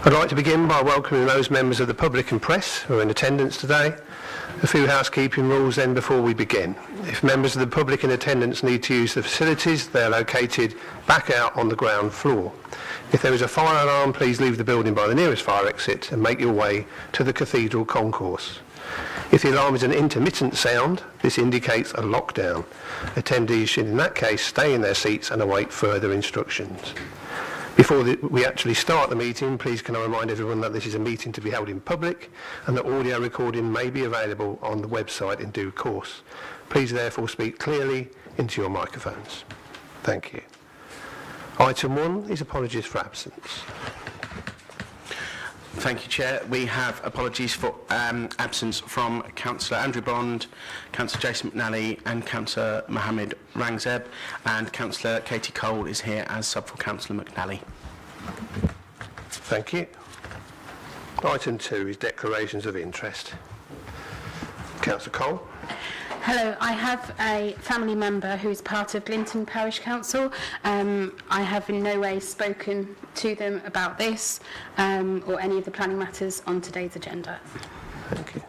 I'd like to begin by welcoming those members of the public and press who are in attendance today. A few housekeeping rules then before we begin. If members of the public in attendance need to use the facilities, they're located back out on the ground floor. If there is a fire alarm, please leave the building by the nearest fire exit and make your way to the Cathedral concourse. If the alarm is an intermittent sound, this indicates a lockdown. Attendees should in that case stay in their seats and await further instructions. Before we actually start the meeting, please can I remind everyone that this is a meeting to be held in public and that audio recording may be available on the website in due course. Please therefore speak clearly into your microphones. Thank you. Item 1 is apologies for absence. Thank you, Chair. We have apologies for absence from Councillor Andrew Bond, Councillor Jason McNally and Councillor Mohammed Rangzeb, and Councillor Katie Cole is here as sub for Councillor McNally. Thank you. Item 2 is declarations of interest. Councillor Cole. Hello, I have a family member who is part of Glinton Parish Council. I have in no way spoken to them about this or any of the planning matters on today's agenda. Thank you.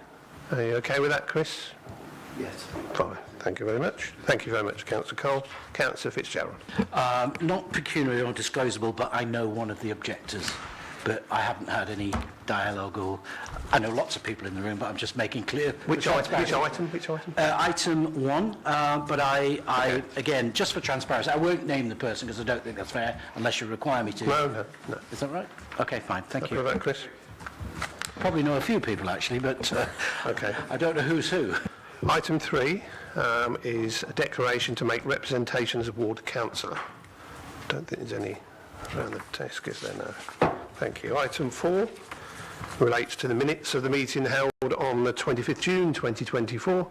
Are you okay with that, Chris? Yes. Fine. Thank you very much. Thank you very much, Councillor Cole. Councillor Fitzgerald. Not pecuniary or disclosable, but I know one of the objectors. But I haven't had any dialogue, or I know lots of people in the room, but I'm just making clear. Which item? Item 1, but I again, just for transparency, I won't name the person because I don't think that's fair unless you require me to. No. Is that right? Okay, fine, thank you. What about Chris? Probably know a few people actually, but okay. I don't know who's who. Item 3 is a declaration to make representations of ward councillor. Don't think there's any around the desk, is there? No. Thank you. Item 4 relates to the minutes of the meeting held on the 25th June 2024.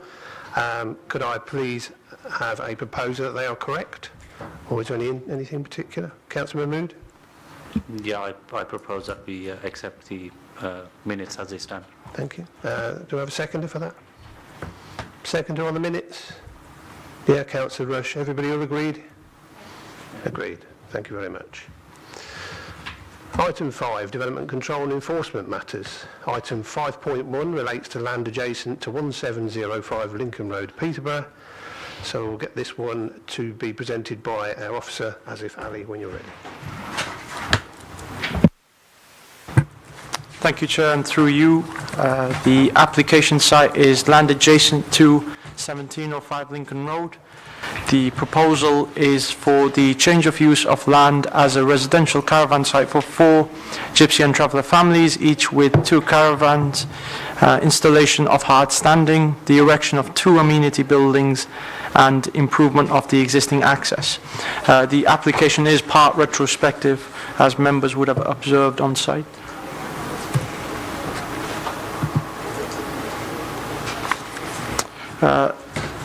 Could I please have a proposal that they are correct? Or is there anything particular? Councillor Mahmood? Yeah, I propose that we accept the minutes as they stand. Thank you. Do I have a seconder for that? Seconder on the minutes? Yeah, Councillor Rush. Everybody all agreed? Agreed. Thank you very much. Item 5, Development Control and Enforcement Matters. Item 5.1 relates to land adjacent to 1705 Lincoln Road, Peterborough. So we'll get this one to be presented by our officer, Asif Ali, when you're ready. Thank you, Chair, and through you, the application site is land adjacent to 1705 Lincoln Road. The proposal is for the change of use of land as a residential caravan site for 4 Gypsy and traveller families, each with 2 caravans, installation of hard standing, the erection of 2 amenity buildings, and improvement of the existing access. The application is part retrospective, as members would have observed on site.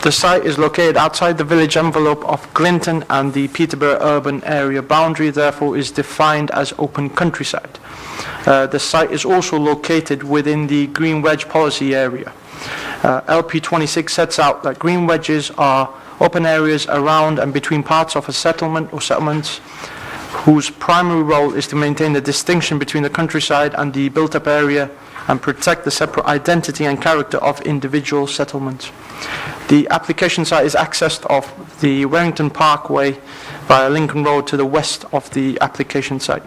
The site is located outside the village envelope of Glinton, and the Peterborough urban area boundary therefore is defined as open countryside. The site is also located within the green wedge policy area. LP26 sets out that green wedges are open areas around and between parts of a settlement or settlements whose primary role is to maintain the distinction between the countryside and the built-up area and protect the separate identity and character of individual settlements. The application site is accessed off the Warrington Parkway via Lincoln Road to the west of the application site.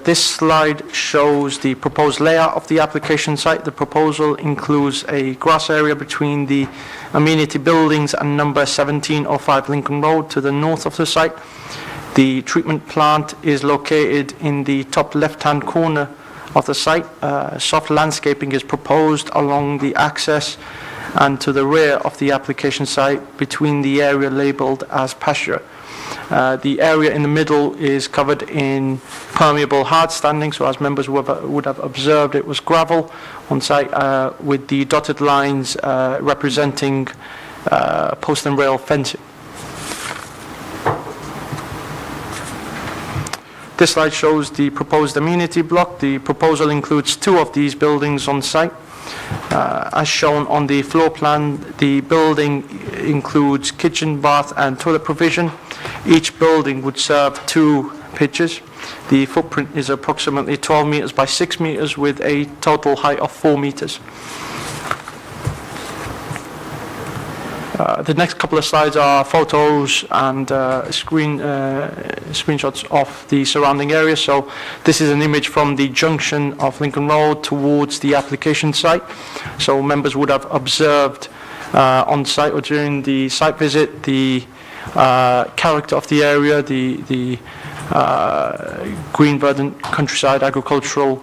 This slide shows the proposed layout of the application site. The proposal includes a grass area between the amenity buildings and number 1705 Lincoln Road to the north of the site. The treatment plant is located in the top left-hand corner of the site. Soft landscaping is proposed along the access and to the rear of the application site between the area labelled as pasture. The area in the middle is covered in permeable hard standing, so as members would have observed, it was gravel on site with the dotted lines representing post and rail fencing. This slide shows the proposed amenity block. The proposal includes 2 of these buildings on site. As shown on the floor plan, the building includes kitchen, bath and toilet provision. Each building would serve 2 pitches. The footprint is approximately 12 metres by 6 metres with a total height of 4 metres. The next couple of slides are photos and screenshots of the surrounding area. So this is an image from the junction of Lincoln Road towards the application site. So members would have observed on site or during the site visit the character of the area, the green verdant countryside agricultural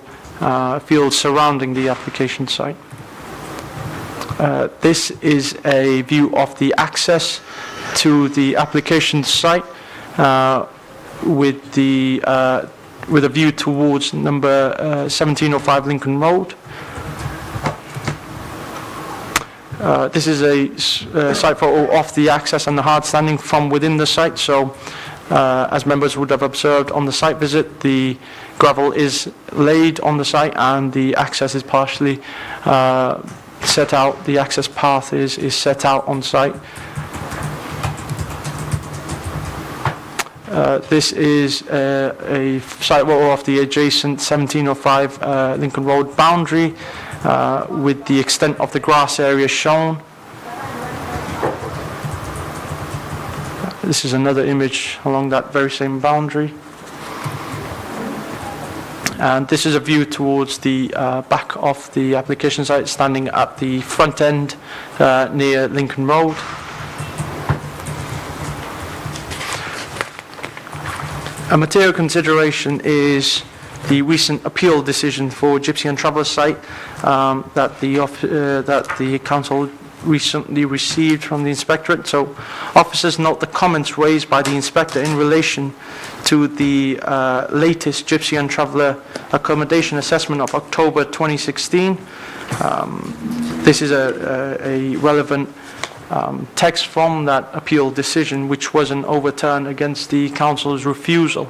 fields surrounding the application site. This is a view of the access to the application site with a view towards number 1705 Lincoln Road. This is a site photo of the access and the hard standing from within the site. So as members would have observed on the site visit, the gravel is laid on the site and the access is partially set out. The access path is set out on site. This is a site photo of the adjacent 1705 Lincoln Road boundary with the extent of the grass area shown. This is another image along that very same boundary. And this is a view towards the back of the application site, standing at the front end near Lincoln Road. A material consideration is the recent appeal decision for Gypsy and Traveller site that the council recently received from the inspectorate. So officers note the comments raised by the inspector in relation to the latest Gypsy and Traveller accommodation assessment of October 2016. This is a relevant text from that appeal decision, which was an overturn against the council's refusal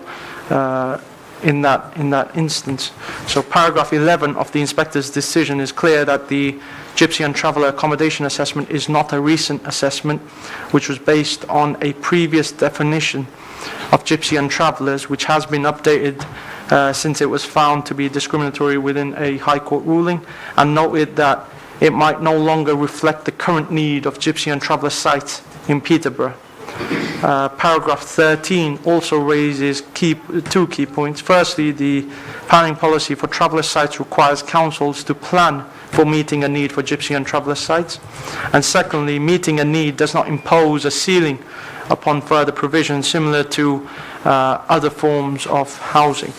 in that instance. So paragraph 11 of the inspector's decision is clear that the Gypsy and Traveller accommodation assessment is not a recent assessment, which was based on a previous definition of Gypsy and Travellers, which has been updated since it was found to be discriminatory within a High Court ruling, and noted that it might no longer reflect the current need of Gypsy and Traveller sites in Peterborough. Paragraph 13 also raises 2 key points. Firstly, the planning policy for Traveller sites requires councils to plan for meeting a need for Gypsy and Traveller sites. And secondly, meeting a need does not impose a ceiling upon further provision similar to other forms of housing.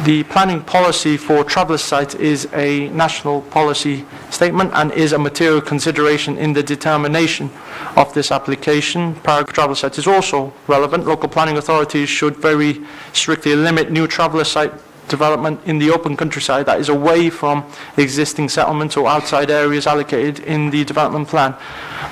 The planning policy for Traveller sites is a national policy statement and is a material consideration in the determination of this application. Paragraph Traveller sites is also relevant. Local planning authorities should very strictly limit new Traveller site development in the open countryside that is away from existing settlements or outside areas allocated in the development plan.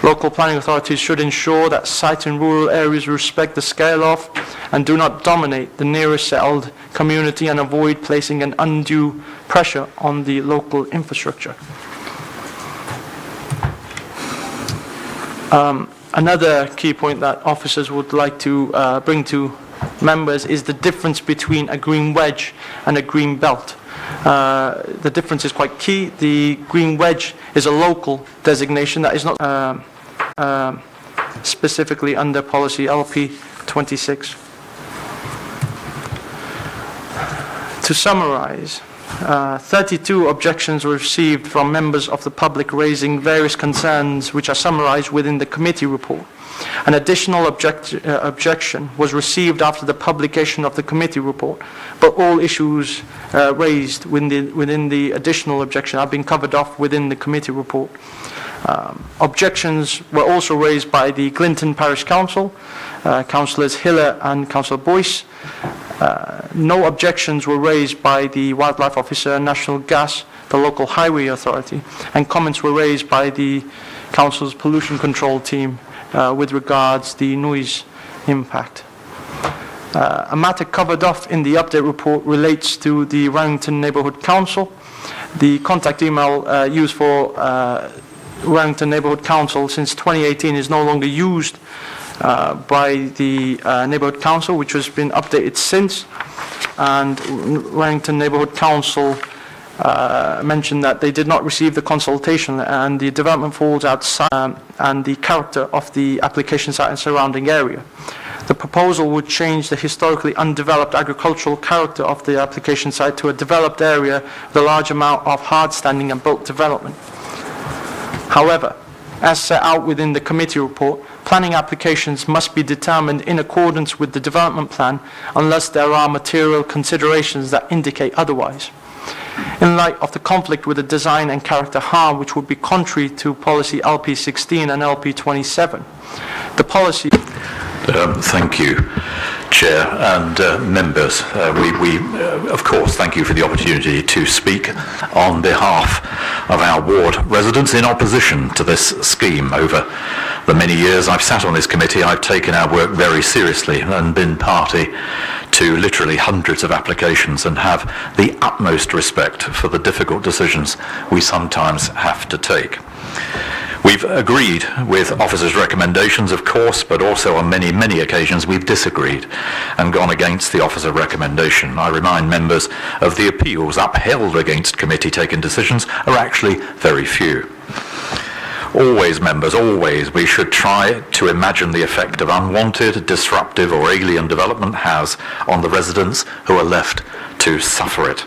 Local planning authorities should ensure that sites in rural areas respect the scale of and do not dominate the nearest settled community and avoid placing an undue pressure on the local infrastructure. Another key point that officers would like to bring to members is the difference between a green wedge and a green belt. The difference is quite key. The green wedge is a local designation that is not specifically under policy LP 26. To summarize, 32 objections were received from members of the public raising various concerns which are summarized within the committee report. An additional objection was received after the publication of the committee report, but all issues raised within the additional objection have been covered off within the committee report. Objections were also raised by the Clinton Parish Council, Councillors Hiller and Councillor Boyce. No objections were raised by the Wildlife Officer, National Gas, the local highway authority, and comments were raised by the Council's pollution control team with regards the noise impact. A matter covered off in the update report relates to the Wellington Neighbourhood Council. The contact email used for Wellington Neighbourhood Council since 2018 is no longer used by the Neighbourhood Council, which has been updated since. And Wellington Neighbourhood Council mentioned that they did not receive the consultation and the development falls outside and the character of the application site and surrounding area. The proposal would change the historically undeveloped agricultural character of the application site to a developed area with a large amount of hard-standing and built development. However, as set out within the committee report, planning applications must be determined in accordance with the development plan unless there are material considerations that indicate otherwise. In light of the conflict with the design and character harm, which would be contrary to policy LP16 and LP27, the policy... Thank you, Chair and members. We of course, thank you for the opportunity to speak on behalf of our ward residents in opposition to this scheme. Over the many years I've sat on this committee, I've taken our work very seriously and been party to literally hundreds of applications and have the utmost respect for the difficult decisions we sometimes have to take. We've agreed with officers' recommendations, of course, but also on many, many occasions we've disagreed and gone against the officer recommendation. I remind members of the appeals upheld against committee-taken decisions are actually very few. Always, members, always, we should try to imagine the effect of unwanted, disruptive or alien development has on the residents who are left to suffer it.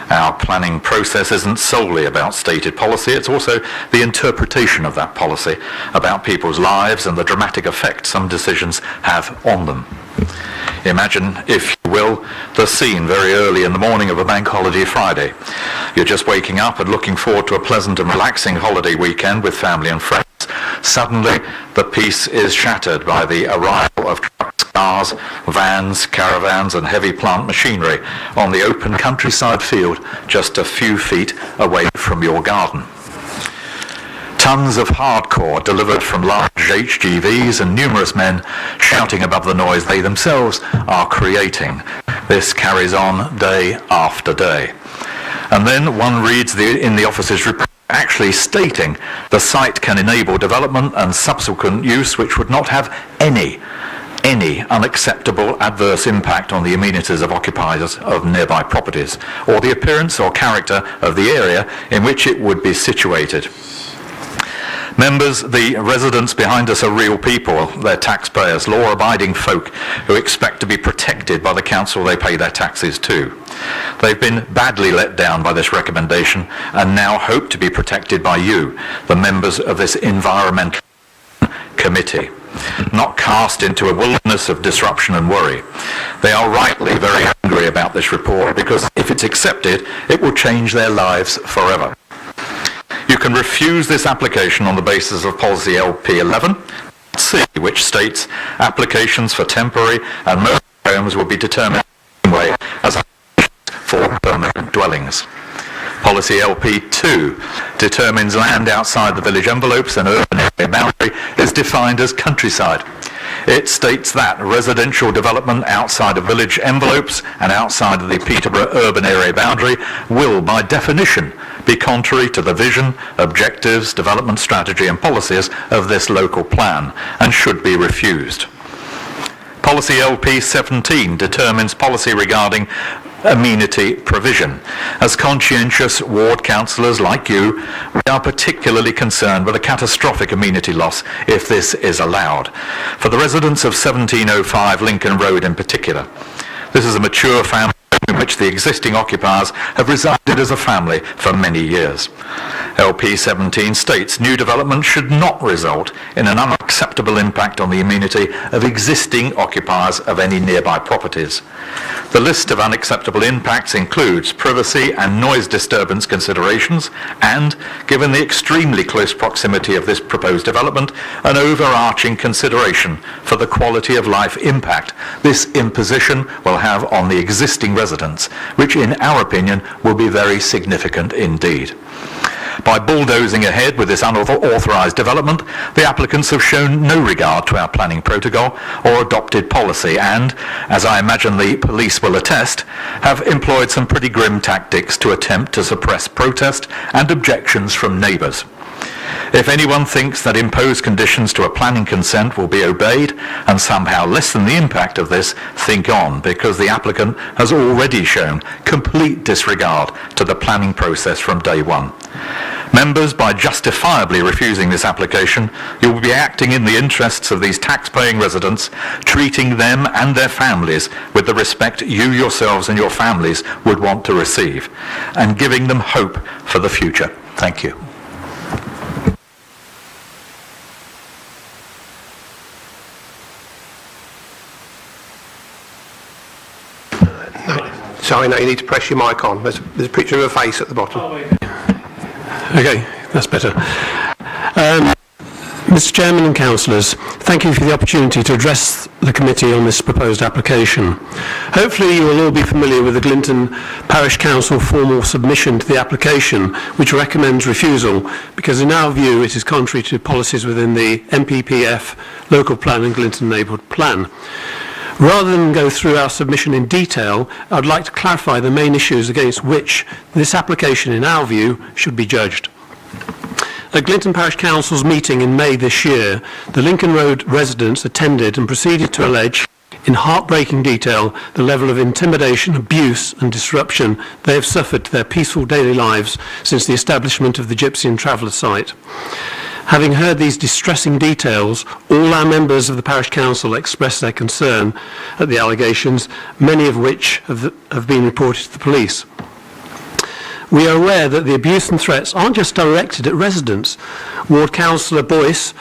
Our planning process isn't solely about stated policy, it's also the interpretation of that policy about people's lives and the dramatic effect some decisions have on them. Imagine, if you will, the scene very early in the morning of a bank holiday Friday. You're just waking up and looking forward to a pleasant and relaxing holiday weekend with family and friends. Suddenly, the peace is shattered by the arrival of trucks, cars, vans, caravans and heavy plant machinery on the open countryside field just a few feet away from your garden. Tons of hardcore delivered from large HGVs and numerous men shouting above the noise they themselves are creating. This carries on day after day. And then one reads in the officer's report actually stating the site can enable development and subsequent use which would not have any unacceptable adverse impact on the amenities of occupiers of nearby properties or the appearance or character of the area in which it would be situated. Members, the residents behind us are real people. They're taxpayers, law-abiding folk who expect to be protected by the council they pay their taxes to. They've been badly let down by this recommendation and now hope to be protected by you, the members of this environmental committee, not cast into a wilderness of disruption and worry. They are rightly very angry about this report because if it's accepted, it will change their lives forever. You can refuse this application on the basis of policy LP11C, which states applications for temporary and mobile homes will be determined in the same way as for permanent dwellings. Policy LP2 determines land outside the village envelopes and urban area boundary is defined as countryside. It states that residential development outside of village envelopes and outside of the Peterborough urban area boundary will, by definition, be contrary to the vision, objectives, development strategy and policies of this local plan and should be refused. Policy LP17 determines policy regarding amenity provision. As conscientious ward councillors like you, we are particularly concerned with a catastrophic amenity loss if this is allowed. For the residents of 1705 Lincoln Road in particular, this is a mature family in which the existing occupiers have resided as a family for many years. LP17 states new development should not result in an unacceptable impact on the amenity of existing occupiers of any nearby properties. The list of unacceptable impacts includes privacy and noise disturbance considerations and, given the extremely close proximity of this proposed development, an overarching consideration for the quality of life impact this imposition will have on the existing residents, which in our opinion will be very significant indeed. By bulldozing ahead with this unauthorised development, the applicants have shown no regard to our planning protocol or adopted policy and, as I imagine the police will attest, have employed some pretty grim tactics to attempt to suppress protest and objections from neighbours. If anyone thinks that imposed conditions to a planning consent will be obeyed and somehow lessen the impact of this, think on, because the applicant has already shown complete disregard to the planning process from day one. Members, by justifiably refusing this application, you will be acting in the interests of these tax-paying residents, treating them and their families with the respect you yourselves and your families would want to receive, and giving them hope for the future. Thank you. Sorry, no, you need to press your mic on. There's a picture of a face at the bottom. Okay, that's better. Mr. Chairman and Councillors, thank you for the opportunity to address the committee on this proposed application. Hopefully you will all be familiar with the Glinton Parish Council formal submission to the application, which recommends refusal because in our view it is contrary to policies within the MPPF Local Plan and Glinton Neighbourhood Plan. Rather than go through our submission in detail, I would like to clarify the main issues against which this application, in our view, should be judged. At Glinton Parish Council's meeting in May this year, the Lincoln Road residents attended and proceeded to allege in heartbreaking detail the level of intimidation, abuse and disruption they have suffered to their peaceful daily lives since the establishment of the Gypsy and Traveller site. Having heard these distressing details, all our members of the Parish Council expressed their concern at the allegations, many of which have been reported to the police. We are aware that the abuse and threats aren't just directed at residents. Ward Councillor Boyce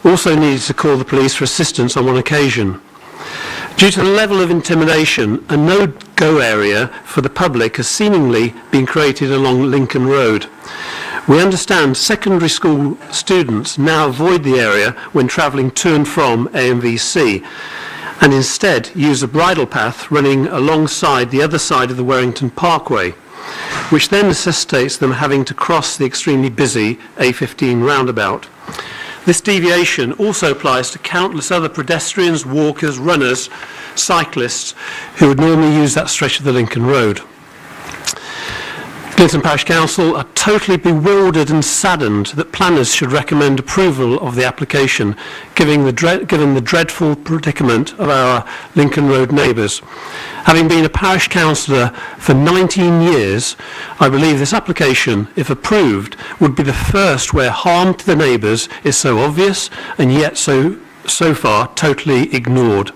also needed to call the police for assistance on one occasion. Due to the level of intimidation, a no-go area for the public has seemingly been created along Lincoln Road. We understand secondary school students now avoid the area when travelling to and from AMVC and instead use a bridle path running alongside the other side of the Warrington Parkway, which then necessitates them having to cross the extremely busy A15 roundabout. This deviation also applies to countless other pedestrians, walkers, runners, cyclists who would normally use that stretch of the Lincoln Road. Glinton Parish Council are totally bewildered and saddened that planners should recommend approval of the application, given the dreadful predicament of our Lincoln Road neighbours. Having been a parish councillor for 19 years, I believe this application, if approved, would be the first where harm to the neighbours is so obvious and yet so far totally ignored.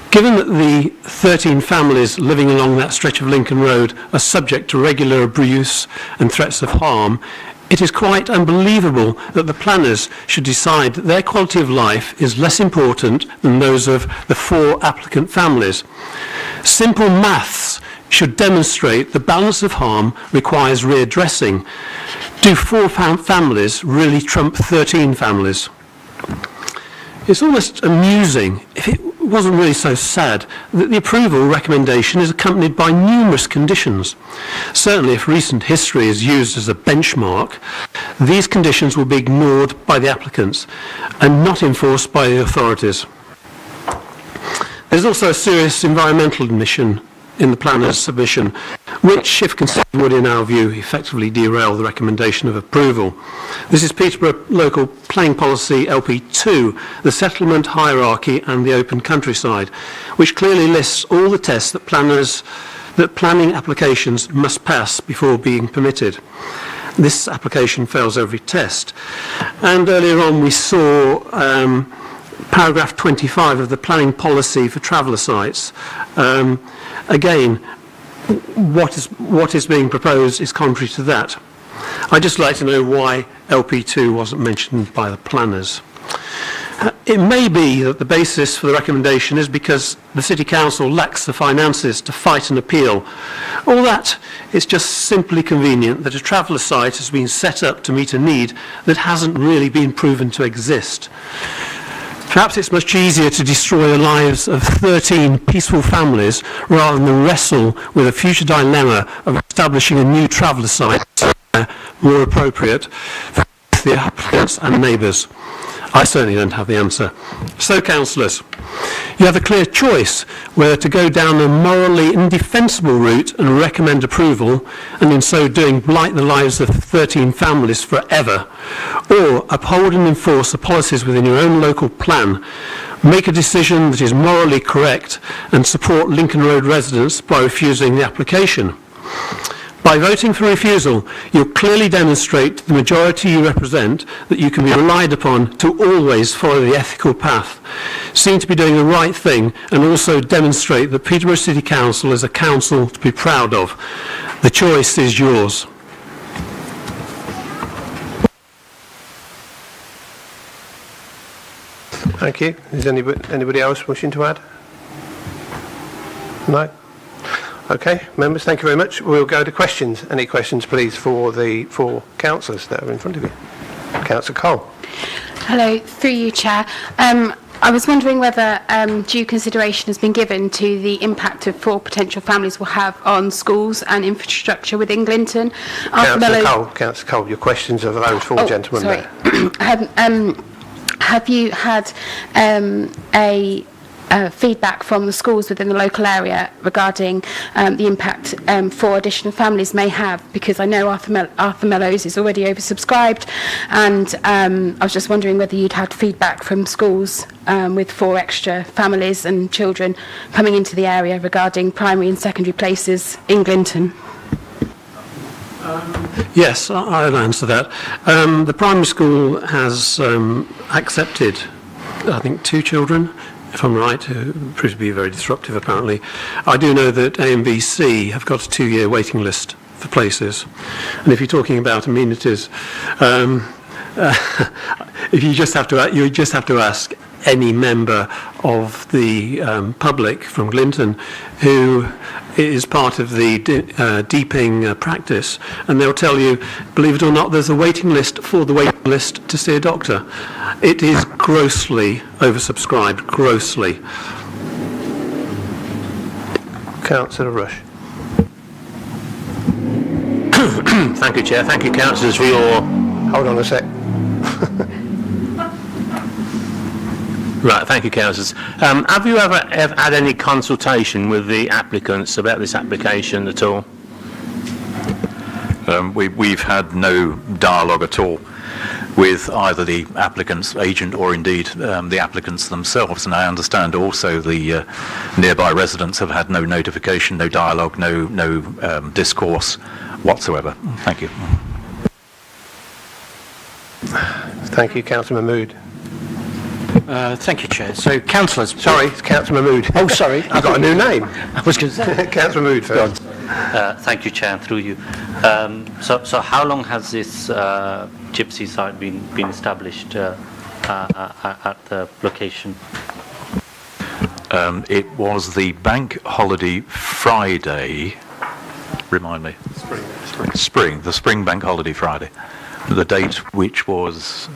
Given that the 13 families living along that stretch of Lincoln Road are subject to regular abuse and threats of harm, it is quite unbelievable that the planners should decide that their quality of life is less important than those of the 4 applicant families. Simple maths should demonstrate the balance of harm requires readdressing. Do 4 families really trump 13 families? It's almost amusing, if it wasn't really so sad, that the approval recommendation is accompanied by numerous conditions. Certainly, if recent history is used as a benchmark, these conditions will be ignored by the applicants and not enforced by the authorities. There's also a serious environmental omission in the planner's submission, which, if considered, would, in our view, effectively derail the recommendation of approval. This is Peterborough Local Planning Policy LP2, the settlement hierarchy and the open countryside, which clearly lists all the tests that planning applications must pass before being permitted. This application fails every test. And earlier on we saw paragraph 25 of the planning policy for traveller sites. Again, what is being proposed is contrary to that. I'd just like to know why LP2 wasn't mentioned by the planners. It may be that the basis for the recommendation is because the City Council lacks the finances to fight an appeal, or that it's just simply convenient that a traveller site has been set up to meet a need that hasn't really been proven to exist. Perhaps it's much easier to destroy the lives of 13 peaceful families rather than wrestle with a future dilemma of establishing a new traveller site there more appropriate for the applicants and neighbours? I certainly don't have the answer. So, councillors, you have a clear choice whether to go down a morally indefensible route and recommend approval, and in so doing blight the lives of 13 families forever, or uphold and enforce the policies within your own local plan, make a decision that is morally correct and support Lincoln Road residents by refusing the application. By voting for refusal, you'll clearly demonstrate to the majority you represent that you can be relied upon to always follow the ethical path, seem to be doing the right thing, and also demonstrate that Peterborough City Council is a council to be proud of. The choice is yours. Thank you. Is anybody else wishing to add? No? Okay, members, thank you very much. We'll go to questions. Any questions, please, for the four councillors that are in front of you? Councillor Cole. Hello, through you, Chair. I was wondering whether due consideration has been given to the impact of four potential families will have on schools and infrastructure within Glinton. Councillor Cole, your questions are for those four gentlemen there. Have you had feedback from the schools within the local area regarding the impact four additional families may have? Because I know Arthur Mellows is already oversubscribed, and I was just wondering whether you'd had feedback from schools with four extra families and children coming into the area regarding primary and secondary places in Glinton. Yes, I'll answer that. The primary school has accepted, I think, 2 children, if I'm right, who proved to be very disruptive apparently. I do know that A and B C have got a 2-year waiting list for places. And if you're talking about amenities, if you just have to ask any member of the public from Glinton who is part of the deeping practice, and they'll tell you, believe it or not, there's a waiting list for the waiting list to see a doctor. It is grossly oversubscribed, grossly. Councillor Rush. Thank you, Chair. Thank you, councillors, for your... Hold on a sec. Right, thank you, councillors. Have you ever had any consultation with the applicants about this application at all? We've had no dialogue at all with either the applicant's agent or indeed the applicants themselves, and I understand also the nearby residents have had no notification, no dialogue, no discourse whatsoever. Thank you. Thank you, Councillor Mahmood. Thank you, Chair. So, councillors... Sorry, it's Councillor Mahmood. Oh, sorry. You've got a new name. I was going to say... Councillor Mahmood first. Thank you, Chair, through you. So how long has this Gypsy site been established at the location? It was the bank holiday Friday, remind me. The spring bank holiday Friday. The date which was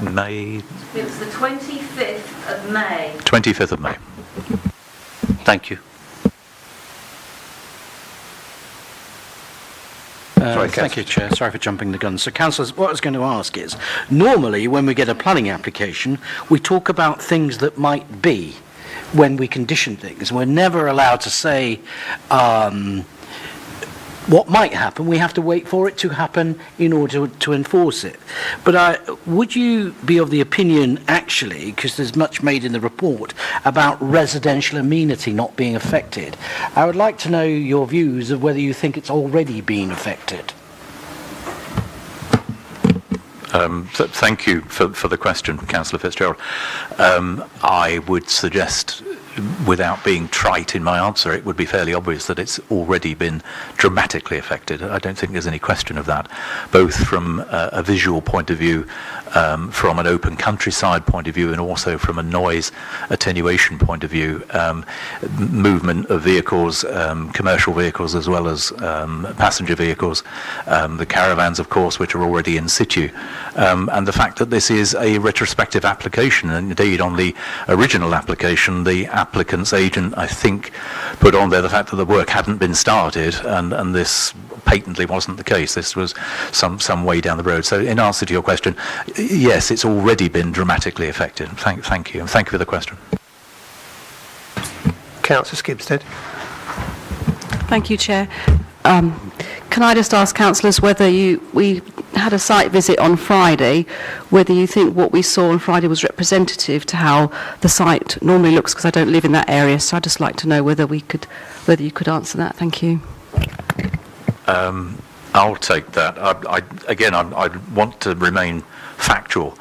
May... It was the 25th of May. 25th of May. Thank you. Thank you, Chair. Sorry for jumping the gun. So, councillors, what I was going to ask is, normally when we get a planning application, we talk about things that might be when we condition things. We're never allowed to say what might happen. We have to wait for it to happen in order to enforce it. But would you be of the opinion, actually, because there's much made in the report about residential amenity not being affected, I would like to know your views of whether you think it's already been affected. Thank you for the question, Councillor Fitzgerald. I would suggest, without being trite in my answer, it would be fairly obvious that it's already been dramatically affected. I don't think there's any question of that, both from a visual point of view, from an open countryside point of view, and also from a noise attenuation point of view. Movement of vehicles, commercial vehicles as well as passenger vehicles, the caravans, of course, which are already in situ, and the fact that this is a retrospective application, and indeed on the original application, the applicant's agent, I think, put on there the fact that the work hadn't been started, and this patently wasn't the case. This was some way down the road. So in answer to your question, yes, it's already been dramatically affected. Thank you, and thank you for the question. Councillor Skipstead. Thank you, Chair. Can I just ask councillors whether we had a site visit on Friday, whether you think what we saw on Friday was representative to how the site normally looks, because I don't live in that area, so I'd just like to know whether you could answer that. Thank you. I'll take that. I want to remain factual,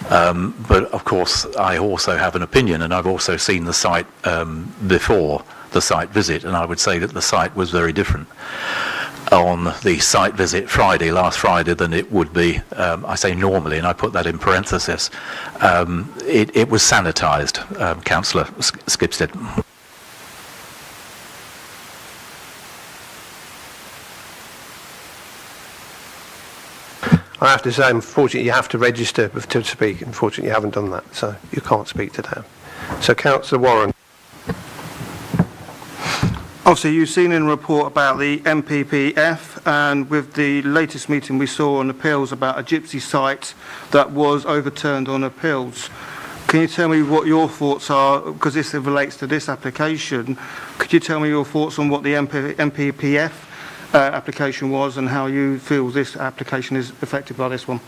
but of course I also have an opinion, and I've also seen the site before the site visit, and I would say that the site was very different on the site visit last Friday than it would be, I say normally, and I put that in parenthesis. It was sanitised, Councillor Skipstead. I have to say, unfortunately, you have to register to speak. Unfortunately, you haven't done that, so you can't speak today. So, Councillor Warren. Obviously, you've seen in a report about the MPPF, and with the latest meeting we saw on appeals about a Gypsy site that was overturned on appeals. Can you tell me what your thoughts are, because this relates to this application? Could you tell me your thoughts on what the MPPF application was and how you feel this application is affected by this one?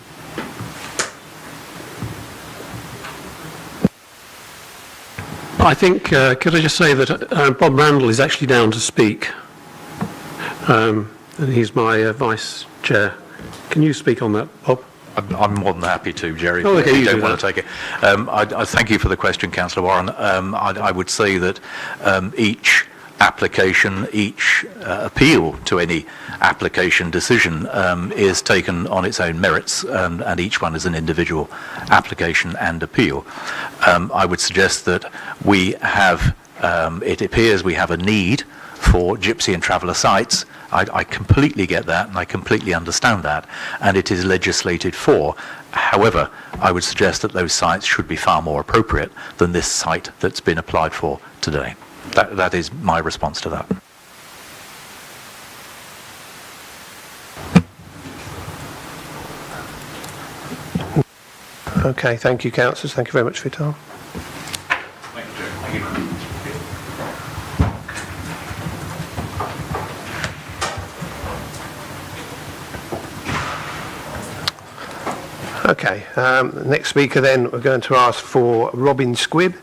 I think, could I just say that Bob Randall is actually down to speak. And he's my vice chair. Can you speak on that, Bob? I'm more than happy to, Jerry. Oh, okay, if you you don't do want to take it. I thank you for the question, Councillor Warren. I would say that each application, each appeal to any application decision is taken on its own merits, and each one is an individual application and appeal. I would suggest that we have, it appears we have a need for Gypsy and traveller sites. I completely get that, and I completely understand that, and it is legislated for. However, I would suggest that those sites should be far more appropriate than this site that's been applied for today. That is my response to that. Okay, thank you, councillors. Thank you very much for your time. Thank you, Jerry. Thank you. Okay, next speaker then, we're going to ask for Robin Squibb,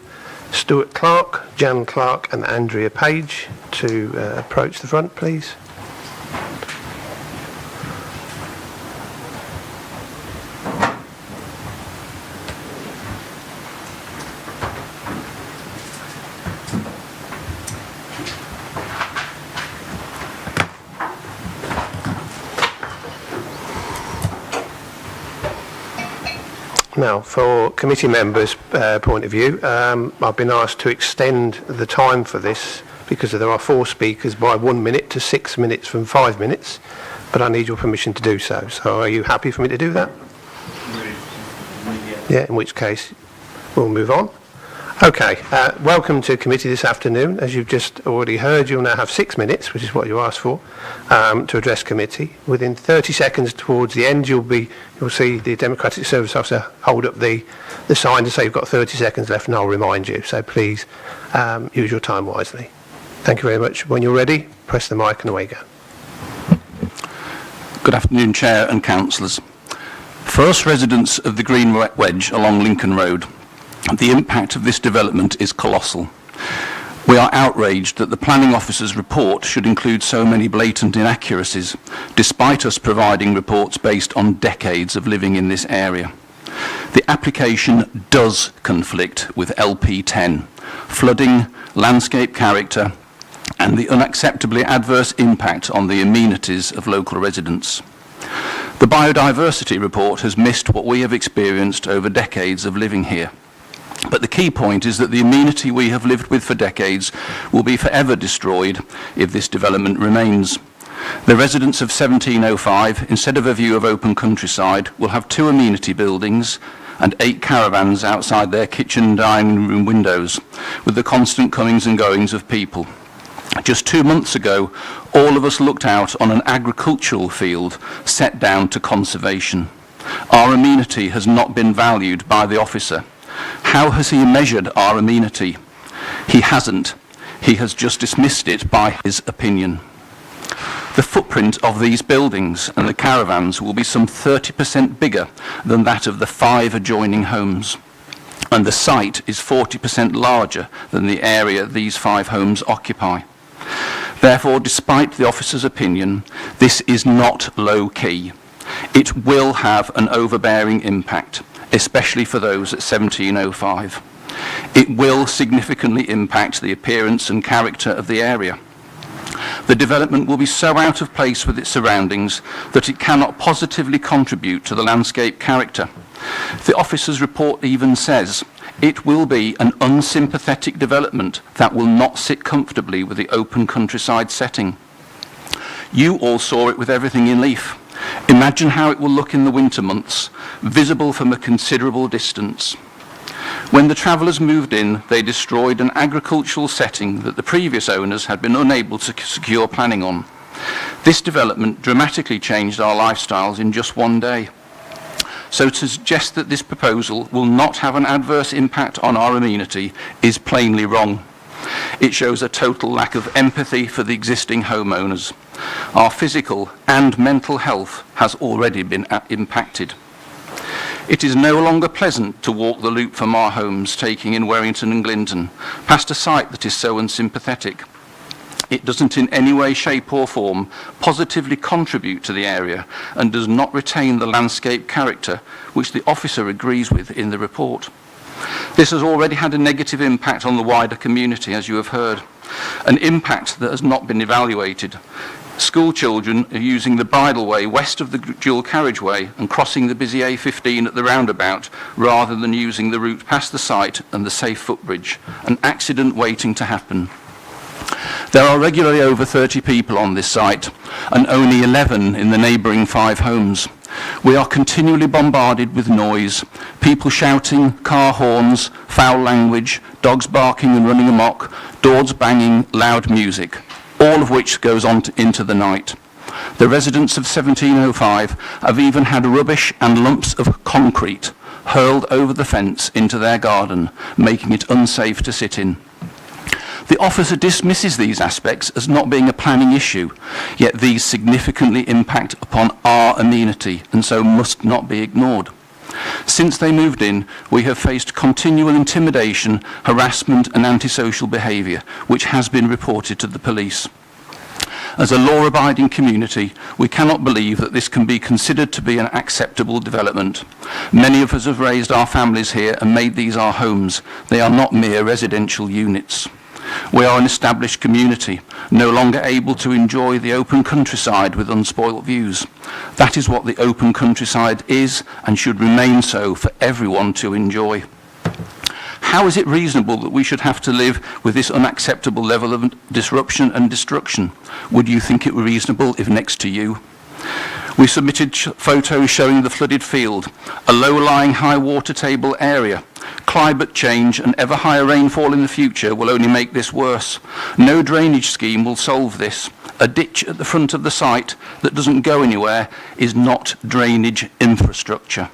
Stuart Clark, Jan Clark and Andrea Page to approach the front, please. Now, for committee members' point of view, I've been asked to extend the time for this because there are 4 speakers by 1 minute to 6 minutes from 5 minutes, but I need your permission to do so. So are you happy for me to do that? Yeah, in which case we'll move on. Okay, welcome to committee this afternoon. As you've just already heard, you'll now have 6 minutes, which is what you asked for, to address committee. Within 30 seconds towards the end, you'll see the Democratic Service Officer hold up the sign to say you've got 30 seconds left, and I'll remind you. So please use your time wisely. Thank you very much. When you're ready, press the mic and away you go. Good afternoon, Chair and Councillors. For us residents of the Green Wedge along Lincoln Road, the impact of this development is colossal. We are outraged that the planning officer's report should include so many blatant inaccuracies, despite us providing reports based on decades of living in this area. The application does conflict with LP10, flooding, landscape character, and the unacceptably adverse impact on the amenities of local residents. The biodiversity report has missed what we have experienced over decades of living here. But the key point is that the amenity we have lived with for decades will be forever destroyed if this development remains. The residents of 1705, instead of a view of open countryside, will have 2 amenity buildings, and 8 caravans outside their kitchen and dining room windows, with the constant comings and goings of people. Just 2 months ago, all of us looked out on an agricultural field set down to conservation. Our amenity has not been valued by the officer. How has he measured our amenity? He hasn't. He has just dismissed it by his opinion. The footprint of these buildings and the caravans will be some 30% bigger than that of the 5 adjoining homes, and the site is 40% larger than the area these 5 homes occupy. Therefore, despite the officer's opinion, this is not low-key. It will have an overbearing impact, especially for those at 1705. It will significantly impact the appearance and character of the area. The development will be so out of place with its surroundings that it cannot positively contribute to the landscape character. The officer's report even says it will be an unsympathetic development that will not sit comfortably with the open countryside setting. You all saw it with everything in leaf. Imagine how it will look in the winter months, visible from a considerable distance. When the travellers moved in, they destroyed an agricultural setting that the previous owners had been unable to secure planning on. This development dramatically changed our lifestyles in just one day. So to suggest that this proposal will not have an adverse impact on our amenity is plainly wrong. It shows a total lack of empathy for the existing homeowners. Our physical and mental health has already been impacted. It is no longer pleasant to walk the loop from our homes, taking in Warrington and Glinton, past a site that is so unsympathetic. It doesn't in any way, shape or form positively contribute to the area and does not retain the landscape character which the officer agrees with in the report. This has already had a negative impact on the wider community, as you have heard, an impact that has not been evaluated. School children are using the bridleway west of the dual carriageway and crossing the busy A15 at the roundabout rather than using the route past the site and the safe footbridge, an accident waiting to happen. There are regularly over 30 people on this site and only 11 in the neighbouring 5 homes. We are continually bombarded with noise, people shouting, car horns, foul language, dogs barking and running amok, doors banging, loud music, all of which goes on into the night. The residents of 1705 have even had rubbish and lumps of concrete hurled over the fence into their garden, making it unsafe to sit in. The officer dismisses these aspects as not being a planning issue, yet these significantly impact upon our amenity and so must not be ignored. Since they moved in, we have faced continual intimidation, harassment and antisocial behaviour, which has been reported to the police. As a law-abiding community, we cannot believe that this can be considered to be an acceptable development. Many of us have raised our families here and made these our homes. They are not mere residential units. We are an established community, no longer able to enjoy the open countryside with unspoilt views. That is what the open countryside is and should remain so for everyone to enjoy. How is it reasonable that we should have to live with this unacceptable level of disruption and destruction? Would you think it were reasonable if next to you? We submitted photos showing the flooded field, a low-lying high water table area. Climate change and ever higher rainfall in the future will only make this worse. No drainage scheme will solve this. A ditch at the front of the site that doesn't go anywhere is not drainage infrastructure.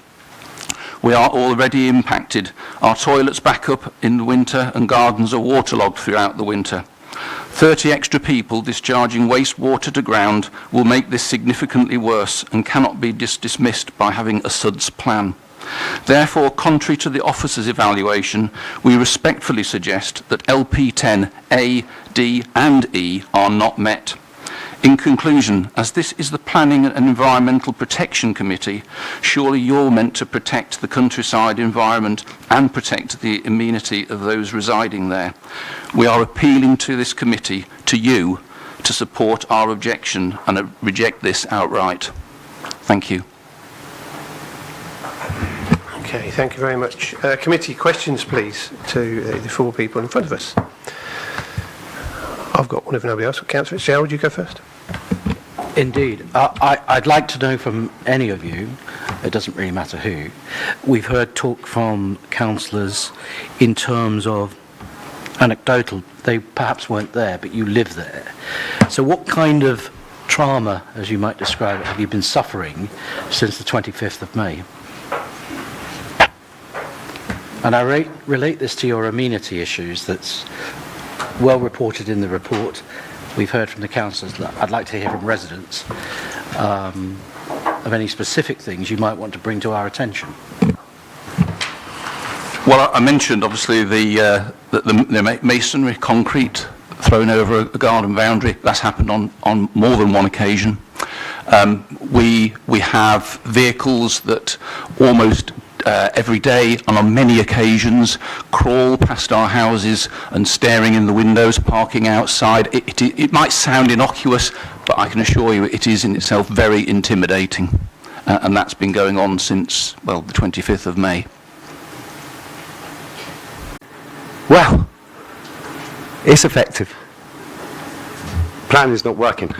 We are already impacted. Our toilets back up in the winter and gardens are waterlogged throughout the winter. 30 extra people discharging wastewater to ground will make this significantly worse and cannot be dismissed by having a SUDS plan. Therefore, contrary to the officer's evaluation, we respectfully suggest that LP10 A, D and E are not met. In conclusion, as this is the Planning and Environmental Protection Committee, surely you're meant to protect the countryside environment and protect the amenity of those residing there. We are appealing to this committee, to you, to support our objection and reject this outright. Thank you. Okay, thank you very much. Committee questions, please, to the 4 people in front of us. I've got one if nobody else. Councillor Fitzgerald, you go first. Indeed. I'd like to know from any of you it doesn't really matter who. We've heard talk from councillors in terms of anecdotal, they perhaps weren't there, but you live there. So what kind of trauma, as you might describe it, have you been suffering since the 25th of May? And I relate this to your amenity issues that's well reported in the report. We've heard from the councillors. I'd like to hear from residents of any specific things you might want to bring to our attention. Well, I mentioned obviously the masonry, concrete thrown over a garden boundary. That's happened on more than one occasion. We have vehicles that almost every day and on many occasions crawl past our houses and staring in the windows, parking outside. It might sound innocuous, but I can assure you it is in itself very intimidating. And that's been going on since, well, the 25th of May. Well, it's effective. Plan is not working.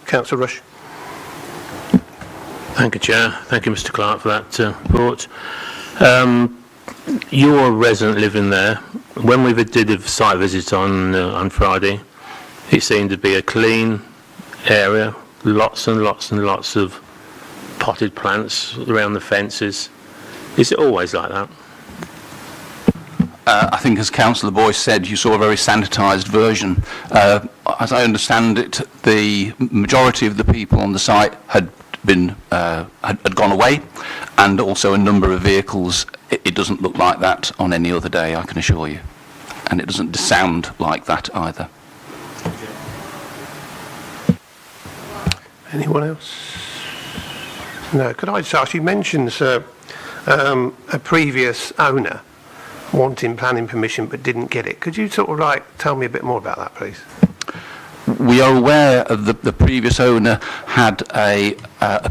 Councillor Rush. Thank you, Chair. Thank you, Mr. Clark, for that report. You're a resident living there. When we did a site visit on Friday, it seemed to be a clean area, lots and lots and lots of potted plants around the fences. Is it always like that? I think, as Councillor Boyce said, you saw a very sanitised version. As I understand it, the majority of the people on the site had gone away, and also a number of vehicles. It doesn't look like that on any other day, I can assure you, and it doesn't sound like that either. Anyone else? No. Could I just ask, you mentioned, sir, a previous owner wanting planning permission but didn't get it. Could you sort of tell me a bit more about that, please? We are aware of the previous owner had a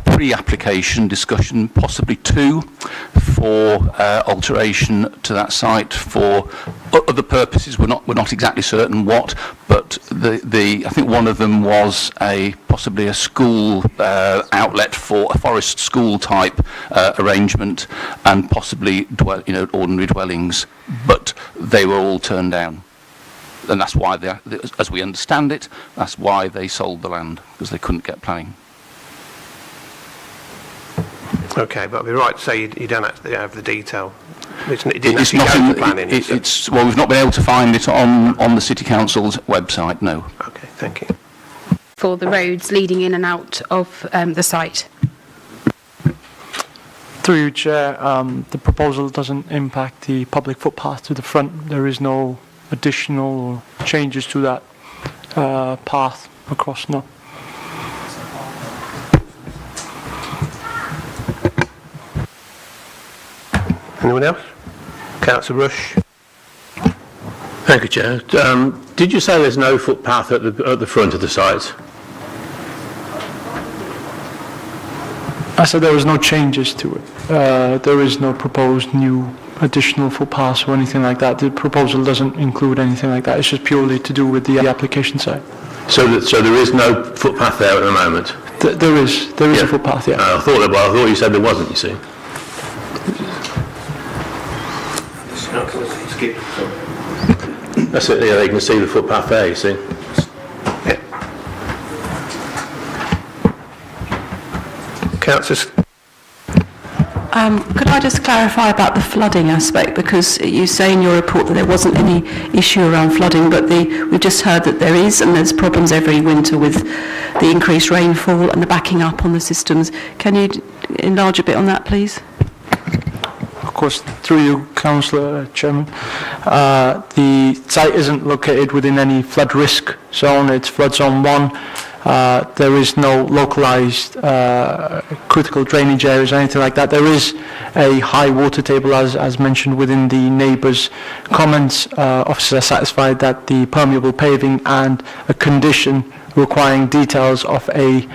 pre-application discussion, possibly two, for alteration to that site for other purposes. We're not exactly certain what, but I think one of them was possibly a school outlet for a forest school type arrangement, and possibly ordinary dwellings, but they were all turned down. And that's why, as we understand it, that's why they sold the land, because they couldn't get planning. Okay, but I'd be right to say you don't actually have the detail. It didn't It's actually not go in, to planning. well, we've not been able to find it on the City Council's website, no. Okay, thank you. For the roads leading in and out of the site. Through you, Chair, the proposal doesn't impact the public footpath to the front. There is no additional changes to that path across now. Anyone else? Councillor Rush. Thank you, Chair. Did you say there's no footpath at the front of the site? I said there was no changes to it. There is no proposed new additional footpaths or anything like that. The proposal doesn't include anything like that. It's just purely to do with the application site. So there is no footpath there at the moment? There is a footpath, yeah. I thought you said there wasn't, you see. That's it, yeah, they can see the footpath there, you see. Yeah. Councillors. Could I just clarify about the flooding aspect, because you say in your report that there wasn't any issue around flooding, but we've just heard that there is, and there's problems every winter with the increased rainfall and the backing up on the systems. Can you enlarge a bit on that, please? Of course, through you, Councillor Chairman. The site isn't located within any flood risk zone. It's flood zone 1. There is no localised critical drainage areas or anything like that. There is a high water table, as mentioned within the neighbours' comments. Officers are satisfied that the permeable paving and a condition requiring details of a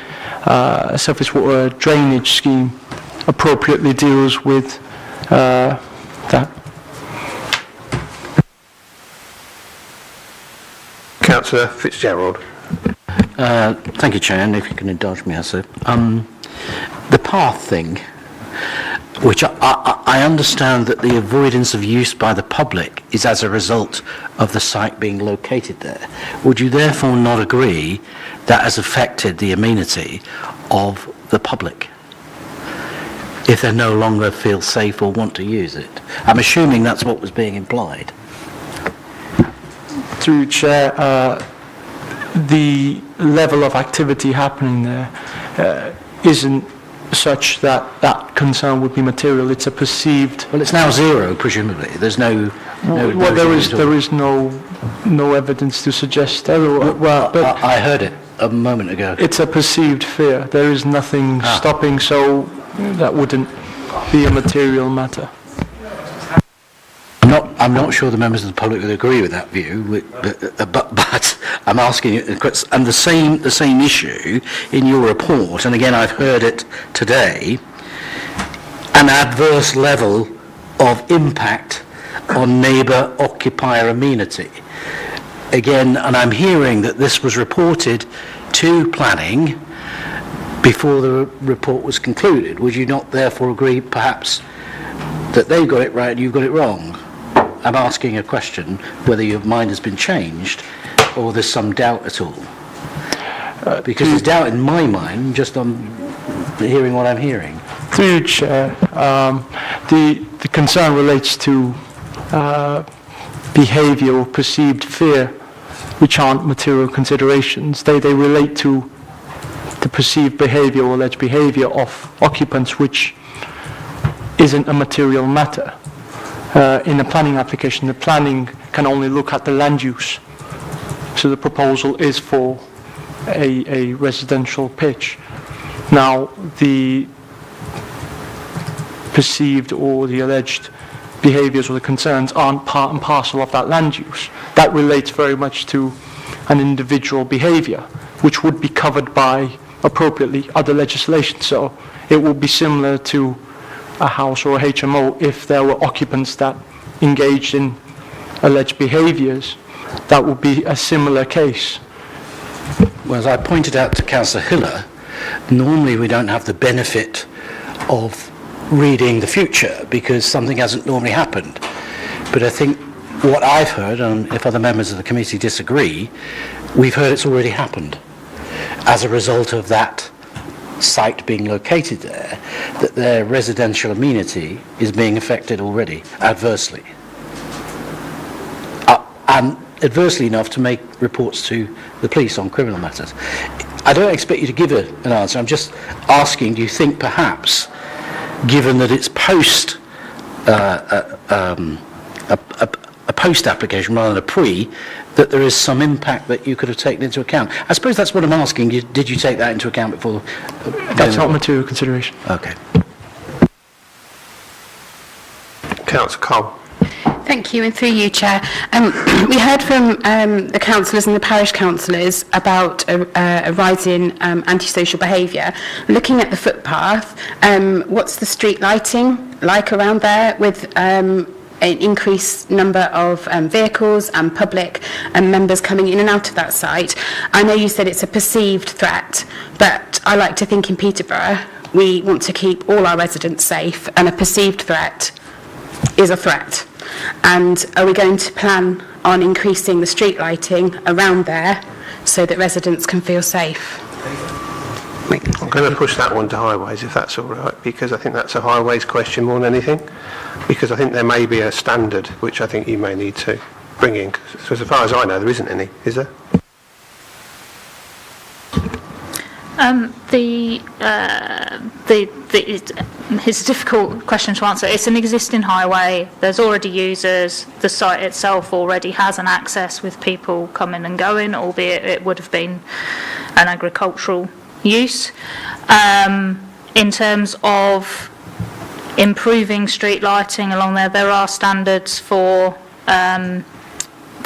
surface water drainage scheme appropriately deals with that. Councillor Fitzgerald. Thank you, Chair, and if you can indulge me, also. The path thing, which I understand that the avoidance of use by the public is as a result of the site being located there. Would you therefore not agree that has affected the amenity of the public if they no longer feel safe or want to use it? I'm assuming that's what was being implied. Through Chair, the level of activity happening there isn't such that that concern would be material. It's a perceived... Well, it's now zero, presumably. There's no... well, there is no evidence to suggest otherwise. Well, but I heard it a moment ago. It's a perceived fear. There is nothing stopping, so that wouldn't be a material matter. I'm not sure the members of the public would agree with that view, but I'm asking you, and the same issue in your report, and again I've heard it today, an adverse level of impact on neighbour-occupier amenity. Again, and I'm hearing that this was reported to planning before the report was concluded. Would you not therefore agree perhaps that they got it right and you've got it wrong? I'm asking a question whether your mind has been changed or there's some doubt at all. Because there's doubt in my mind just on hearing what I'm hearing. Through you, Chair, the concern relates to behaviour or perceived fear, which aren't material considerations. They relate to the perceived behaviour or alleged behaviour of occupants, which isn't a material matter. In a planning application, the planning can only look at the land use. So the proposal is for a residential pitch. Now, the perceived or the alleged behaviours or the concerns aren't part and parcel of that land use. That relates very much to an individual behaviour, which would be covered by, appropriately, other legislation. So it will be similar to a house or a HMO if there were occupants that engaged in alleged behaviours. That would be a similar case. Well, as I pointed out to Councillor Hiller, normally we don't have the benefit of reading the future because something hasn't normally happened. But I think what I've heard, and if other members of the committee disagree, we've heard it's already happened as a result of that site being located there, that their residential amenity is being affected already adversely. And adversely enough to make reports to the police on criminal matters. I don't expect you to give an answer. I'm just asking, do you think perhaps, given that it's post a post application rather than a pre, that there is some impact that you could have taken into account? I suppose that's what I'm asking. Did you take that into account before? That's not material consideration. Okay. Councillor Cole. Thank you, and through you, Chair. We heard from the councillors and the parish councillors about a rise in antisocial behaviour. Looking at the footpath, what's the street lighting like around there with an increased number of vehicles and public members coming in and out of that site? I know you said it's a perceived threat, but I like to think in Peterborough we want to keep all our residents safe, and a perceived threat is a threat. And are we going to plan on increasing the street lighting around there so that residents can feel safe? I'm going to push that one to highways, if that's all right, because I think that's a highways question more than anything, because I think there may be a standard which I think you may need to bring in. So as far as I know, there isn't any, is there? It's a difficult question to answer. It's an existing highway. There's already users. The site itself already has an access with people coming and going, albeit it would have been an agricultural use. In terms of improving street lighting along there, there are standards for the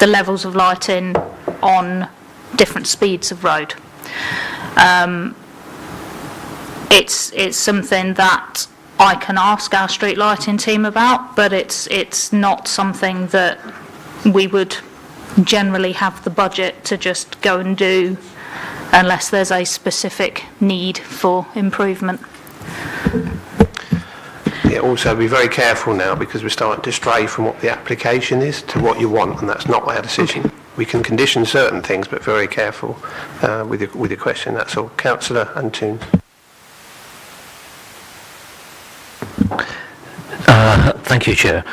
levels of lighting on different speeds of road. It's something that I can ask our street lighting team about, but it's not something that we would generally have the budget to just go and do unless there's a specific need for improvement. Yeah, also be very careful now because we're starting to stray from what the application is to what you want, and that's not our decision. Okay. We can condition certain things, but very careful with your question. That's all. Councillor Antoon. Thank you, Chair.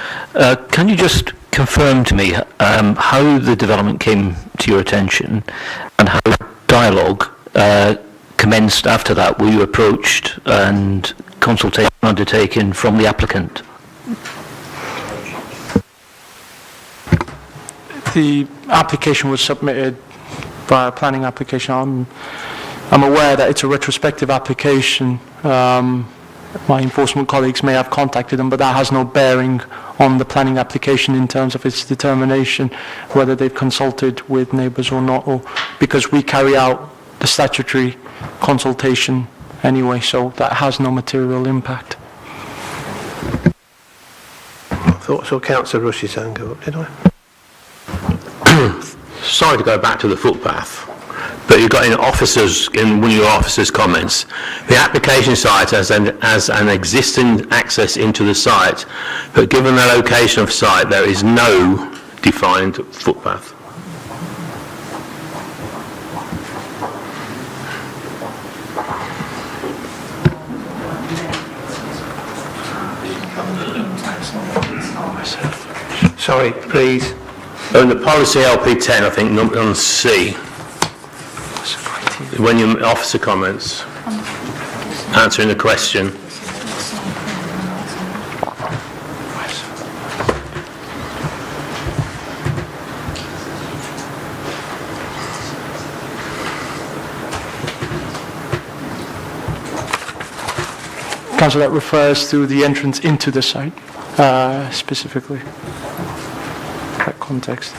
Can you just confirm to me how the development came to your attention and how dialogue commenced after that? Were you approached and consultation undertaken from the applicant? The application was submitted via a planning application. I'm aware that it's a retrospective application. My enforcement colleagues may have contacted them, but that has no bearing on the planning application in terms of its determination, whether they've consulted with neighbours or not, or because we carry out the statutory consultation anyway, so that has no material impact. I thought I saw Councillor Rush's hand go up, did I? Sorry to go back to the footpath, but you've got in one of your officers' comments, the application site has an existing access into the site, but given the location of site, there is no defined footpath. Sorry, please. On the policy LP10, I think, on C, when your officer comments, answering the question. Councillor, that refers to the entrance into the site, specifically. That context.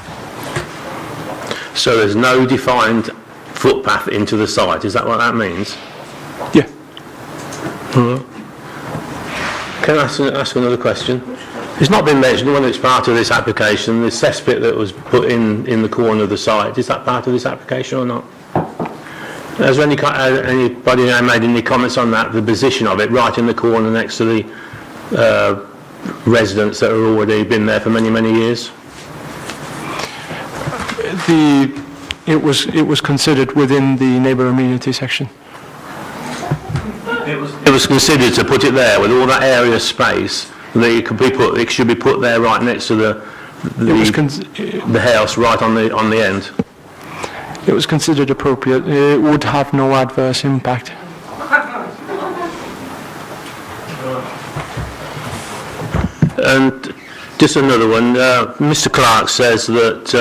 So there's no defined footpath into the site, is that what that means? Yeah. Can I ask another question? It's not been mentioned when it's part of this application, the cesspit that was put in the corner of the site, is that part of this application or not? Has anybody now made any comments on that, the position of it, right in the corner next to the residents that have already been there for many, many years? It was considered within the neighbour amenity section. It was considered to put it there with all that area space that it should be put there right next to the house right on the end. It was considered appropriate. It would have no adverse impact. And just another one. Mr. Clark says that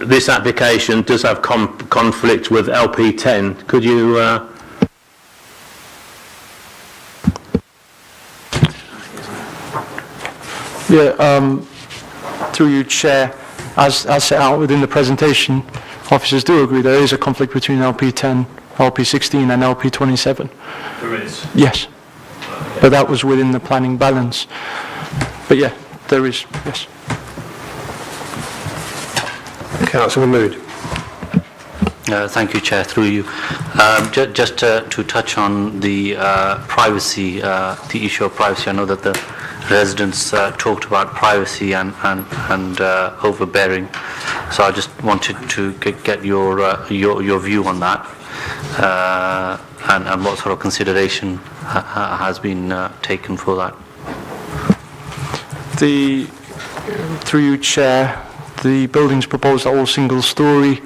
this application does have conflict with LP10. Could you... Through you, Chair, as set out within the presentation, officers do agree there is a conflict between LP10, LP16 and LP27. There is? Yes. But that was within the planning balance. But yeah, there is, yes. Councillor Mahmood. Thank you, Chair, through you. Just to touch on the privacy, the issue of privacy, I know that the residents talked about privacy and overbearing, so I just wanted to get your view on that, and what sort of consideration has been taken for that. Through you, Chair, the buildings proposed are all single-storey.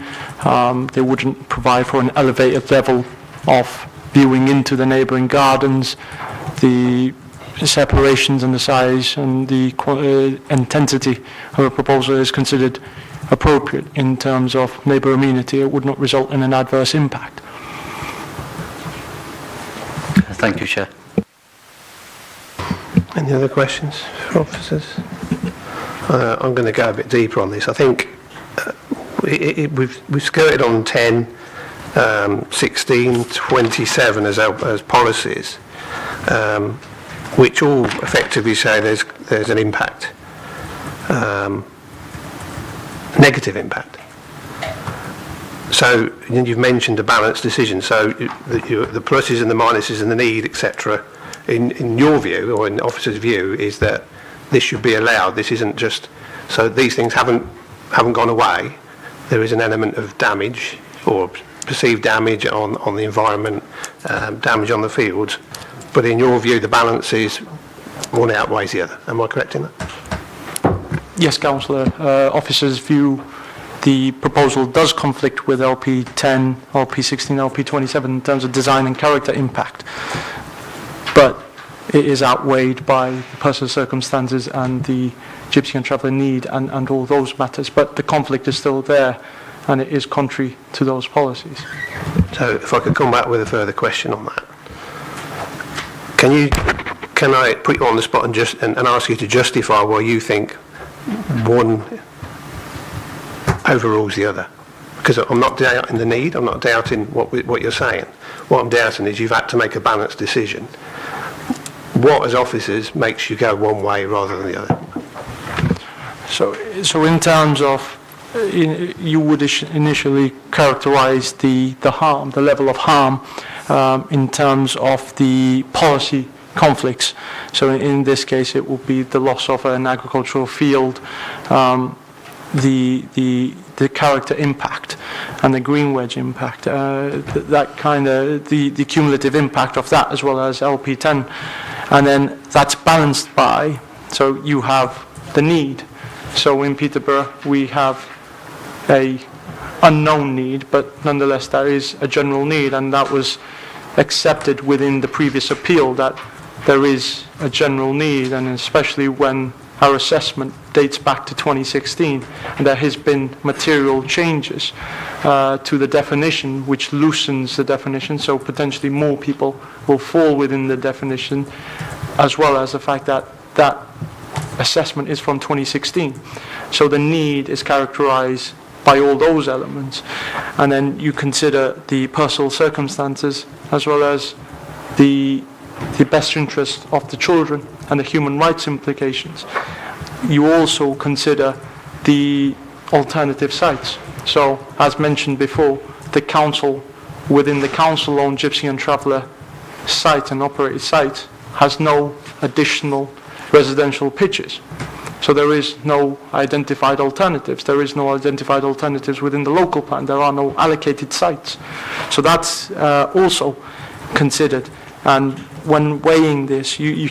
They wouldn't provide for an elevated level of viewing into the neighbouring gardens. The separations and the size and the intensity of a proposal is considered appropriate in terms of neighbour amenity. It would not result in an adverse impact. Thank you, Chair. Any other questions for officers? I'm going to go a bit deeper on this. I think we've skirted on 10, 16, 27 as policies, which all effectively say there's an impact, negative impact. So you've mentioned a balanced decision. So the pluses and the minuses and the need, etc. In your view, or in the officer's view, is that this should be allowed. This isn't just so these things haven't gone away. There is an element of damage or perceived damage on the environment, damage on the fields. But in your view, the balance is one outweighs the other. Am I correct in that? Yes, Councillor. Officer's view, the proposal does conflict with LP10, LP16, LP27 in terms of design and character impact. But it is outweighed by the personal circumstances and the Gypsy and Traveller need and all those matters. But the conflict is still there, and it is contrary to those policies. So if I could come back with a further question on that. Can I put you on the spot and ask you to justify why you think one overrules the other? Because I'm not doubting the need, I'm not doubting what you're saying. What I'm doubting is you've had to make a balanced decision. What, as officers, makes you go one way rather than the other? So in terms of, you would initially characterise the harm, the level of harm, in terms of the policy conflicts. So in this case, it will be the loss of an agricultural field, the character impact and the green wedge impact, that kind of the cumulative impact of that, as well as LP10, and then that's balanced by, so you have the need. So in Peterborough we have a unknown need, but nonetheless there is a general need, and that was accepted within the previous appeal, that there is a general need, and especially when our assessment dates back to 2016, and there has been material changes to the definition, which loosens the definition, so potentially more people will fall within the definition, as well as the fact that that assessment is from 2016. So the need is characterized by all those elements, and then you consider the personal circumstances as well as the best interest of the children and the human rights implications. You also consider the alternative sites. So, as mentioned before, the council, within the council-owned Gypsy and Traveller site and operated site, has no additional residential pitches. So there is no identified alternatives. There is no identified alternatives within the local plan. There are no allocated sites. So that's also considered. And when weighing this, you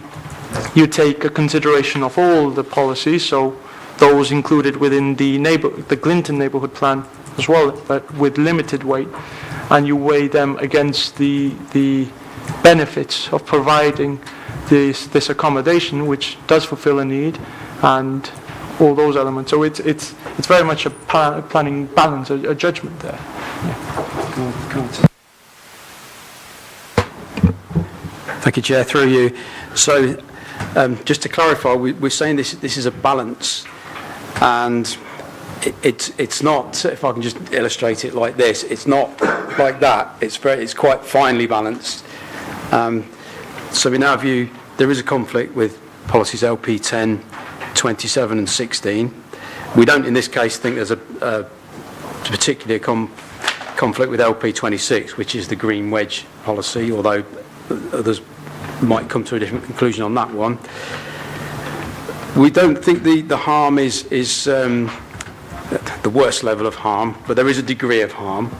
take a consideration of all the policies, so those included within the Glinton neighbourhood plan as well, but with limited weight, and you weigh them against the benefits of providing this accommodation, which does fulfil a need, and all those elements. So it's very much a planning balance, a judgment there. Yeah. Thank you, Chair. Through you. So, just to clarify, we're saying this is a balance, and it's not. If I can just illustrate it like this, it's not like that. It's quite finely balanced. So, in our view, there is a conflict with policies LP 10, 27, and 16. We don't, in this case, think there's a particularly conflict with LP 26, which is the green wedge policy, although others might come to a different conclusion on that one. We don't think the harm is the worst level of harm, but there is a degree of harm,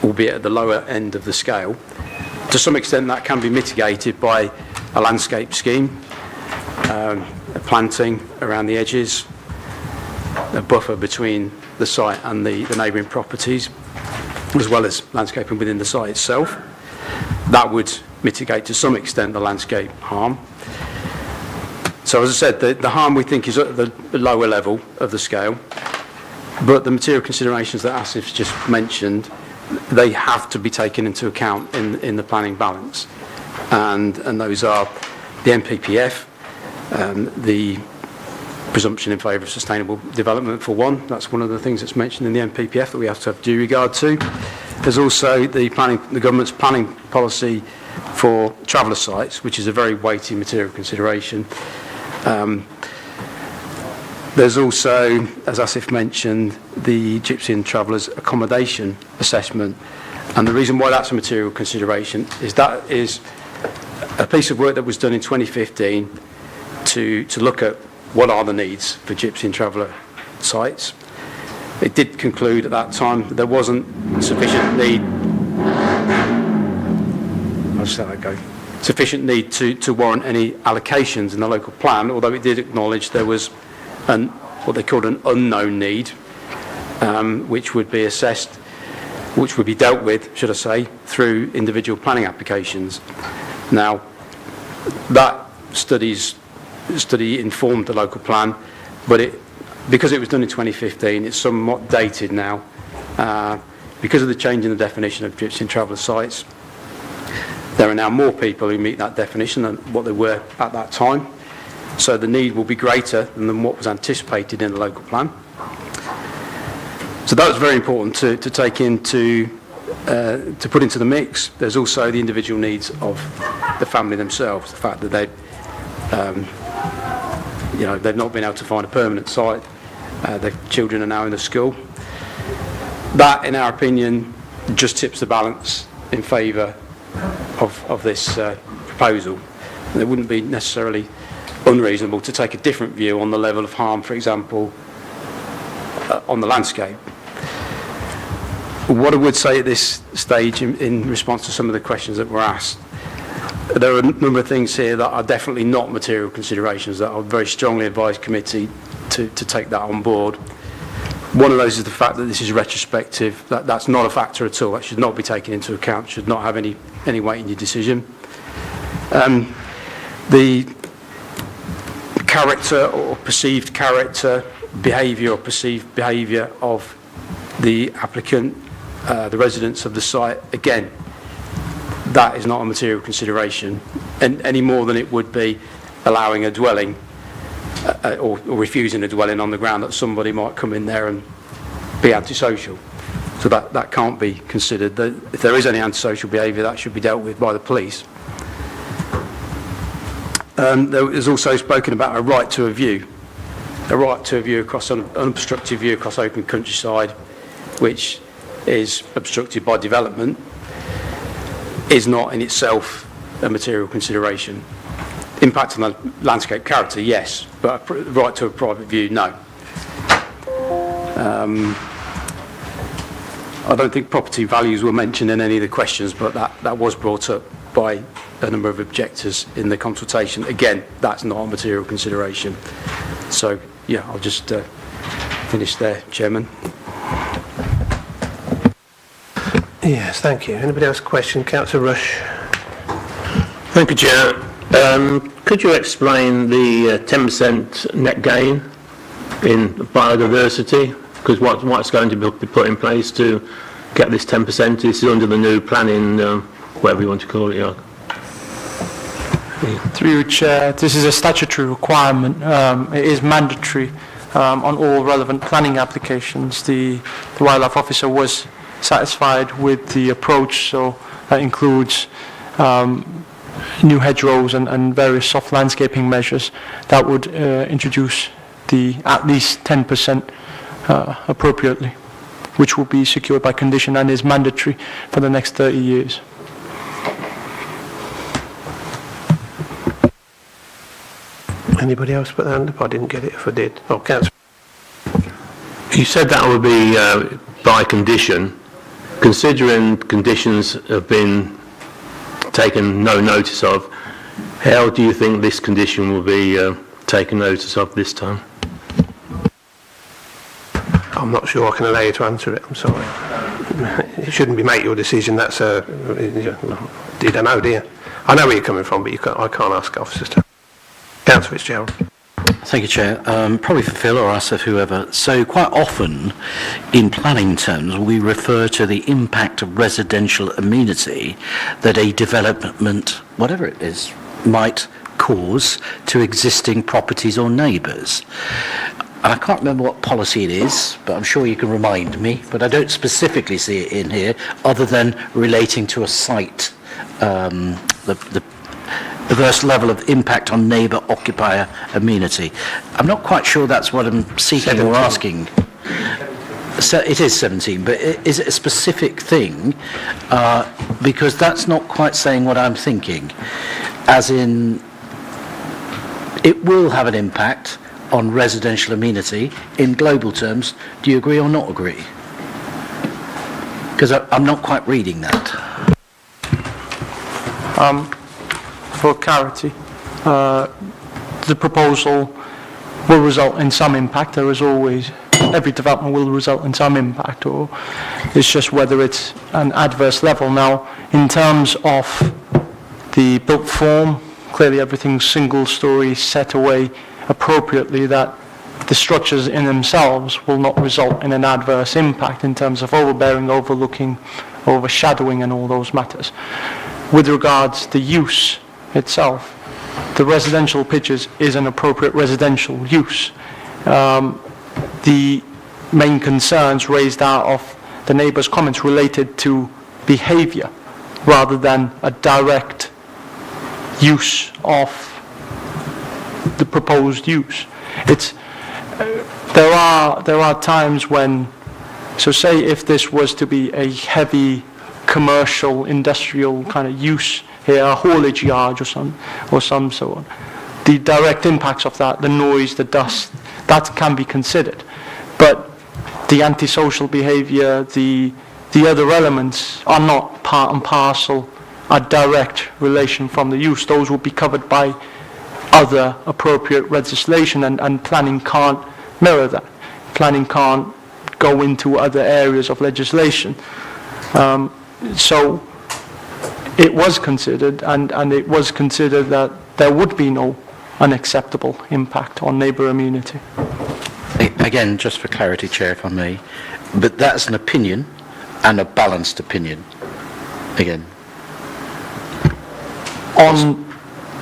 albeit at the lower end of the scale. To some extent that can be mitigated by a landscape scheme, a planting around the edges, a buffer between the site and the neighbouring properties, as well as landscaping within the site itself. That would mitigate to some extent the landscape harm. So as I said, the harm we think is at the lower level of the scale, but the material considerations that Asif's just mentioned, they have to be taken into account in the planning balance. And those are the MPPF, the presumption in favour of sustainable development for one. That's one of the things that's mentioned in the MPPF that we have to have due regard to. There's also the government's planning policy for traveller sites, which is a very weighty material consideration. There's also, as Asif mentioned, the Gypsy and Travellers accommodation assessment. And the reason why that's a material consideration is that is a piece of work that was done in 2015 to look at what are the needs for Gypsy and Traveller sites. It did conclude at that time that there wasn't sufficient need. I'll just let that go. Sufficient need to warrant any allocations in the local plan, although it did acknowledge there was what they called an unknown need, which would be assessed, which would be dealt with, should I say, through individual planning applications. Now, that study informed the local plan, but because it was done in 2015, it's somewhat dated now. Because of the change in the definition of Gypsy and Traveller sites, there are now more people who meet that definition than what there were at that time. So the need will be greater than what was anticipated in the local plan. So that was very important to take into, to put into the mix. There's also the individual needs of the family themselves, the fact that they've not been able to find a permanent site. Their children are now in the school. That, in our opinion, just tips the balance in favour of this proposal. And it wouldn't be necessarily unreasonable to take a different view on the level of harm, for example, on the landscape. What I would say at this stage in response to some of the questions that were asked, there are a number of things here that are definitely not material considerations that I would very strongly advise committee to take that on board. One of those is the fact that this is retrospective. That's not a factor at all. That should not be taken into account, should not have any weight in your decision. The character or perceived character, behaviour or perceived behaviour of the applicant, the residents of the site, again, that is not a material consideration, and any more than it would be allowing a dwelling or refusing a dwelling on the ground that somebody might come in there and be antisocial. So that can't be considered. If there is any antisocial behaviour, that should be dealt with by the police. There is also spoken about a right to a view across an unobstructed view across open countryside, which is obstructed by development, is not in itself a material consideration. Impact on the landscape character, yes, but a right to a private view, no. I don't think property values were mentioned in any of the questions, but that was brought up by a number of objectors in the consultation. Again, that's not a material consideration. So, yeah, I'll just finish there, Chairman. Yes, thank you. Anybody else question? Councillor Rush. Thank you, Chair. Could you explain the 10% net gain in biodiversity? Because what's going to be put in place to get this 10%? This is under the new planning, whatever you want to call it. Yeah. Through you, Chair, this is a statutory requirement. It is mandatory on all relevant planning applications. The wildlife officer was satisfied with the approach, so that includes new hedgerows and various soft landscaping measures that would introduce the at least 10% appropriately, which will be secured by condition and is mandatory for the next 30 years. Anybody else put their hand up? I didn't get it if I did. Oh, Councillor. You said that would be by condition. Considering conditions have been taken no notice of, how do you think this condition will be taken notice of this time? I'm not sure I can allow you to answer it, I'm sorry. It shouldn't be make your decision, that's you don't know, do you? I know where you're coming from, but I can't ask officers to. Councillor Fitzgerald. Thank you, Chair. Probably for Phil or Asif, whoever. So quite often, in planning terms, we refer to the impact of residential amenity that a development, whatever it is, might cause to existing properties or neighbours. And I can't remember what policy it is, but I'm sure you can remind me, but I don't specifically see it in here, other than relating to a site, adverse level of impact on neighbour-occupier amenity. I'm not quite sure that's what I'm seeking or asking. So it is 17, but is it a specific thing? Because that's not quite saying what I'm thinking. As in, it will have an impact on residential amenity in global terms. Do you agree or not agree? Because I'm not quite reading that. For clarity, the proposal will result in some impact. There is always, every development will result in some impact, or it's just whether it's an adverse level. Now, in terms of the built form, clearly everything's single story set away appropriately, that the structures in themselves will not result in an adverse impact in terms of overbearing, overlooking, overshadowing and all those matters. With regards to the use itself, the residential pitches is an appropriate residential use. The main concerns raised out of the neighbours' comments related to behaviour rather than a direct use of the proposed use. There are times when, so say if this was to be a heavy commercial industrial kind of use here, a haulage yard or some so on, the direct impacts of that, the noise, the dust, that can be considered. But the antisocial behaviour, the other elements are not part and parcel, a direct relation from the use. Those will be covered by other appropriate legislation, and planning can't mirror that. Planning can't go into other areas of legislation. So it was considered, and it was considered that there would be no unacceptable impact on neighbour amenity. Again, just for clarity, Chair, if I may, but that's an opinion and a balanced opinion. Again.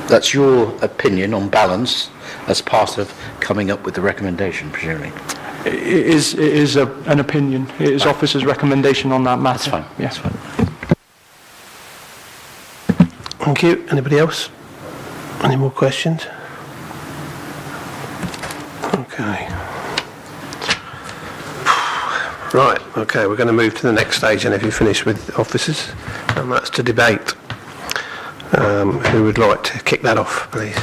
That's your opinion on balance as part of coming up with the recommendation, presumably. It is an opinion. It is officer's recommendation on that matter. That's fine. Yes. That's fine. Thank you. Anybody else? Any more questions? Okay. Right, okay, we're going to move to the next stage, and if you finish with officers, and that's to debate. Who would like to kick that off, please?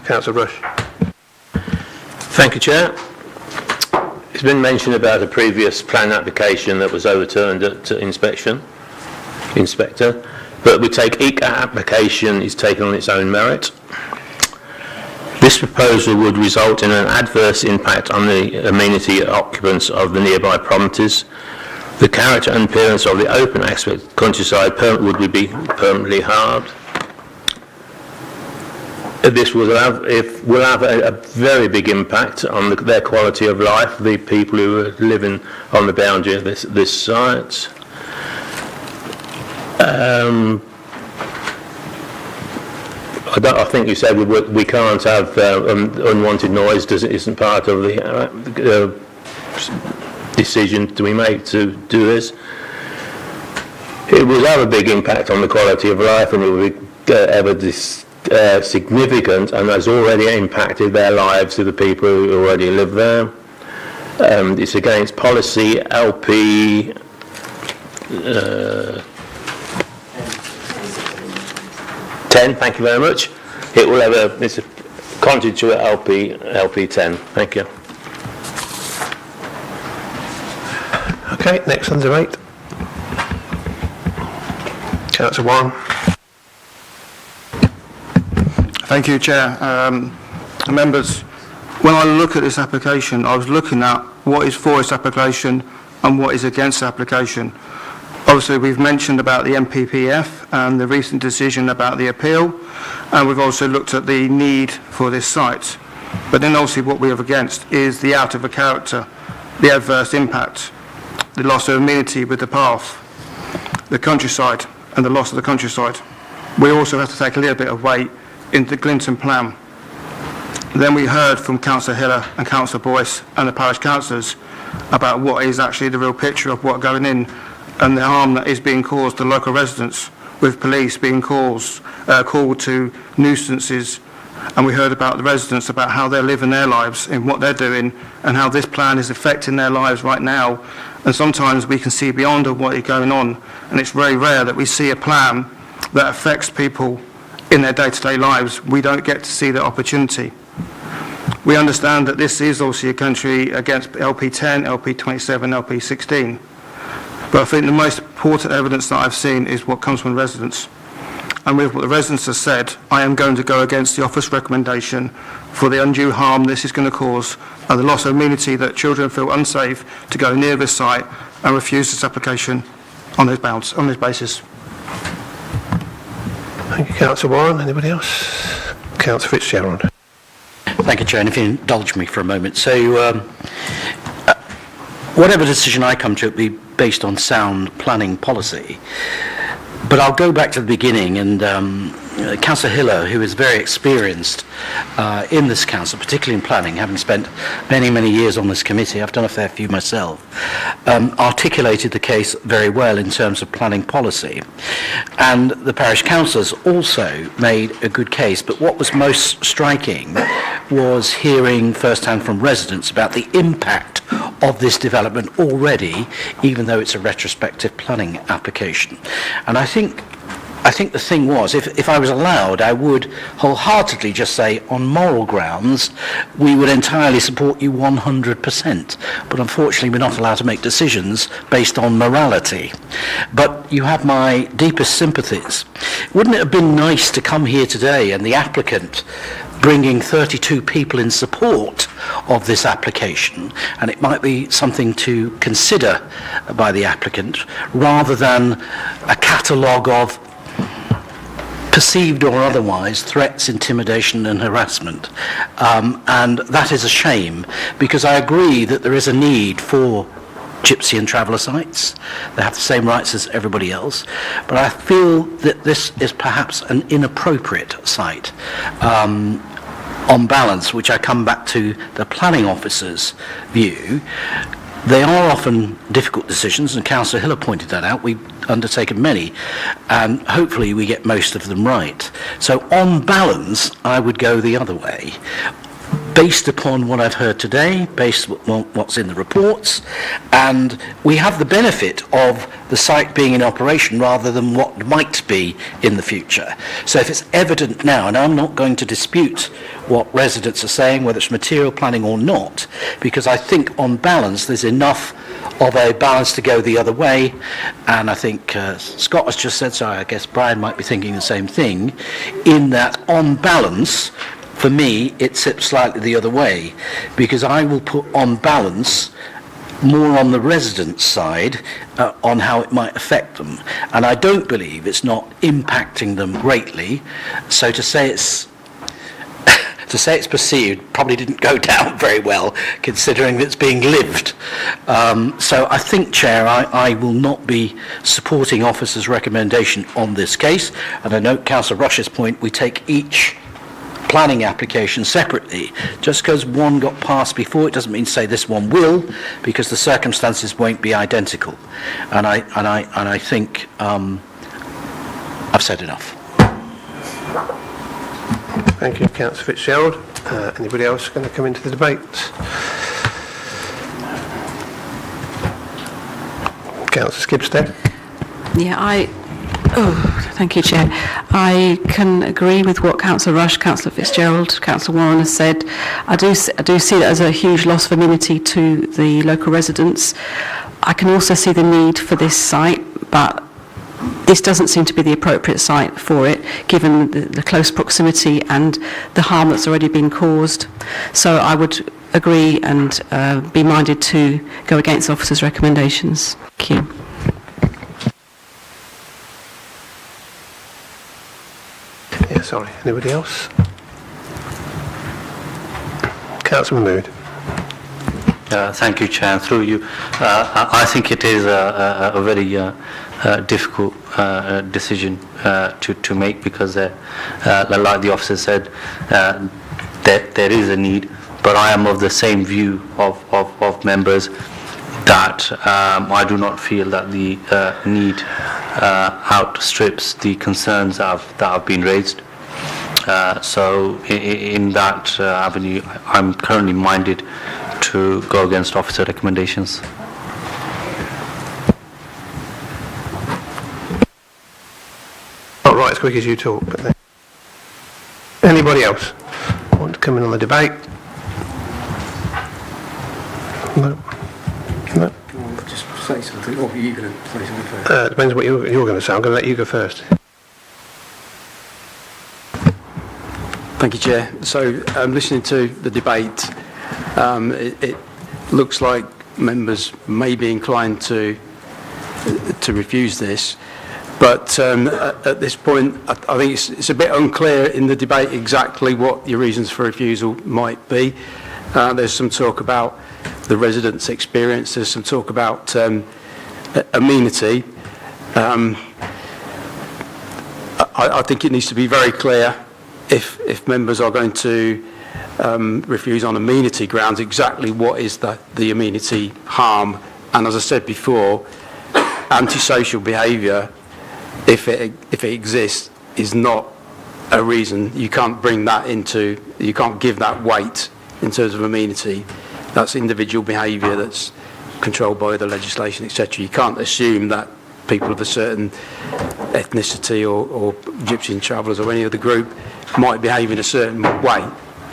Councillor Rush. Thank you, Chair. It's been mentioned about a previous plan application that was overturned at inspector, but we take each application is taken on its own merit. This proposal would result in an adverse impact on the amenity occupants of the nearby properties. The character and appearance of the open aspect countryside would be permanently harmed. This will have a very big impact on their quality of life, the people who are living on the boundary of this site. I think you said we can't have unwanted noise. Isn't part of the decision we make to do this. It will have a big impact on the quality of life, and it will be ever significant, and has already impacted their lives of the people who already live there. It's against policy LP 10. Thank you very much. It will have it's a contrary to LP 10. Thank you. Okay, next on debate. Councillor Warren. Thank you, Chair. Members, when I look at this application, I was looking at what is for this application and what is against the application. Obviously, we've mentioned about the MPPF and the recent decision about the appeal, and we've also looked at the need for this site. But then obviously what we have against is the out of a character, the adverse impact, the loss of amenity with the path, the countryside, and the loss of the countryside. We also have to take a little bit of weight into the Glinton plan. Then we heard from Councillor Hiller and Councillor Boyce and the parish councillors about what is actually the real picture of what's going in and the harm that is being caused to local residents, with police being called to nuisances. And we heard about the residents, about how they're living their lives and what they're doing, and how this plan is affecting their lives right now. And sometimes we can see beyond of what is going on, and it's very rare that we see a plan that affects people in their day-to-day lives. We don't get to see that opportunity. We understand that this is obviously a country against LP10, LP27, LP16. But I think the most important evidence that I've seen is what comes from residents. And with what the residents have said, I am going to go against the office recommendation for the undue harm this is going to cause and the loss of amenity that children feel unsafe to go near this site, and refuse this application on this basis. Thank you, Councillor Warren. Anybody else? Councillor Fitzgerald. Thank you, Chair. And if you indulge me for a moment. So, whatever decision I come to, it will be based on sound planning policy. But I'll go back to the beginning, and Councillor Hiller, who is very experienced in this council, particularly in planning, having spent many, many years on this committee, I've done a fair few myself, articulated the case very well in terms of planning policy. And the parish councillors also made a good case, but what was most striking was hearing firsthand from residents about the impact of this development already, even though it's a retrospective planning application. And I think the thing was, if I was allowed, I would wholeheartedly just say, on moral grounds, we would entirely support you 100%. But unfortunately, we're not allowed to make decisions based on morality. But you have my deepest sympathies. Wouldn't it have been nice to come here today and the applicant bringing 32 people in support of this application, and it might be something to consider by the applicant, rather than a catalogue of perceived or otherwise threats, intimidation and harassment. And that is a shame, because I agree that there is a need for Gypsy and traveller sites. They have the same rights as everybody else, but I feel that this is perhaps an inappropriate site. On balance, which I come back to the planning officer's view, they are often difficult decisions, and Councillor Hiller pointed that out. We've undertaken many, and hopefully we get most of them right. So on balance, I would go the other way, based upon what I've heard today, based on what's in the reports, and we have the benefit of the site being in operation rather than what might be in the future. So if it's evident now, and I'm not going to dispute what residents are saying, whether it's material planning or not, because I think on balance there's enough of a balance to go the other way, and I think Scott has just said so, I guess Brian might be thinking the same thing, in that on balance, for me, it sits slightly the other way, because I will put on balance more on the residents' side on how it might affect them. And I don't believe it's not impacting them greatly. So to say it's perceived probably didn't go down very well, considering that it's being lived. So I think, Chair, I will not be supporting officer's recommendation on this case. And I note Councillor Rush's point, we take each planning application separately. Just because one got passed before, it doesn't mean to say this one will, because the circumstances won't be identical. And I think I've said enough. Thank you, Councillor Fitzgerald. Anybody else going to come into the debate? Councillor Skibstead. Yeah, thank you, Chair. I can agree with what Councillor Rush, Councillor Fitzgerald, Councillor Warren has said. I do see that as a huge loss of amenity to the local residents. I can also see the need for this site, but this doesn't seem to be the appropriate site for it, given the close proximity and the harm that's already been caused. So I would agree and be minded to go against the officer's recommendations. Thank you. Sorry, anybody else? Councillor Mahmood. Thank you, Chair. Through you, I think it is a very difficult decision to make, because like the officer said, there is a need, but I am of the same view of members that I do not feel that the need outstrips the concerns that have been raised. So in that avenue, I'm currently minded to go against officer recommendations. Not right as quick as you talk, but then. Anybody else want to come in on the debate? No. No. Just say something, or are you going to say something first? Depends what you're going to say. I'm going to let you go first. Thank you, Chair. So, listening to the debate, it looks like members may be inclined to refuse this, but at this point, I think it's a bit unclear in the debate exactly what your reasons for refusal might be. There's some talk about the residents' experience. There's some talk about amenity. I think it needs to be very clear if members are going to refuse on amenity grounds, exactly what is the amenity harm. And as I said before, antisocial behaviour, if it exists, is not a reason. You can't bring that you can't give that weight in terms of amenity. That's individual behaviour that's controlled by the legislation, etc. You can't assume that people of a certain ethnicity or Gypsy travellers or any other group might behave in a certain way,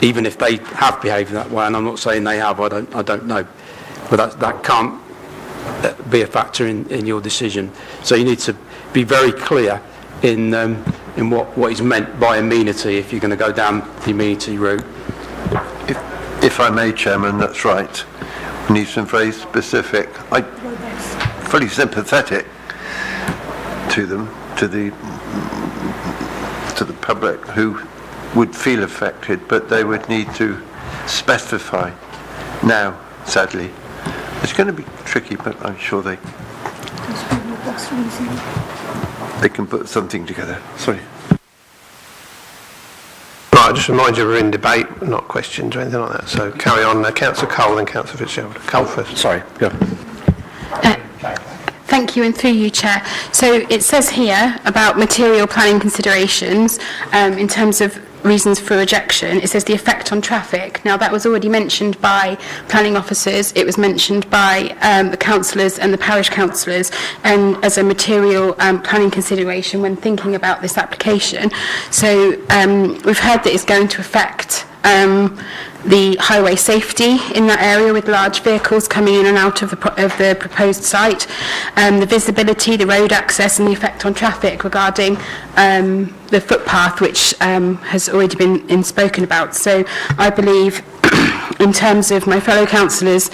even if they have behaved in that way. And I'm not saying they have, I don't know. But that can't be a factor in your decision. So you need to be very clear in what is meant by amenity if you're going to go down the amenity route. If I may, Chairman, that's right. We need some very specific. I'm fully sympathetic to them, to the public who would feel affected, but they would need to specify now, sadly. It's going to be tricky, but I'm sure they can put something together. Sorry. Right, I just remind you we're in debate, not questions or anything like that. So carry on. Councillor Cole and Councillor Fitzgerald. Cole first. Sorry, go. Thank you, and through you, Chair. So it says here about material planning considerations in terms of reasons for rejection. It says the effect on traffic. Now, that was already mentioned by planning officers. It was mentioned by the councillors and the parish councillors, and as a material planning consideration when thinking about this application. So we've heard that it's going to affect the highway safety in that area with large vehicles coming in and out of the proposed site, the visibility, the road access, and the effect on traffic regarding the footpath, which has already been spoken about. So I believe in terms of my fellow councillors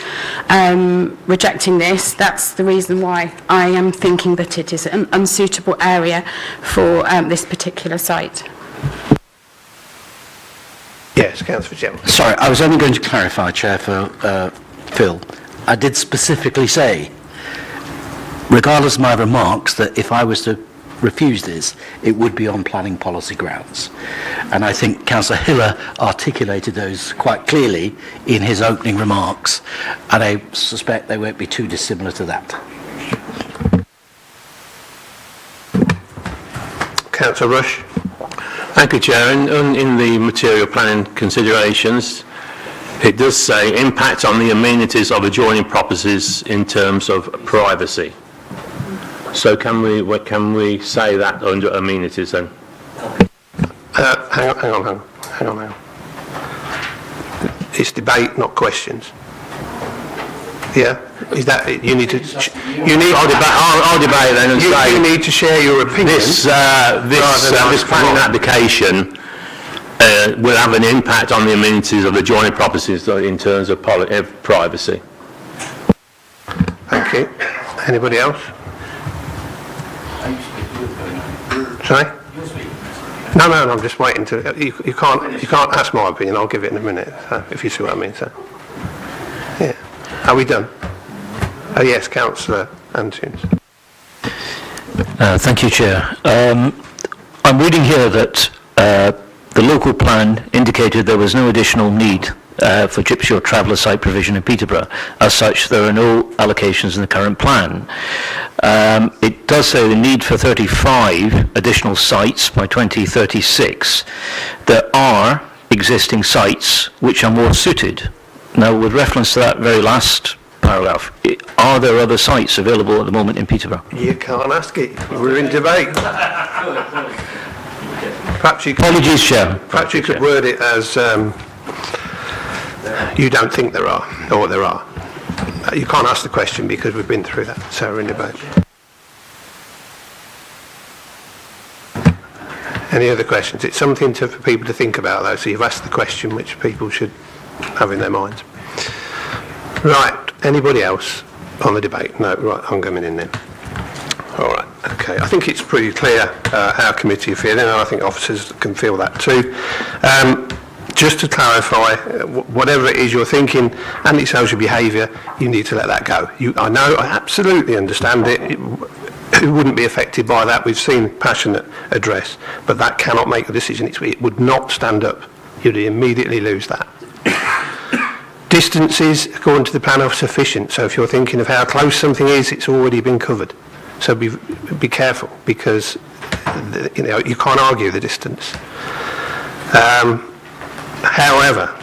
rejecting this, that's the reason why I am thinking that it is an unsuitable area for this particular site. Yes, Councillor Fitzgerald. Sorry, I was only going to clarify, Chair, for Phil. I did specifically say, regardless of my remarks, that if I was to refuse this, it would be on planning policy grounds. And I think Councillor Hiller articulated those quite clearly in his opening remarks, and I suspect they won't be too dissimilar to that. Councillor Rush. Thank you, Chair. In the material planning considerations, it does say impact on the amenities of adjoining properties in terms of privacy. So can we say that under amenities then? Hang on. It's debate, not questions. Yeah, is that you need to? I'll debate then and say you need to share your opinion. This planning application will have an impact on the amenities of adjoining properties in terms of privacy. Thank you. Anybody else? Sorry? No, I'm just waiting to. You can't ask my opinion. I'll give it in a minute. If you see what I mean. So, yeah. Are we done? Oh yes, Councillor Antunes. Thank you, Chair. I'm reading here that the local plan indicated there was no additional need for Gypsy or Traveller site provision in Peterborough. As such, there are no allocations in the current plan. It does say the need for 35 additional sites by 2036. There are existing sites which are more suited. Now, with reference to that very last paragraph, are there other sites available at the moment in Peterborough? You can't ask it. We're in debate. Perhaps you could, Apologies, Chair. perhaps you could word it as you don't think there are, or there are. You can't ask the question because we've been through that, so we're in debate. Any other questions? It's something for people to think about, though, so you've asked the question which people should have in their minds. Right, anybody else on the debate? No, right, I'm coming in then. All right, okay. I think it's pretty clear our committee are feeling, and I think officers can feel that too. Just to clarify, whatever it is you're thinking, antisocial behaviour, you need to let that go. I know, I absolutely understand it. Who wouldn't be affected by that? We've seen passionate address, but that cannot make a decision. It would not stand up. You'd immediately lose that. Distances, according to the plan, are sufficient. So if you're thinking of how close something is, it's already been covered. So be careful, because you can't argue the distance. However,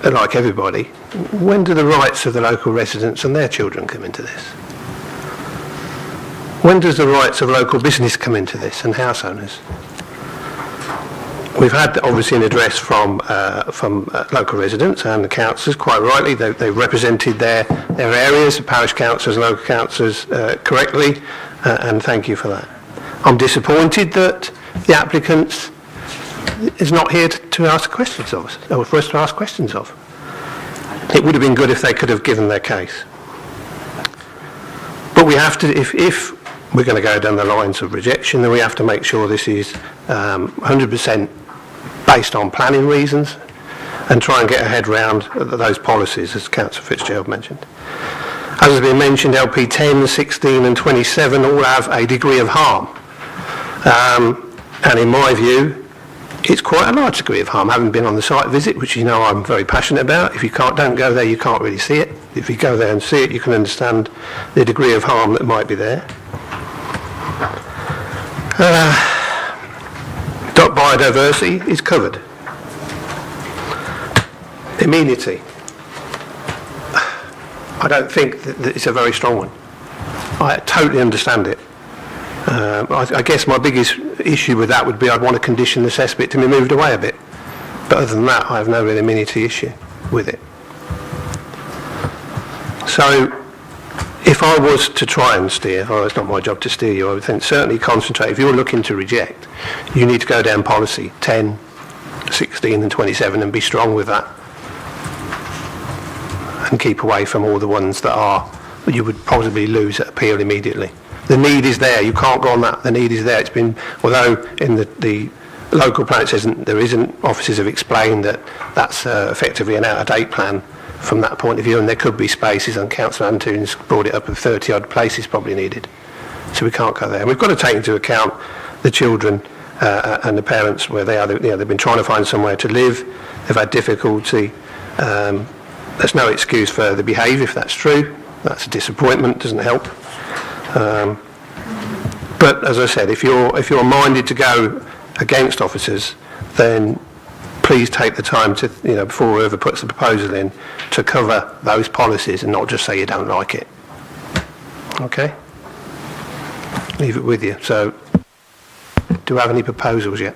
like everybody, when do the rights of the local residents and their children come into this? When does the rights of local business come into this, and house owners? We've had, obviously, an address from local residents and the councillors, quite rightly. They represented their areas, the parish councillors and local councillors, correctly, and thank you for that. I'm disappointed that the applicant is not here to ask questions of us, or for us to ask questions of. It would have been good if they could have given their case. But we have to, if we're going to go down the lines of rejection, then we have to make sure this is 100% based on planning reasons, and try and get a head round those policies, as Councillor Fitzgerald mentioned. As has been mentioned, LP 10, 16 and 27 all have a degree of harm. And in my view, it's quite a large degree of harm. Having been on the site visit, which you know I'm very passionate about, if you don't go there, you can't really see it. If you go there and see it, you can understand the degree of harm that might be there. Biodiversity is covered. Immunity. I don't think that it's a very strong one. I totally understand it. I guess my biggest issue with that would be I'd want to condition the cesspit to be moved away a bit. But other than that, I have no real immunity issue with it. So, if I was to try and steer, it's not my job to steer you, I would then certainly concentrate. If you're looking to reject, you need to go down policy 10, 16 and 27 and be strong with that. And keep away from all the ones that you would probably lose at appeal immediately. The need is there, you can't go on that, the need is there. It's been, although in the local plan it says there isn't, officers have explained that that's effectively an out-of-date plan from that point of view, and there could be spaces, and Councillor Antoon's brought it up of 30 odd places probably needed. So we can't go there. And we've got to take into account the children and the parents where they are. They've been trying to find somewhere to live, they've had difficulty. There's no excuse for the behaviour if that's true. That's a disappointment, doesn't help. But as I said, if you're minded to go against officers, then please take the time to, before whoever puts the proposal in, to cover those policies and not just say you don't like it. Okay? Leave it with you. So, do we have any proposals yet?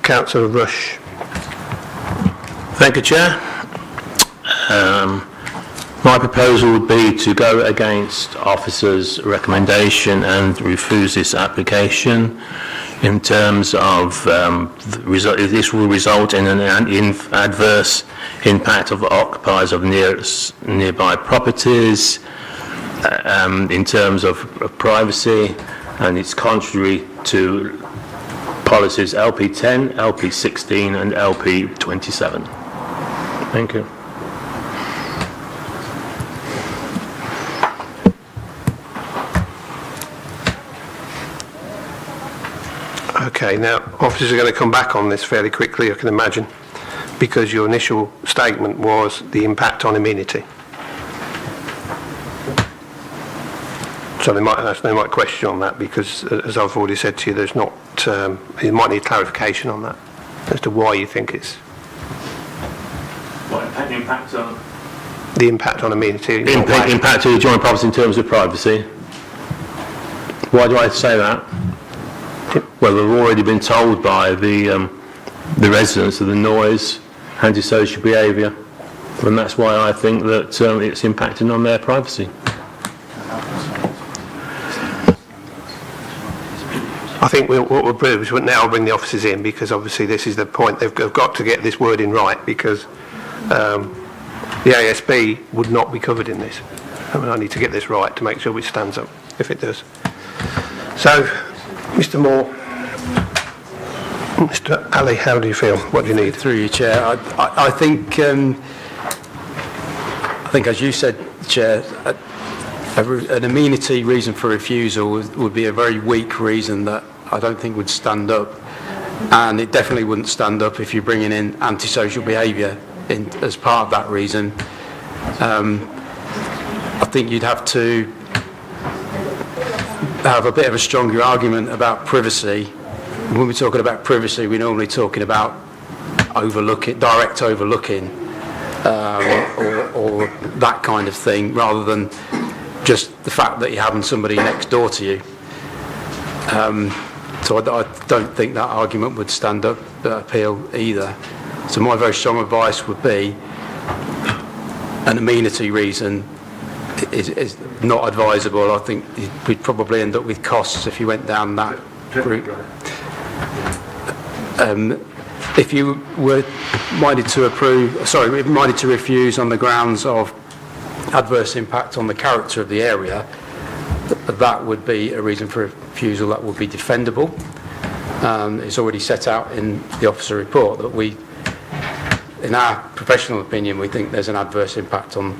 Councillor Rush. Thank you, Chair. My proposal would be to go against officers' recommendation and refuse this application in terms of this will result in an adverse impact of occupiers of nearby properties in terms of privacy, and it's contrary to policies LP10, LP16 and LP27. Thank you. Okay, now officers are going to come back on this fairly quickly, I can imagine, because your initial statement was the impact on amenity. So they might question on that because, as I've already said to you, there's not. You might need clarification on that as to why you think it's. What impact on? The impact on amenity. Impact to the joint property in terms of privacy. Why do I say that? Well, we've already been told by the residents of the noise, antisocial behaviour, and that's why I think that it's impacting on their privacy. I think what we'll do is now bring the officers in, because obviously this is the point. They've got to get this wording right, because the ASB would not be covered in this. I need to get this right to make sure it stands up, if it does. So, Mr. Moore, Mr. Ali, how do you feel? What do you need? Through you, Chair. I think, as you said, Chair, an amenity reason for refusal would be a very weak reason that I don't think would stand up, and it definitely wouldn't stand up if you're bringing in antisocial behaviour as part of that reason. I think you'd have to have a bit of a stronger argument about privacy. When we're talking about privacy, we're normally talking about direct overlooking, or that kind of thing, rather than just the fact that you're having somebody next door to you. So I don't think that argument would stand up appeal either. So my very strong advice would be an amenity reason is not advisable. I think we'd probably end up with costs if you went down that route. If you were minded to refuse on the grounds of adverse impact on the character of the area, that would be a reason for refusal that would be defendable. It's already set out in the officer report that in our professional opinion, we think there's an adverse impact on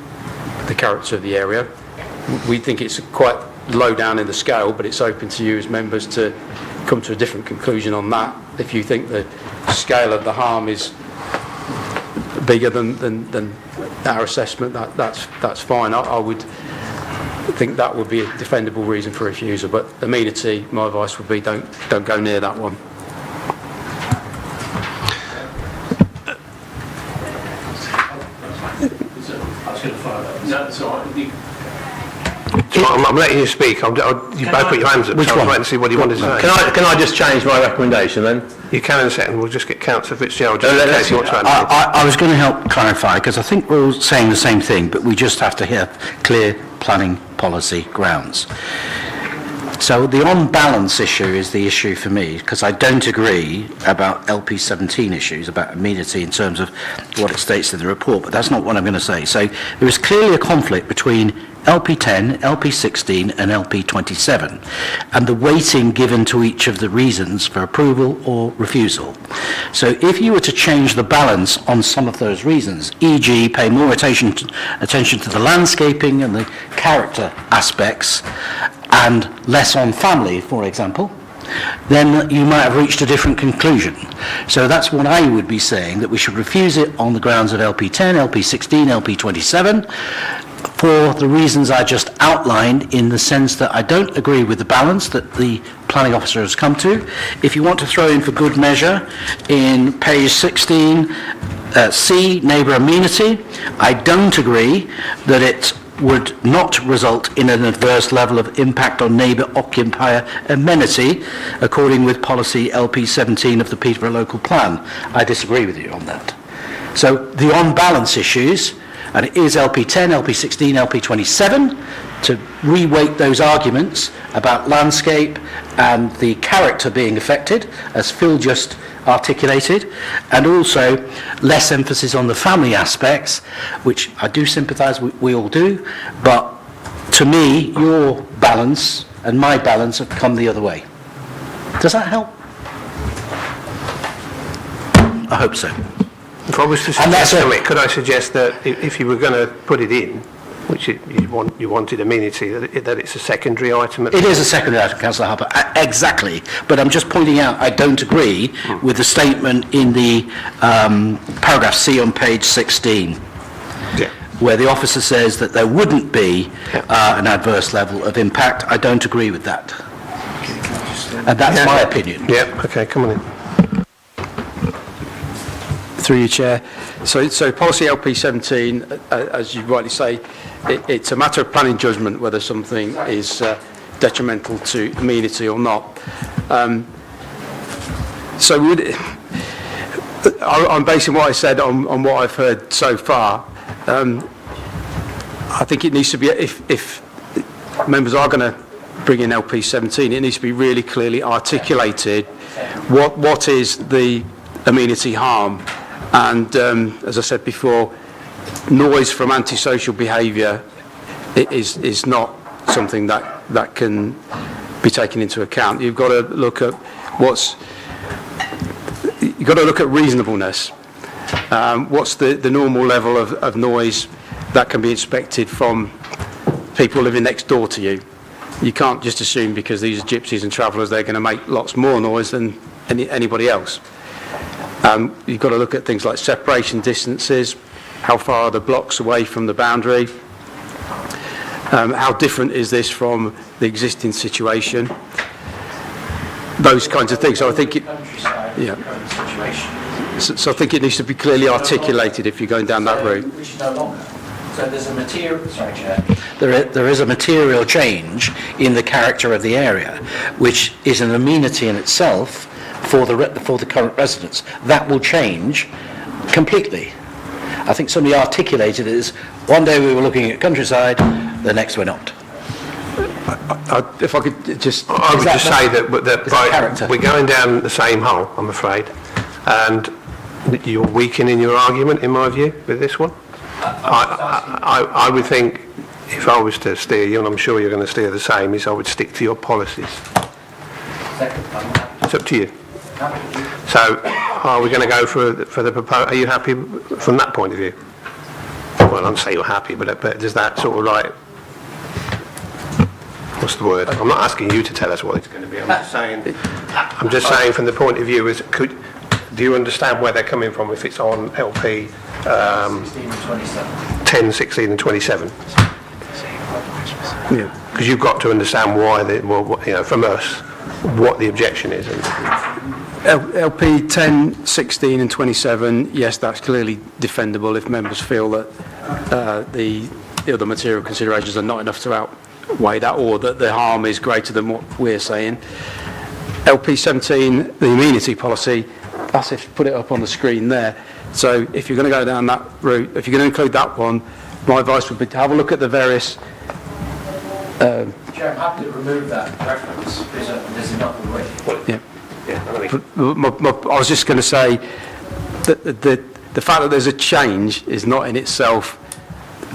the character of the area. We think it's quite low down in the scale, but it's open to you as members to come to a different conclusion on that. If you think the scale of the harm is bigger than our assessment, that's fine. I would think that would be a defendable reason for refusal, but amenity, my advice would be don't go near that one. I'm letting you speak. You both put your hands up, so I'm waiting to see what you want to say. Can I just change my recommendation then? You can in a second. We'll just get Councillor Fitzgerald just in case he wants to add I was going to help clarify, because I think we're all saying the same thing, but we just have to have clear planning policy grounds. So the on-balance issue is the issue for me, because I don't agree about LP17 issues, about amenity in terms of what it states in the report, but that's not what I'm going to say. So there is clearly a conflict between LP10, LP16 and LP27, and the weighting given to each of the reasons for approval or refusal. So if you were to change the balance on some of those reasons, e.g. pay more attention to the landscaping and the character aspects, and less on family, for example, then you might have reached a different conclusion. So that's what I would be saying, that we should refuse it on the grounds of LP10, LP16, LP27, for the reasons I just outlined, in the sense that I don't agree with the balance that the planning officer has come to. If you want to throw in for good measure, in page 16, C, neighbour amenity, I don't agree that it would not result in an adverse level of impact on neighbour occupier amenity, according with policy LP17 of the Peterborough Local Plan. I disagree with you on that. So the on-balance issues, and it is LP10, LP16, LP27, to re-weight those arguments about landscape and the character being affected, as Phil just articulated, and also less emphasis on the family aspects, which I do sympathise, we all do, but to me, your balance and my balance have come the other way. Does that help? I hope so. If I was to suggest to it, could I suggest that if you were going to put it in, which you wanted amenity, that it's a secondary item? It is a secondary item, Councillor Harper, exactly. But I'm just pointing out I don't agree with the statement in the paragraph C on page 16, where the officer says that there wouldn't be an adverse level of impact. I don't agree with that. And that's my opinion. Yeah, okay, come on in. Through you, Chair. So policy LP 17, as you rightly say, it's a matter of planning judgment whether something is detrimental to amenity or not. I'm basing what I said on what I've heard so far. I think it needs to be, if members are going to bring in LP 17, it needs to be really clearly articulated what is the amenity harm. And as I said before, noise from antisocial behaviour is not something that can be taken into account. You've got to look at reasonableness. What's the normal level of noise that can be expected from people living next door to you? You can't just assume because these are gypsies and travellers they're going to make lots more noise than anybody else. You've got to look at things like separation distances, how far are the blocks away from the boundary, how different is this from the existing situation, those kinds of things. So I think so I think it needs to be clearly articulated if you're going down that route. Which is no longer. So there's a material. Sorry, Chair. There is a material change in the character of the area, which is an amenity in itself for the current residents. That will change completely. I think somebody articulated it as one day we were looking at countryside, the next we're not. If I could just... I would just say that we're going down the same hole, I'm afraid, and you're weakening your argument, in my view, with this one. I would think, if I was to steer you, and I'm sure you're going to steer the same, is I would stick to your policies. It's up to you. So, are we going to go for the proposal? Are you happy from that point of view? Well, I'm saying you're happy, but does that sort of like... What's the word? I'm not asking you to tell us what it's going to be. I'm just saying from the point of view, do you understand where they're coming from if it's on LP 10, 16 and 27? Yeah. Because you've got to understand why, from us, what the objection is. LP 10, 16 and 27, yes, that's clearly defendable if members feel that the other material considerations are not enough to outweigh that, or that the harm is greater than what we're saying. LP 17, the amenity policy, that's if you put it up on the screen there. So if you're going to go down that route, if you're going to include that one, my advice would be to have a look at the various... Chair, I'm happy to remove that reference. There's enough already. Yeah. I was just going to say that the fact that there's a change is not in itself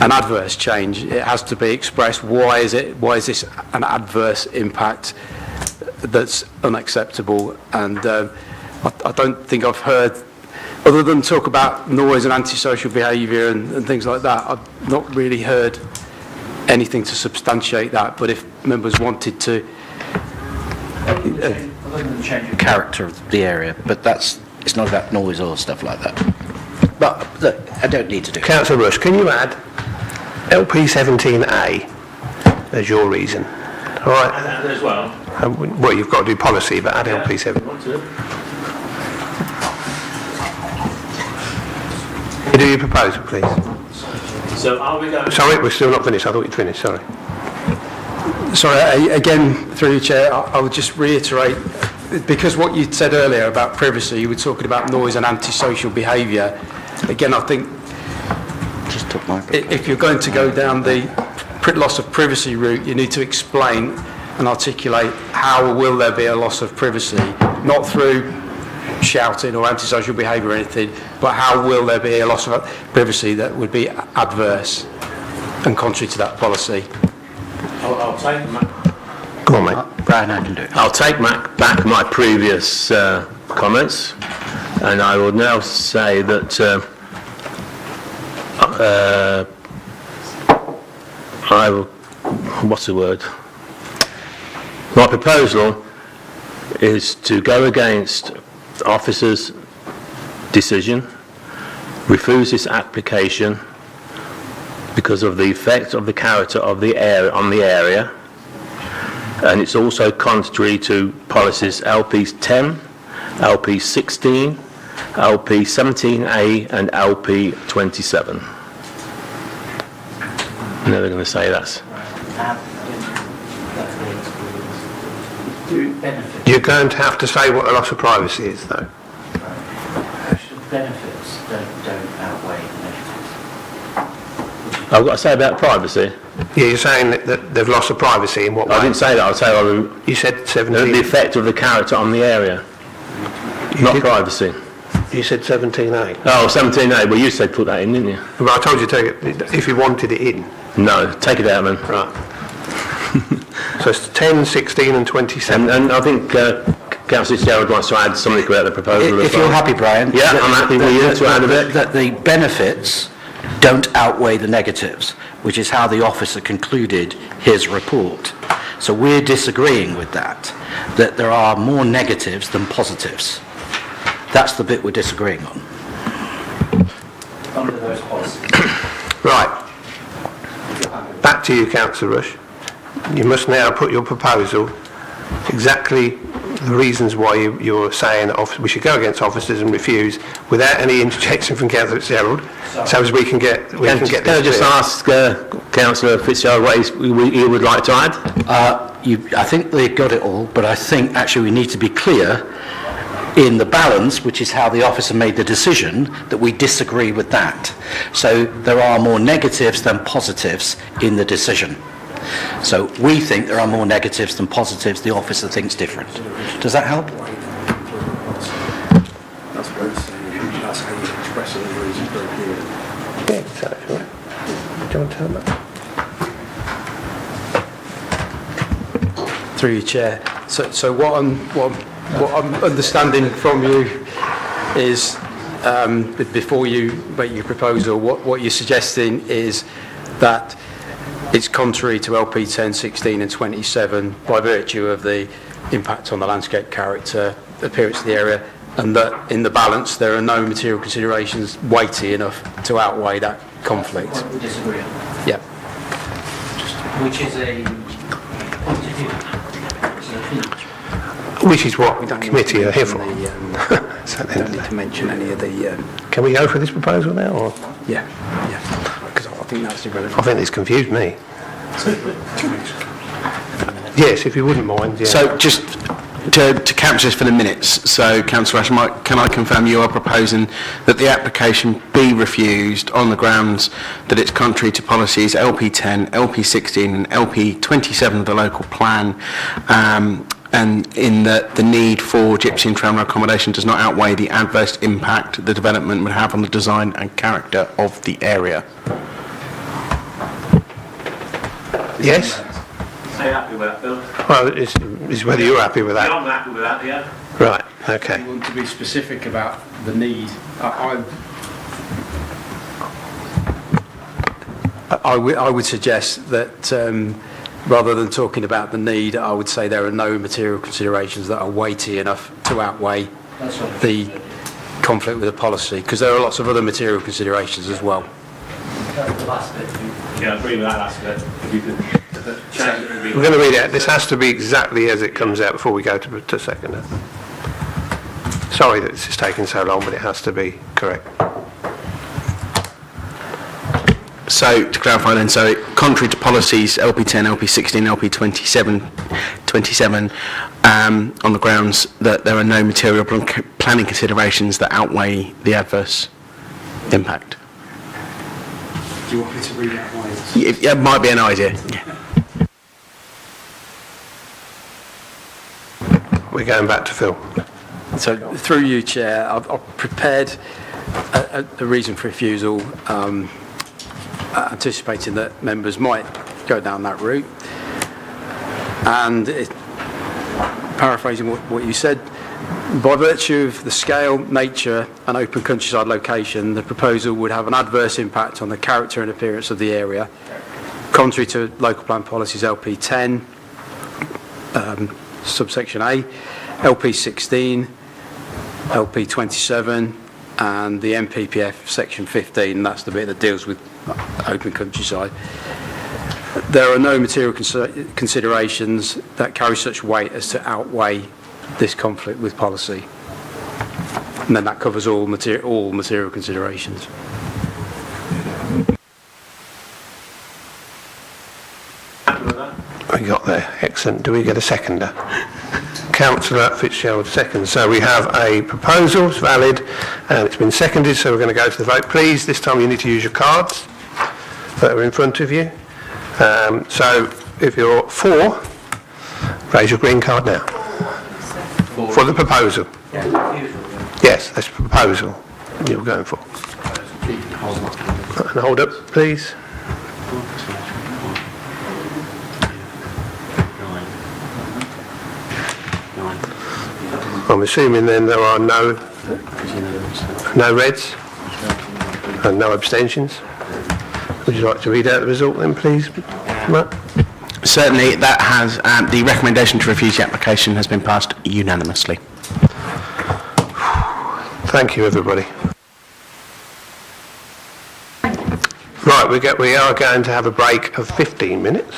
an adverse change. It has to be expressed. Why is this an adverse impact that's unacceptable? And I don't think I've heard, other than talk about noise and antisocial behaviour and things like that, I've not really heard anything to substantiate that. But if members wanted to... Other than the change of character of the area, but it's not about noise or stuff like that. But look, I don't need to do it. Councillor Rush, can you add LP 17A as your reason? All right. Add that as well. Well, you've got to do policy, but add LP 7. Can you do your proposal, please? So are we going... Sorry, we're still not finished. I thought you'd finished, sorry. Sorry, again, through you, Chair, I would just reiterate, because what you said earlier about privacy, you were talking about noise and antisocial behaviour. Again, I think if you're going to go down the loss of privacy route, you need to explain and articulate how will there be a loss of privacy, not through shouting or antisocial behaviour or anything, but how will there be a loss of privacy that would be adverse and contrary to that policy. I'll take Go on, mate. Brian, I can do it. I'll take back my previous comments, and I will now say that what's the word? My proposal is to go against the officer's decision, refuse this application because of the effect of the character of the area on the area, and it's also contrary to policies LP 10, LP 16, LP 17A and LP 27. Now they're going to say that's... You're going to have to say what the loss of privacy is, though. Benefits don't outweigh negatives. I've got to say about privacy. Yeah, you're saying that they've lost the privacy in what way? I didn't say that. I say you said 17. The effect of the character on the area, not privacy. You said 17A. Oh, 17A. Well, you said put that in, didn't you? Well, I told you to take it if you wanted it in. No, take it out, man. Right. So it's 10, 16 and 27. And I think Councillor Gerald wants to add something about the proposal. If you're happy, Brian. Yeah, I'm happy with you to add a bit. That the benefits don't outweigh the negatives, which is how the officer concluded his report. So we're disagreeing with that there are more negatives than positives. That's the bit we're disagreeing on. Under those policies. Right. Back to you, Councillor Rush. You must now put your proposal, exactly the reasons why you're saying that we should go against officers and refuse, without any interjection from Councillor Fitzgerald, so as we can get this. Can I just ask Councillor Fitzgerald what he would like to add? I think they got it all, but I think actually we need to be clear in the balance, which is how the officer made the decision, that we disagree with that. So there are more negatives than positives in the decision. So we think there are more negatives than positives. The officer thinks different. Does that help? That's what I'm saying. That's how you express it in the reason for appeal. Yeah, exactly right. Do you want to tell them that? Through your chair. So what I'm understanding from you is, before you make your proposal, what you're suggesting is that it's contrary to LP 10, 16 and 27 by virtue of the impact on the landscape character, appearance of the area, and that in the balance there are no material considerations weighty enough to outweigh that conflict. We disagree. Yeah. Which is a point of view. Which is what the committee are here for. Don't need to mention any of the... Can we go for this proposal now? Or? Yeah. Because I think that's irrelevant. I think it's confused me. Yes, if you wouldn't mind. Yeah. So just to capture this for the minutes, so Councillor Ashton, can I confirm you are proposing that the application be refused on the grounds that it's contrary to policies LP 10, LP 16 and LP 27 of the local plan, and in that the need for gypsy and tramway accommodation does not outweigh the adverse impact the development would have on the design and character of the area? Yes? Are you happy with that, Bill? Well, it's whether you're happy with that. I'm happy with that, yeah. Right, okay. I want to be specific about the need. I would suggest that rather than talking about the need, I would say there are no material considerations that are weighty enough to outweigh the conflict with the policy, because there are lots of other material considerations as well. Yeah, I agree with that last bit. If you could change it. We're going to read it out. This has to be exactly as it comes out before we go to second. Sorry that this is taking so long, but it has to be correct. So to clarify then, so contrary to policies LP 10, LP 16, LP 27 on the grounds that there are no material planning considerations that outweigh the adverse impact. Do you want me to read it out? It might be an idea. Yeah. We're going back to Phil. So through you, Chair, I've prepared a reason for refusal, anticipating that members might go down that route. And paraphrasing what you said, by virtue of the scale, nature and open countryside location, the proposal would have an adverse impact on the character and appearance of the area. contrary to local plan policies LP10, subsection A, LP16, LP27, and the MPPF section 15, and that's the bit that deals with open countryside. There are no material considerations that carry such weight as to outweigh this conflict with policy. And then that covers all material considerations. We got there. Excellent. Do we get a seconder? Councillor Fitzgerald seconds. So we have a proposal, it's valid, and it's been seconded, so we're going to go to the vote. Please, this time you need to use your cards that are in front of you. So if you're for, raise your green card now. For the proposal. Yes, that's the proposal you're going for. And hold up, please. I'm assuming then there are no reds and no abstentions. Would you like to read out the result then, please, Matt? Certainly, that has the recommendation to refuse the application has been passed unanimously. Thank you, everybody. Right, we are going to have a break of 15 minutes,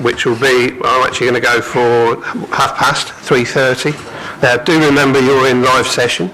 which will be, I'm actually going to go for 3:30. Now, do remember you're in live session.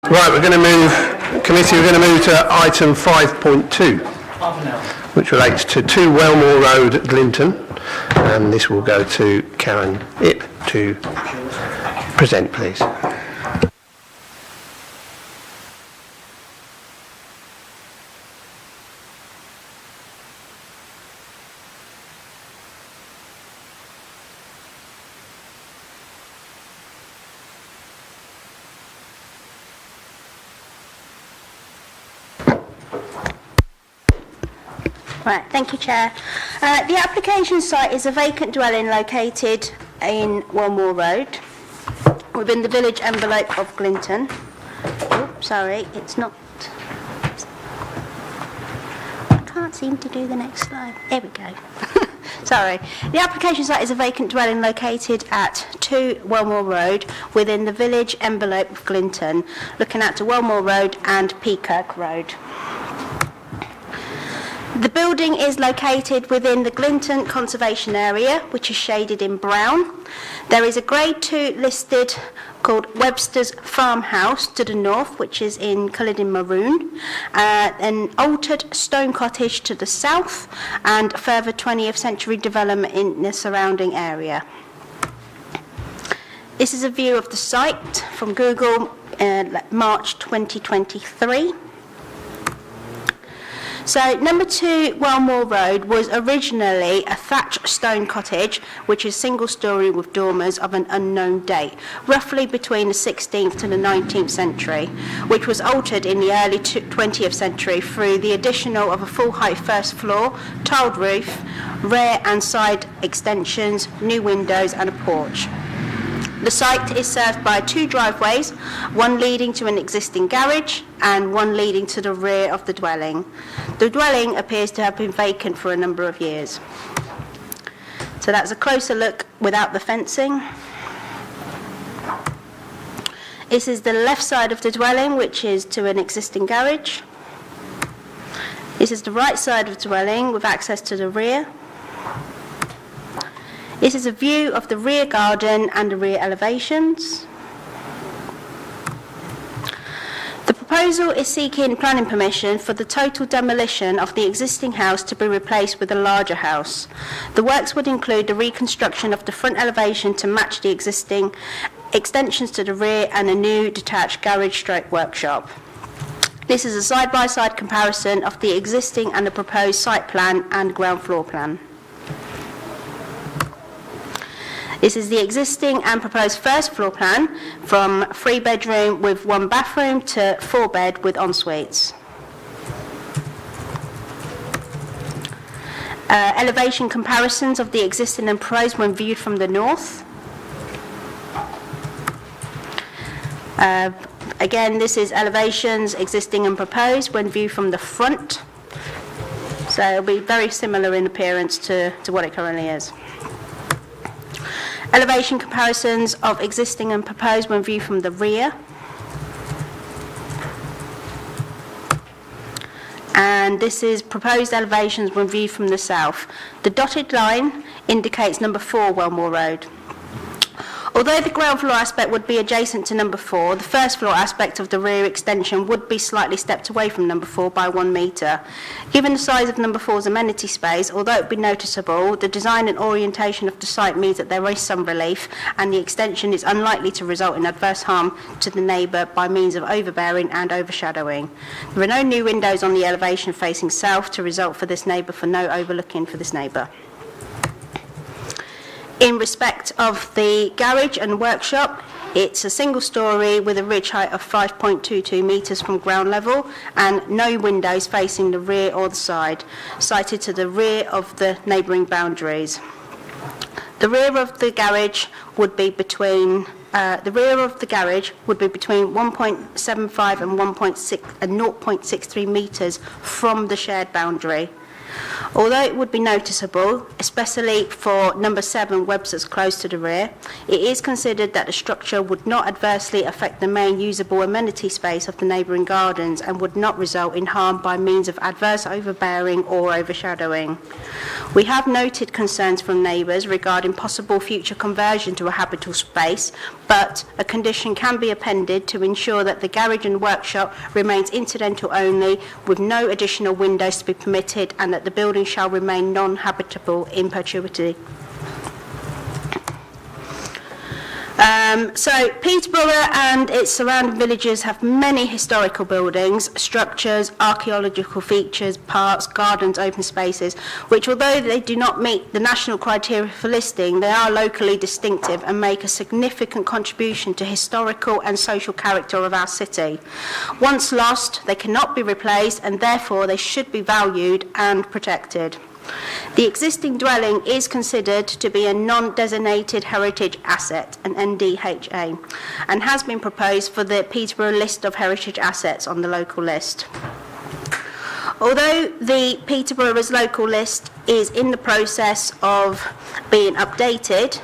Right, we're going to move to item 5.2, which relates to 2 Wellmore Road, Glinton, and this will go to Karen Ip to present, please. Right, thank you, Chair. The application site is a vacant dwelling located in Wellmore Road, within the village envelope of Glinton. Oh, sorry, it's not. I can't seem to do the next slide. There we go. Sorry. The application site is a vacant dwelling located at 2 Wellmore Road, within the village envelope of Glinton, looking out to Wellmore Road and Peakirk Road. The building is located within the Glinton Conservation Area, which is shaded in brown. There is a Grade 2 listed called Webster's Farmhouse to the north, which is coloured in maroon, an altered stone cottage to the south, and further 20th century development in the surrounding area. This is a view of the site from Google March 2023. So, number 2 Wellmore Road was originally a thatched stone cottage, which is single-storey with dormers of an unknown date, roughly between the 16th to the 19th century, which was altered in the early 20th century through the addition of a full-height first floor, tiled roof, rear and side extensions, new windows and a porch. The site is served by 2 driveways, one leading to an existing garage and one leading to the rear of the dwelling. The dwelling appears to have been vacant for a number of years. So that's a closer look without the fencing. This is the left side of the dwelling, which is to an existing garage. This is the right side of the dwelling with access to the rear. This is a view of the rear garden and the rear elevations. The proposal is seeking planning permission for the total demolition of the existing house to be replaced with a larger house. The works would include the reconstruction of the front elevation to match the existing, extensions to the rear, and a new detached garage/workshop. This is a side-by-side comparison of the existing and the proposed site plan and ground floor plan. This is the existing and proposed first floor plan, from 3-bedroom with 1 bathroom to 4-bed with en-suites. Elevation comparisons of the existing and proposed when viewed from the north. Again, this is elevations existing and proposed when viewed from the front. So it'll be very similar in appearance to what it currently is. Elevation comparisons of existing and proposed when viewed from the rear. And this is proposed elevations when viewed from the south. The dotted line indicates number 4 Wellmore Road. Although the ground floor aspect would be adjacent to number 4, the first floor aspect of the rear extension would be slightly stepped away from number 4 by 1 metre. Given the size of number 4's amenity space, although it would be noticeable, the design and orientation of the site means that there is some relief, and the extension is unlikely to result in adverse harm to the neighbour by means of overbearing and overshadowing. There are no new windows on the elevation facing south to result for this neighbour for no overlooking for this neighbour. In respect of the garage and workshop, it's a single storey with a ridge height of 5.22 metres from ground level and no windows facing the rear or the side, sited to the rear of the neighbouring boundaries. The rear of the garage would be between 1.75 and 0.63 metres from the shared boundary. Although it would be noticeable, especially for number 7 Webster's Close to the rear, it is considered that the structure would not adversely affect the main usable amenity space of the neighbouring gardens and would not result in harm by means of adverse overbearing or overshadowing. We have noted concerns from neighbours regarding possible future conversion to a habitable space, but a condition can be appended to ensure that the garage and workshop remains incidental only, with no additional windows to be permitted, and that the building shall remain non-habitable in perpetuity. So Peterborough and its surrounding villages have many historical buildings, structures, archaeological features, parks, gardens, open spaces, which although they do not meet the national criteria for listing, they are locally distinctive and make a significant contribution to historical and social character of our city. Once lost, they cannot be replaced, and therefore they should be valued and protected. The existing dwelling is considered to be a non-designated heritage asset, an NDHA, and has been proposed for the Peterborough list of heritage assets on the local list. Although the Peterborough's local list is in the process of being updated,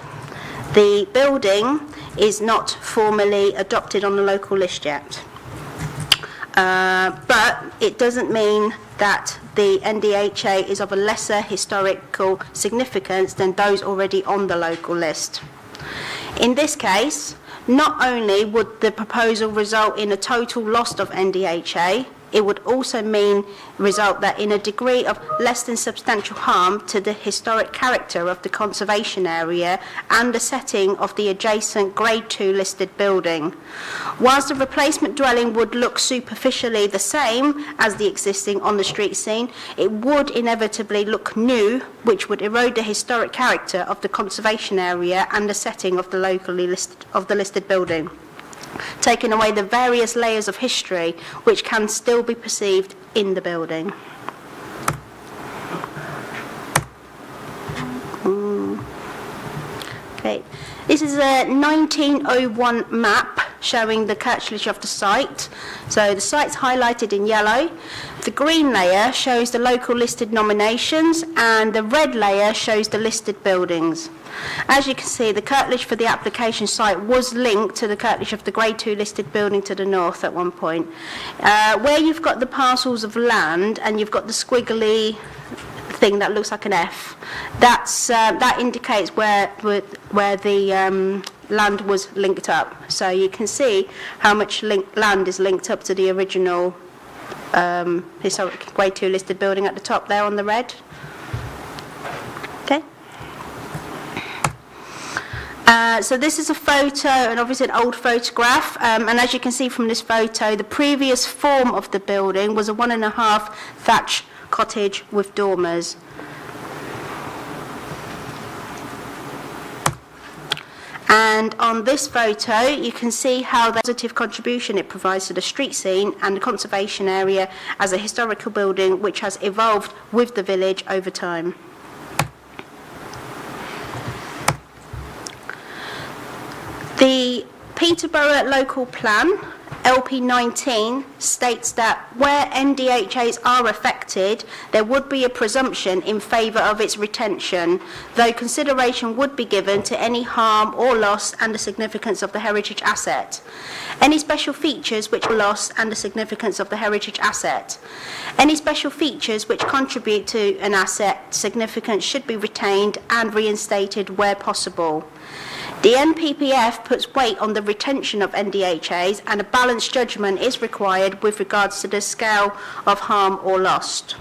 the building is not formally adopted on the local list yet. But it doesn't mean that the NDHA is of a lesser historical significance than those already on the local list. In this case, not only would the proposal result in a total loss of NDHA, it would also result that in a degree of less than substantial harm to the historic character of the conservation area and the setting of the adjacent Grade 2 listed building. Whilst the replacement dwelling would look superficially the same as the existing on the street scene, it would inevitably look new, which would erode the historic character of the conservation area and the setting of the listed building, taking away the various layers of history which can still be perceived in the building. Okay, this is a 1901 map showing the curtilage of the site. So the site's highlighted in yellow. The green layer shows the local listed nominations, and the red layer shows the listed buildings. As you can see, the curtilage for the application site was linked to the curtilage of the Grade 2 listed building to the north at one point. Where you've got the parcels of land and you've got the squiggly thing that looks like an F, that indicates where the land was linked up. So you can see how much land is linked up to the original historic Grade 2 listed building at the top there on the red. Okay. So this is a photo, and obviously an old photograph, and as you can see from this photo, the previous form of the building was a 1.5 thatch cottage with dormers. And on this photo, you can see how the positive contribution it provides to the street scene and the conservation area as a historical building which has evolved with the village over time. The Peterborough Local Plan, LP19, states that where NDHAs are affected, there would be a presumption in favour of its retention, though consideration would be given to any harm or loss and the significance of the heritage asset. Any special features which are lost and the significance of the heritage asset. Any special features which contribute to an asset significance should be retained and reinstated where possible. The NPPF puts weight on the retention of NDHAs, and a balanced judgment is required with regards to the scale of harm or loss.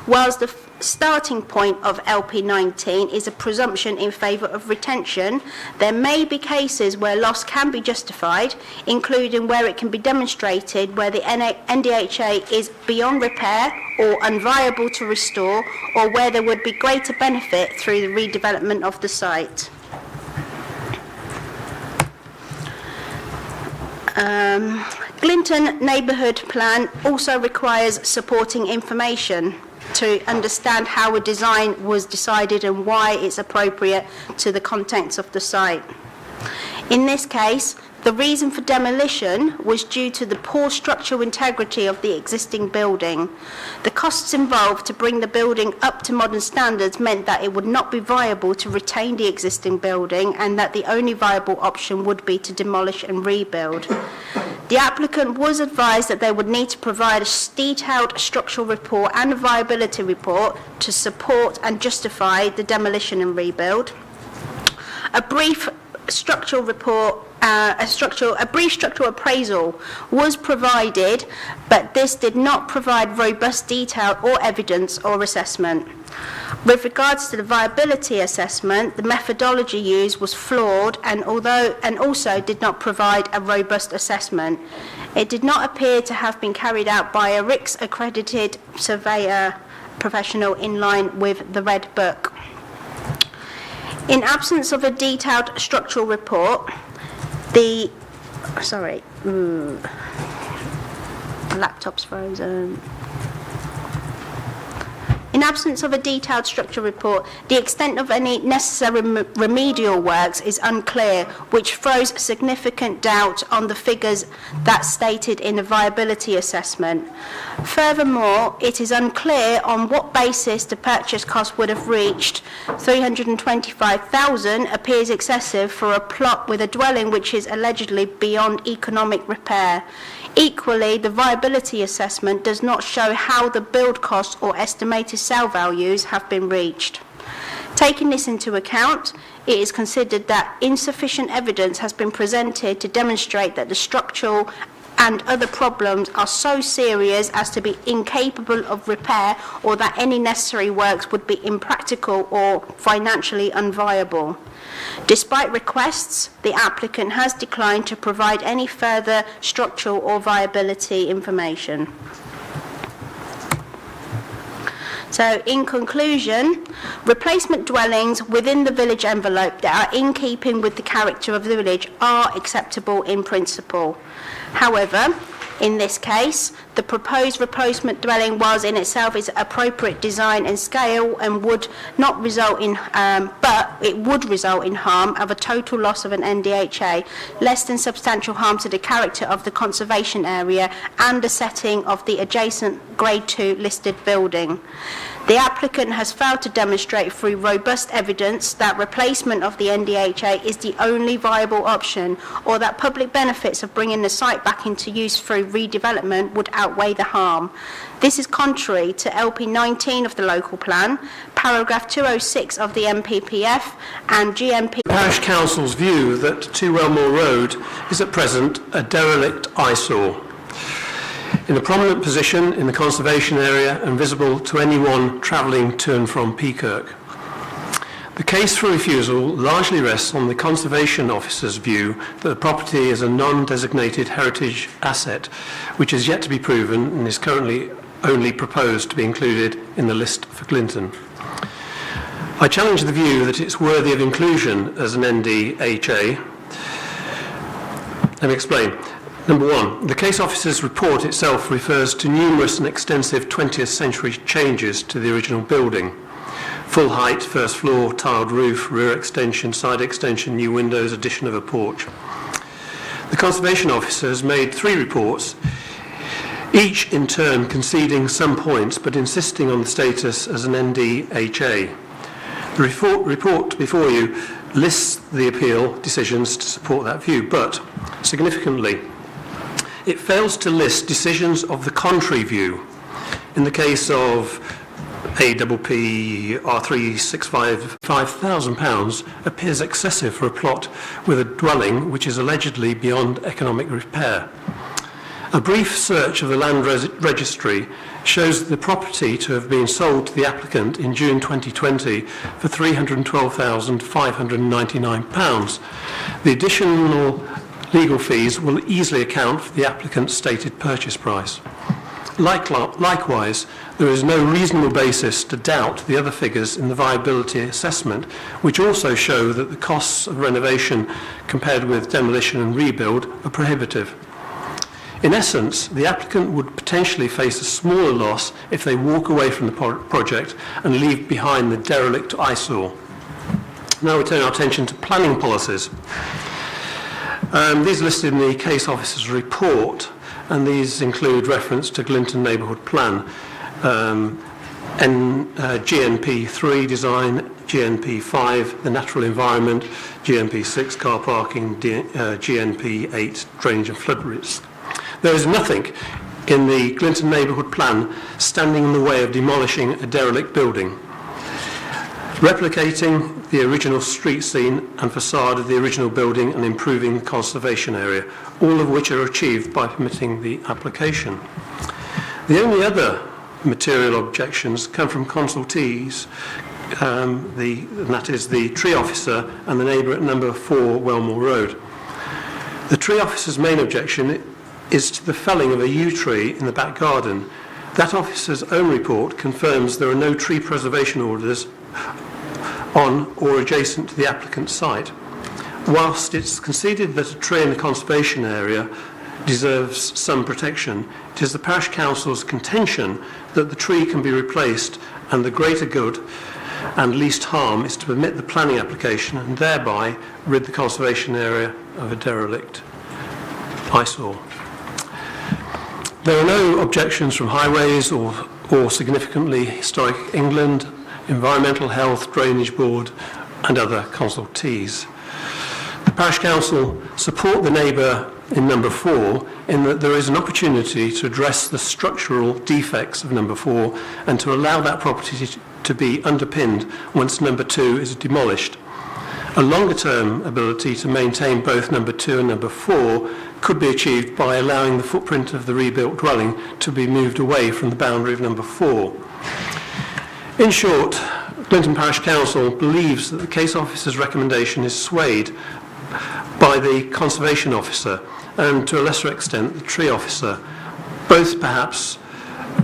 Whilst the starting point of LP19 is a presumption in favour of retention, there may be cases where loss can be justified, including where it can be demonstrated where the NDHA is beyond repair or unviable to restore, or where there would be greater benefit through the redevelopment of the site. Glinton Neighbourhood Plan also requires supporting information to understand how a design was decided and why it's appropriate to the contents of the site. In this case, The reason for demolition was due to the poor structural integrity of the existing building. The costs involved to bring the building up to modern standards meant that it would not be viable to retain the existing building and that the only viable option would be to demolish and rebuild. The applicant was advised that they would need to provide a detailed structural report and a viability report to support and justify the demolition and rebuild. A brief structural report, a brief structural appraisal was provided, but this did not provide robust detail or evidence or assessment. With regards to the viability assessment, the methodology used was flawed and also did not provide a robust assessment. It did not appear to have been carried out by a RICS accredited surveyor professional in line with the Red Book. In absence of a detailed structural report, the laptop's frozen. In absence of a detailed structural report, the extent of any necessary remedial works is unclear, which throws significant doubt on the figures that stated in the viability assessment. Furthermore, it is unclear on what basis the purchase cost would have reached. $325,000 appears excessive for a plot with a dwelling which is allegedly beyond economic repair. Equally, the viability assessment does not show how the build costs or estimated sale values have been reached. Taking this into account, it is considered that insufficient evidence has been presented to demonstrate that the structural and other problems are so serious as to be incapable of repair or that any necessary works would be impractical or financially unviable. Despite requests, the applicant has declined to provide any further structural or viability information. So, in conclusion, replacement dwellings within the village envelope that are in keeping with the character of the village are acceptable in principle. However, in this case, the proposed replacement dwelling was in itself its appropriate design and scale and would not result in, but it would result in harm of a total loss of an NDHA, less than substantial harm to the character of the conservation area and the setting of the adjacent Grade 2 listed building. The applicant has failed to demonstrate through robust evidence that replacement of the NDHA is the only viable option, or that public benefits of bringing the site back into use through redevelopment would outweigh the harm. This is contrary to LP 19 of the local plan, paragraph 206 of the MPPF and GMP. Parish Council's view that 2 Wellmore Road is at present a derelict eyesore, in a prominent position in the conservation area and visible to anyone travelling to and from Peakirk. The case for refusal largely rests on the Conservation Officer's view that the property is a non-designated heritage asset, which is yet to be proven and is currently only proposed to be included in the list for Clinton. I challenge the view that it's worthy of inclusion as an NDHA. Let me explain. Number one, the case officer's report itself refers to numerous and extensive 20th century changes to the original building. Full height, first floor, tiled roof, rear extension, side extension, new windows, addition of a porch. The conservation officer has made 3 reports, each in turn conceding some points but insisting on the status as an NDHA. The report before you lists the appeal decisions to support that view, but significantly, it fails to list decisions of the contrary view. In the case of APP R365, £5,000 appears excessive for a plot with a dwelling which is allegedly beyond economic repair. A brief search of the land registry shows the property to have been sold to the applicant in June 2020 for £312,599. The additional legal fees will easily account for the applicant's stated purchase price. Likewise, there is no reasonable basis to doubt the other figures in the viability assessment, which also show that the costs of renovation compared with demolition and rebuild are prohibitive. In essence, the applicant would potentially face a smaller loss if they walk away from the project and leave behind the derelict eyesore. Now we turn our attention to planning policies. These are listed in the case officer's report, and these include reference to Glinton Neighbourhood Plan, GNP 3 design, GNP 5 the natural environment, GNP 6 car parking, GNP 8 drainage and flood risk. There is nothing in the Glinton Neighbourhood Plan standing in the way of demolishing a derelict building, replicating the original street scene and facade of the original building and improving the conservation area, all of which are achieved by permitting the application. The only other material objections come from consultees, and that is the tree officer and the neighbour at number 4 Wellmore Road. The tree officer's main objection is to the felling of a yew tree in the back garden. That officer's own report confirms there are no tree preservation orders on or adjacent to the applicant's site. Whilst it's conceded that a tree in the conservation area deserves some protection, it is the parish council's contention that the tree can be replaced and the greater good and least harm is to permit the planning application and thereby rid the conservation area of a derelict eyesore. There are no objections from highways or significantly historic England, Environmental Health, Drainage Board and other consultees. The Parish Council support the neighbour in number 4 in that there is an opportunity to address the structural defects of number 4 and to allow that property to be underpinned once number 2 is demolished. A longer term ability to maintain both number 2 and number 4 could be achieved by allowing the footprint of the rebuilt dwelling to be moved away from the boundary of number 4. In short, Glinton Parish Council believes that the case officer's recommendation is swayed by the conservation officer and to a lesser extent the tree officer, both perhaps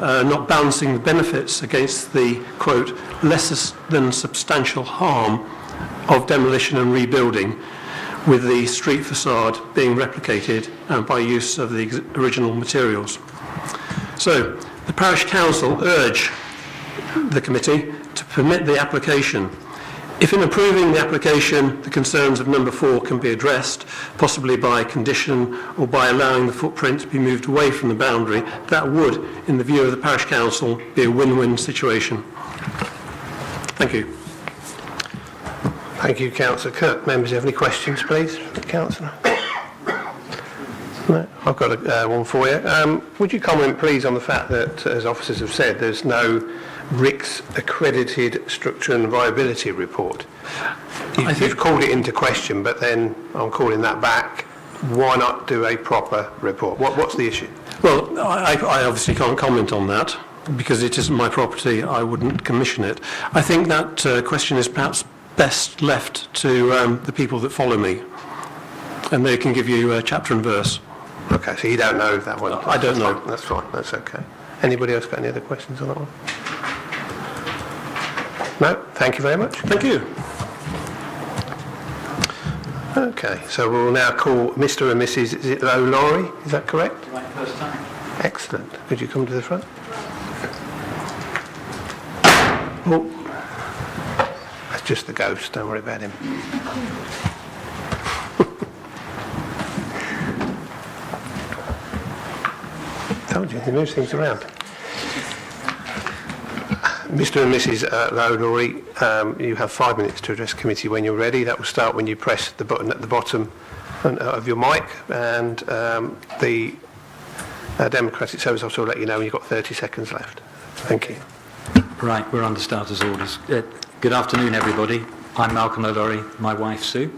not balancing the benefits against the, quote, less than substantial harm of demolition and rebuilding, with the street facade being replicated by use of the original materials. So, the Parish Council urge the committee to permit the application. If in approving the application the concerns of number 4 can be addressed, possibly by condition or by allowing the footprint to be moved away from the boundary, that would, in the view of the Parish Council, be a win-win situation. Thank you. Thank you, Councillor Kirk. Members, have any questions, please, for the Councillor? No, I've got one for you. Would you comment, please, on the fact that, as officers have said, there's no RICS accredited structure and viability report? You've called it into question, but then I'm calling that back. Why not do a proper report? What's the issue? Well, I obviously can't comment on that because it isn't my property. I wouldn't commission it. I think that question is perhaps best left to the people that follow me, and they can give you chapter and verse. Okay, so you don't know that one? I don't know. That's fine, that's okay. Anybody else got any other questions on that one? No, thank you very much. Thank you. Okay, so we'll now call Mr. and Mrs. Is it O'Laurie? Is that correct? Right, first time. Excellent. Could you come to the front? Oh, that's just the ghost. Don't worry about him. Told you, he moves things around. Mr. and Mrs. O'Laurie, you have 5 minutes to address committee when you're ready. That will start when you press the button at the bottom of your mic, and the Democratic Service Officer will let you know when you've got 30 seconds left. Thank you. Right, we're under starters orders. Good afternoon, everybody. I'm Malcolm O'Laurie, my wife Sue.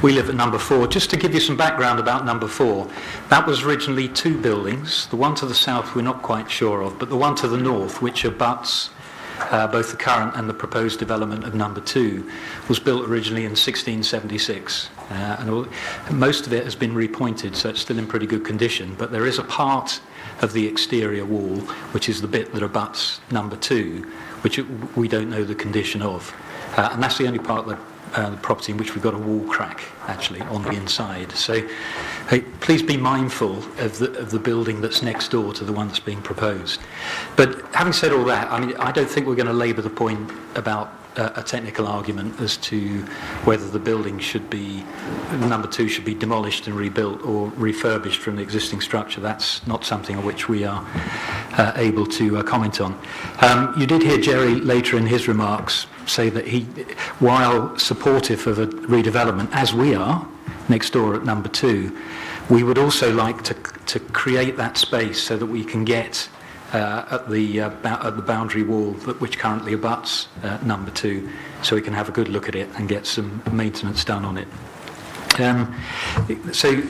We live at number 4. Just to give you some background about number 4, that was originally 2 buildings. The one to the south we're not quite sure of, but the one to the north, which abuts both the current and the proposed development of number 2, was built originally in 1676. Most of it has been repointed, so it's still in pretty good condition, but there is a part of the exterior wall, which is the bit that abuts number 2, which we don't know the condition of. And that's the only part of the property in which we've got a wall crack, actually, on the inside. So please be mindful of the building that's next door to the one that's being proposed. But having said all that, I mean, I don't think we're going to labour the point about a technical argument as to whether the building should be, number 2 should be demolished and rebuilt or refurbished from the existing structure. That's not something on which we are able to comment on. You did hear Jerry later in his remarks say that he, while supportive of a redevelopment, as we are next door at number 2, we would also like to create that space so that we can get at the boundary wall which currently abuts number 2, so we can have a good look at it and get some maintenance done on it. So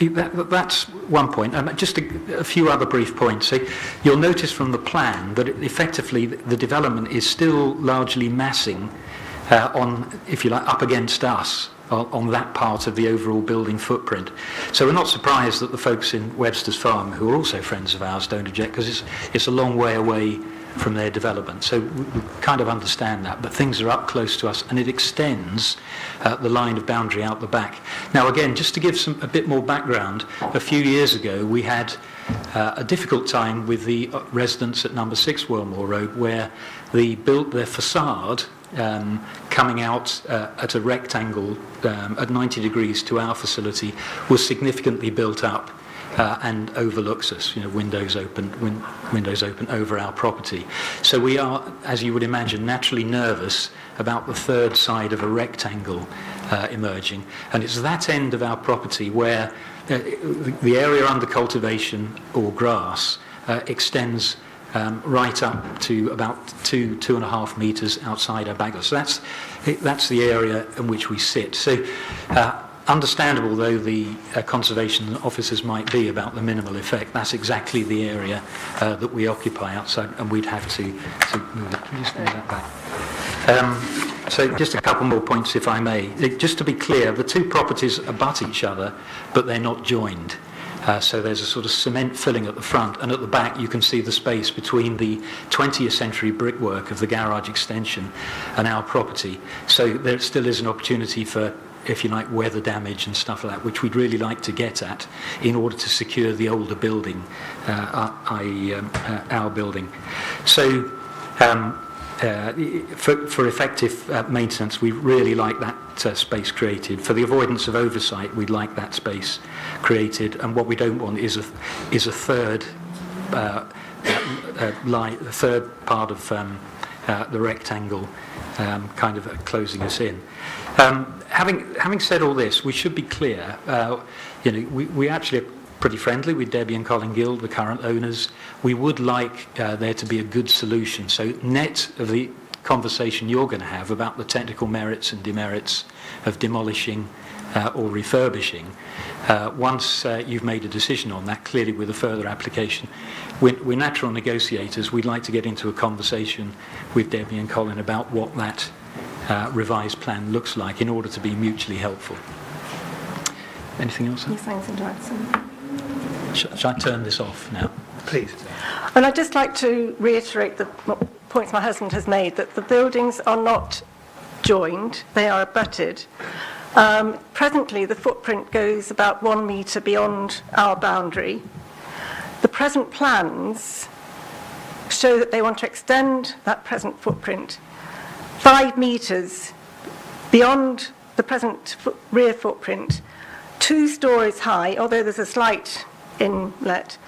that's one point. Just a few other brief points. So you'll notice from the plan that effectively the development is still largely massing on, if you like, up against us, on that part of the overall building footprint. So we're not surprised that the folks in Webster's Farm, who are also friends of ours, don't object, because it's a long way away from their development. So we kind of understand that, but things are up close to us, and it extends the line of boundary out the back. Now again, just to give a bit more background, a few years ago we had a difficult time with the residents at number 6 Wormore Road, where they built their facade coming out at a rectangle at 90 degrees to our facility, was significantly built up and overlooks us, windows open over our property. So we are, as you would imagine, naturally nervous about the third side of a rectangle emerging, and it's that end of our property where the area under cultivation or grass extends right up to about 2.5 metres outside our bagel. So that's the area in which we sit. So understandable though the conservation officers might be about the minimal effect, that's exactly the area that we occupy outside, and we'd have to move it. Can you just move that back? So just a couple more points, if I may. Just to be clear, the two properties abut each other, but they're not joined. So there's a sort of cement filling at the front, and at the back you can see the space between the 20th century brickwork of the garage extension and our property. So there still is an opportunity for, if you like, weather damage and stuff like that, which we'd really like to get at in order to secure the older building, i.e. our building. So for effective maintenance, we really like that space created. For the avoidance of oversight, we'd like that space created, and what we don't want is a third line, the third part of the rectangle kind of closing us in. Having said all this, we should be clear. We actually are pretty friendly with Debbie and Colin Gill, the current owners. We would like there to be a good solution. So net of the conversation you're going to have about the technical merits and demerits of demolishing or refurbishing, once you've made a decision on that, clearly with a further application, we're natural negotiators. We'd like to get into a conversation with Debbie and Colin about what that revised plan looks like in order to be mutually helpful. Anything else? Yes, thanks, Director. Shall I turn this off now? Please. And I'd just like to reiterate the points my husband has made, that the buildings are not joined, they are abutted. Presently, the footprint goes about 1 metre beyond our boundary. The present plans show that they want to extend that present footprint 5 metres beyond the present rear footprint, 2 stories high, although there's a slight inlet,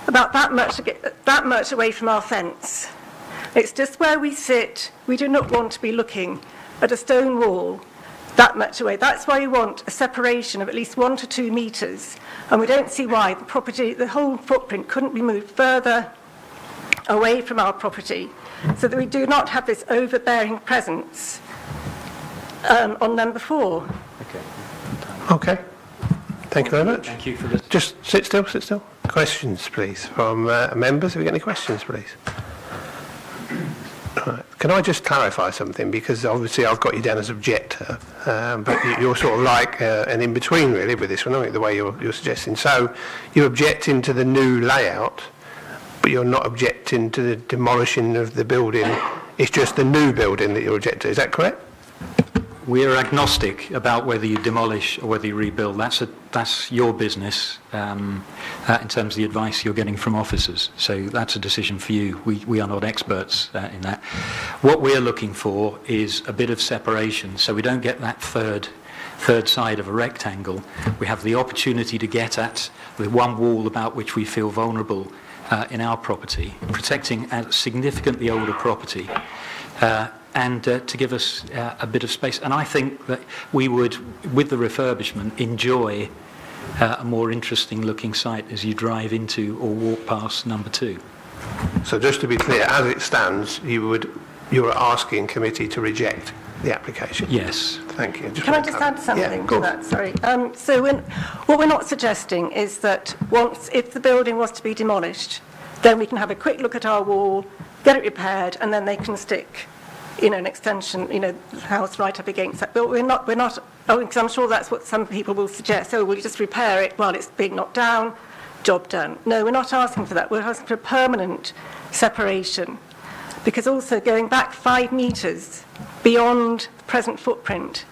about that much away from our fence. It's just where we sit. We do not want to be looking at a stone wall that much away. That's why we want a separation of at least 1 to 2 metres, and we don't see why the whole footprint couldn't be moved further away from our property, so that we do not have this overbearing presence on number 4. Okay. Thank you very much. Thank you for this. Just sit still. Questions, please, from members. Have we got any questions, please? Right. Can I just clarify something? Because obviously I've got you down as objector, but you're sort of like an in-between, really, with this one, aren't you, the way you're suggesting. So you're objecting to the new layout, but you're not objecting to the demolishing of the building. It's just the new building that you're objecting to. Is that correct? we're agnostic about whether you demolish or whether you rebuild. That's your business in terms of the advice you're getting from officers. So that's a decision for you. We are not experts in that. What we're looking for is a bit of separation, so we don't get that third side of a rectangle. We have the opportunity to get at the one wall about which we feel vulnerable in our property, protecting a significantly older property. And to give us a bit of space. And I think that we would, with the refurbishment, enjoy a more interesting looking site as you drive into or walk past number 2. So just to be clear, as it stands, you're asking committee to reject the application? Yes. Thank you. Can I just add something to that? Sorry. So what we're not suggesting is that if the building was to be demolished, then we can have a quick look at our wall, get it repaired, and then they can stick an extension, house right up against that. But we're not, because I'm sure that's what some people will suggest. So we'll just repair it while it's being knocked down, job done. No, we're not asking for that. We're asking for a permanent separation. Because also going back 5 metres beyond the present footprint,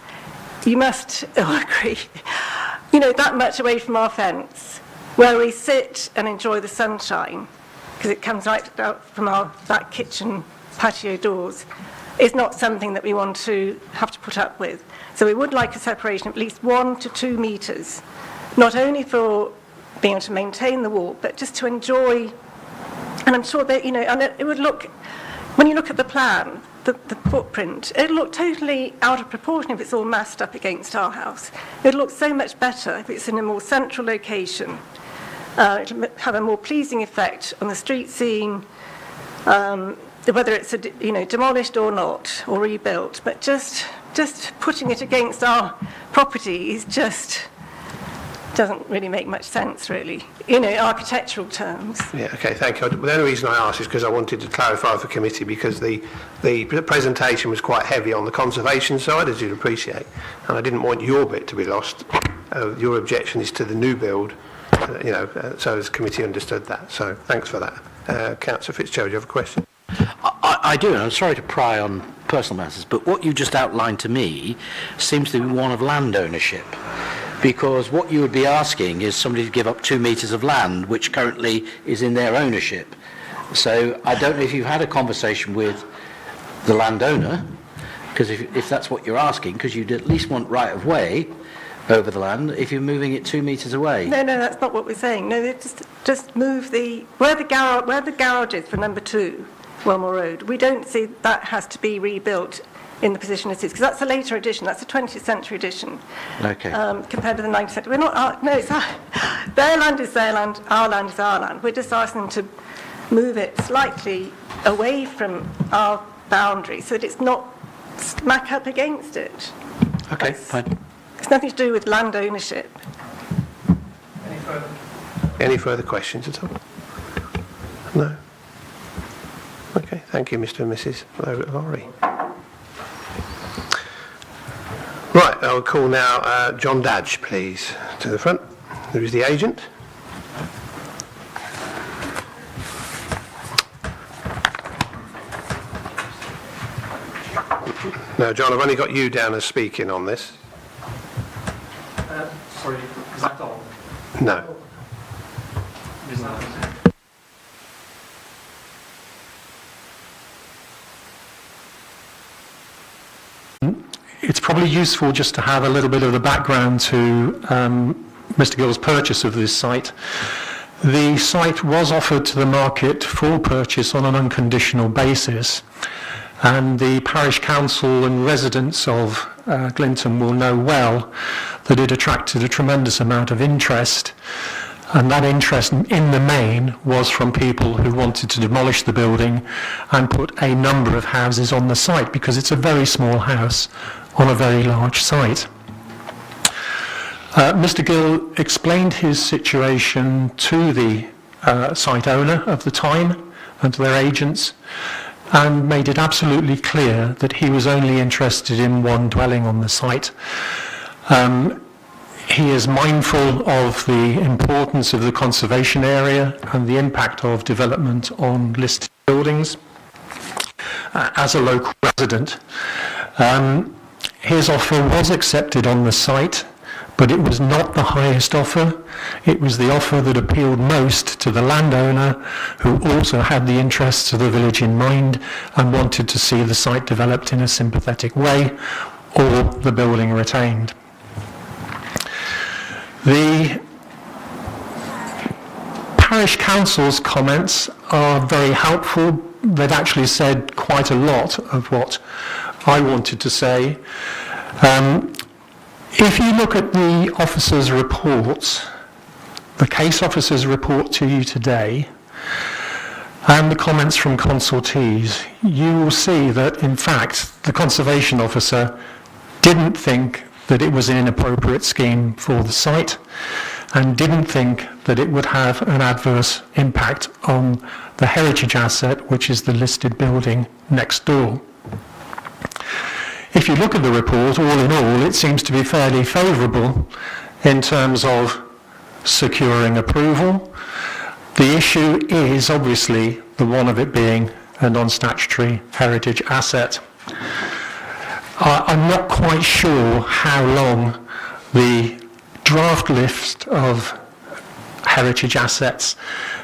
you must agree, that much away from our fence, where we sit and enjoy the sunshine, because it comes right out from our back kitchen patio doors, is not something that we want to have to put up with. So we would like a separation of at least 1 to 2 metres, not only for being able to maintain the walk, but just to enjoy. And I'm sure that, and it would look, when you look at the plan, the footprint, it'll look totally out of proportion if it's all massed up against our house. It'll look so much better if it's in a more central location. It'll have a more pleasing effect on the street scene, whether it's demolished or not, or rebuilt, but just putting it against our property is just doesn't really make much sense, really, architectural terms. Yeah, okay, thank you. The only reason I asked is because I wanted to clarify for committee, because the presentation was quite heavy on the conservation side, as you'd appreciate, and I didn't want your bit to be lost. Your objection is to the new build, so as committee understood that. So thanks for that. Councillor Fitzgerald, you have a question? I do, and I'm sorry to pry on personal matters, but what you just outlined to me seems to be one of land ownership, because what you would be asking is somebody to give up 2 metres of land, which currently is in their ownership. So I don't know if you've had a conversation with the landowner, because if that's what you're asking, because you'd at least want right of way over the land if you're moving it 2 metres away. No, that's not what we're saying. No, just move where the garage is for number 2, Wilmore Road. We don't see that has to be rebuilt in the position it is, because that's a later edition. That's a 20th century edition. Okay. Compared to the 19th century. We're not. It's their land is their land. Our land is our land. We're just asking them to move it slightly away from our boundary so that it's not smack up against it. Okay, fine. It's nothing to do with land ownership. Any further questions at all? No? Okay, thank you, Mr. and Mrs. Lowry. Right, I'll call now John Dadge, please, to the front, who is the agent. Now, John, I've only got you down as speaking on this. Sorry, is that on? No. It's probably useful just to have a little bit of the background to Mr. Gill's purchase of this site. The site was offered to the market for purchase on an unconditional basis, and the parish council and residents of Glinton will know well that it attracted a tremendous amount of interest, and that interest in the main was from people who wanted to demolish the building and put a number of houses on the site, because it's a very small house on a very large site. Mr. Gill explained his situation to the site owner of the time and to their agents, and made it absolutely clear that he was only interested in one dwelling on the site. He is mindful of the importance of the conservation area and the impact of development on listed buildings. As a local resident, his offer was accepted on the site, but it was not the highest offer. It was the offer that appealed most to the landowner, who also had the interests of the village in mind and wanted to see the site developed in a sympathetic way, or the building retained. The parish council's comments are very helpful. They've actually said quite a lot of what I wanted to say. If you look at the officer's reports, the case officer's report to you today, and the comments from consultees, you will see that, in fact, the conservation officer didn't think that it was an inappropriate scheme for the site, and didn't think that it would have an adverse impact on the heritage asset, which is the listed building next door. If you look at the report, all in all, it seems to be fairly favourable in terms of securing approval. The issue is obviously the one of it being a non-statutory heritage asset. I'm not quite sure how long the draft list of heritage assets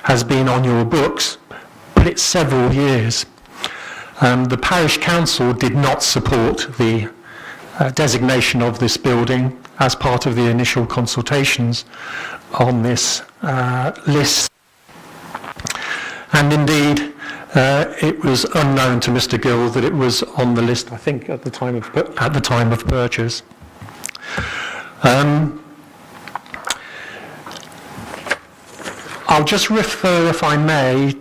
has been on your books, but it's several years. The parish council did not support the designation of this building as part of the initial consultations on this list. And indeed, it was unknown to Mr. Gill that it was on the list, I think, at the time of purchase. I'll just refer, if I may,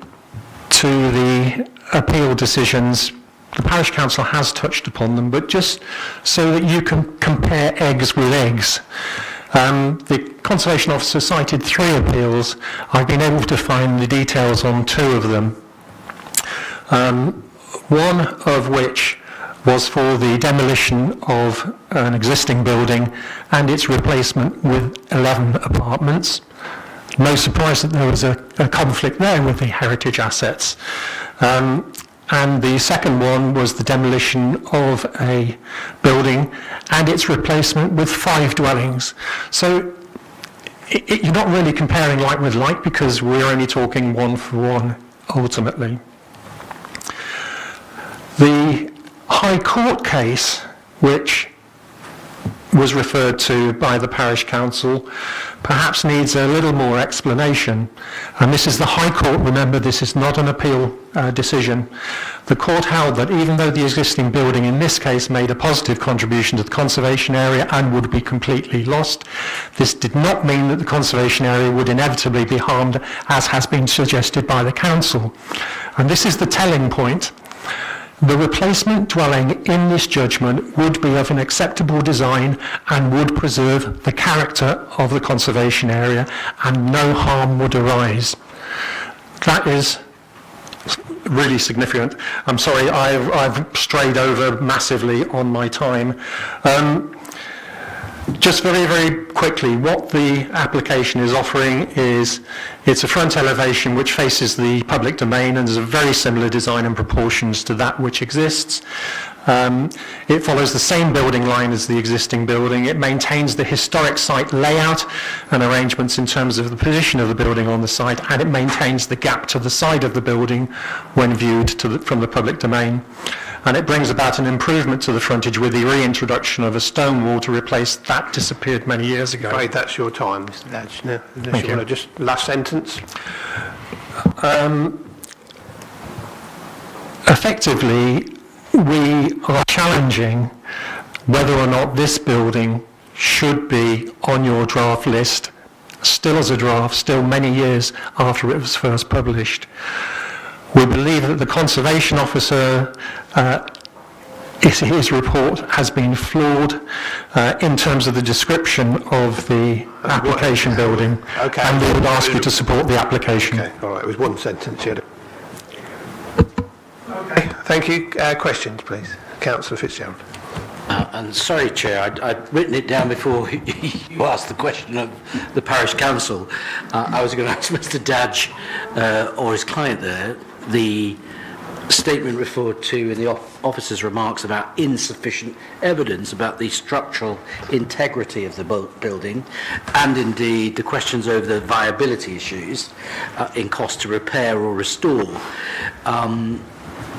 to the appeal decisions. The parish council has touched upon them, but just so that you can compare eggs with eggs. The conservation officer cited 3 appeals. I've been able to find the details on 2 of them. One of which was for the demolition of an existing building and its replacement with 11 apartments. No surprise that there was a conflict there with the heritage assets. And the second one was the demolition of a building and its replacement with 5 dwellings. So you're not really comparing like with like, because we're only talking 1 for 1 ultimately. The High Court case, which was referred to by the parish council, perhaps needs a little more explanation. And this is the High Court. Remember, this is not an appeal decision. The court held that even though the existing building in this case made a positive contribution to the conservation area and would be completely lost, this did not mean that the conservation area would inevitably be harmed, as has been suggested by the council. And this is the telling point. The replacement dwelling in this judgment would be of an acceptable design and would preserve the character of the conservation area, and no harm would arise. That is really significant. I'm sorry, I've strayed over massively on my time. Just very, very quickly, what the application is offering is, it's a front elevation which faces the public domain and is a very similar design and proportions to that which exists. It follows the same building line as the existing building. It maintains the historic site layout and arrangements in terms of the position of the building on the site, and it maintains the gap to the side of the building when viewed from the public domain. And it brings about an improvement to the frontage with the reintroduction of a stone wall to replace that disappeared many years ago. Right, that's your time, Mr. Dadge. Now, unless you want to just last sentence. Effectively, we are challenging whether or not this building should be on your draft list, still as a draft, still many years after it was first published. We believe that the conservation officer, his report has been flawed in terms of the description of the application building, Okay. and we would ask you to support the application. Okay, all right, it was 1 sentence. You had Okay, thank you. Questions, please. Councillor Fitzgerald. And sorry, Chair, I'd written it down before you asked the question of the parish council. I was going to ask Mr. Dadge or his client there, the statement referred to in the officer's remarks about insufficient evidence about the structural integrity of the building, and indeed the questions over the viability issues in cost to repair or restore.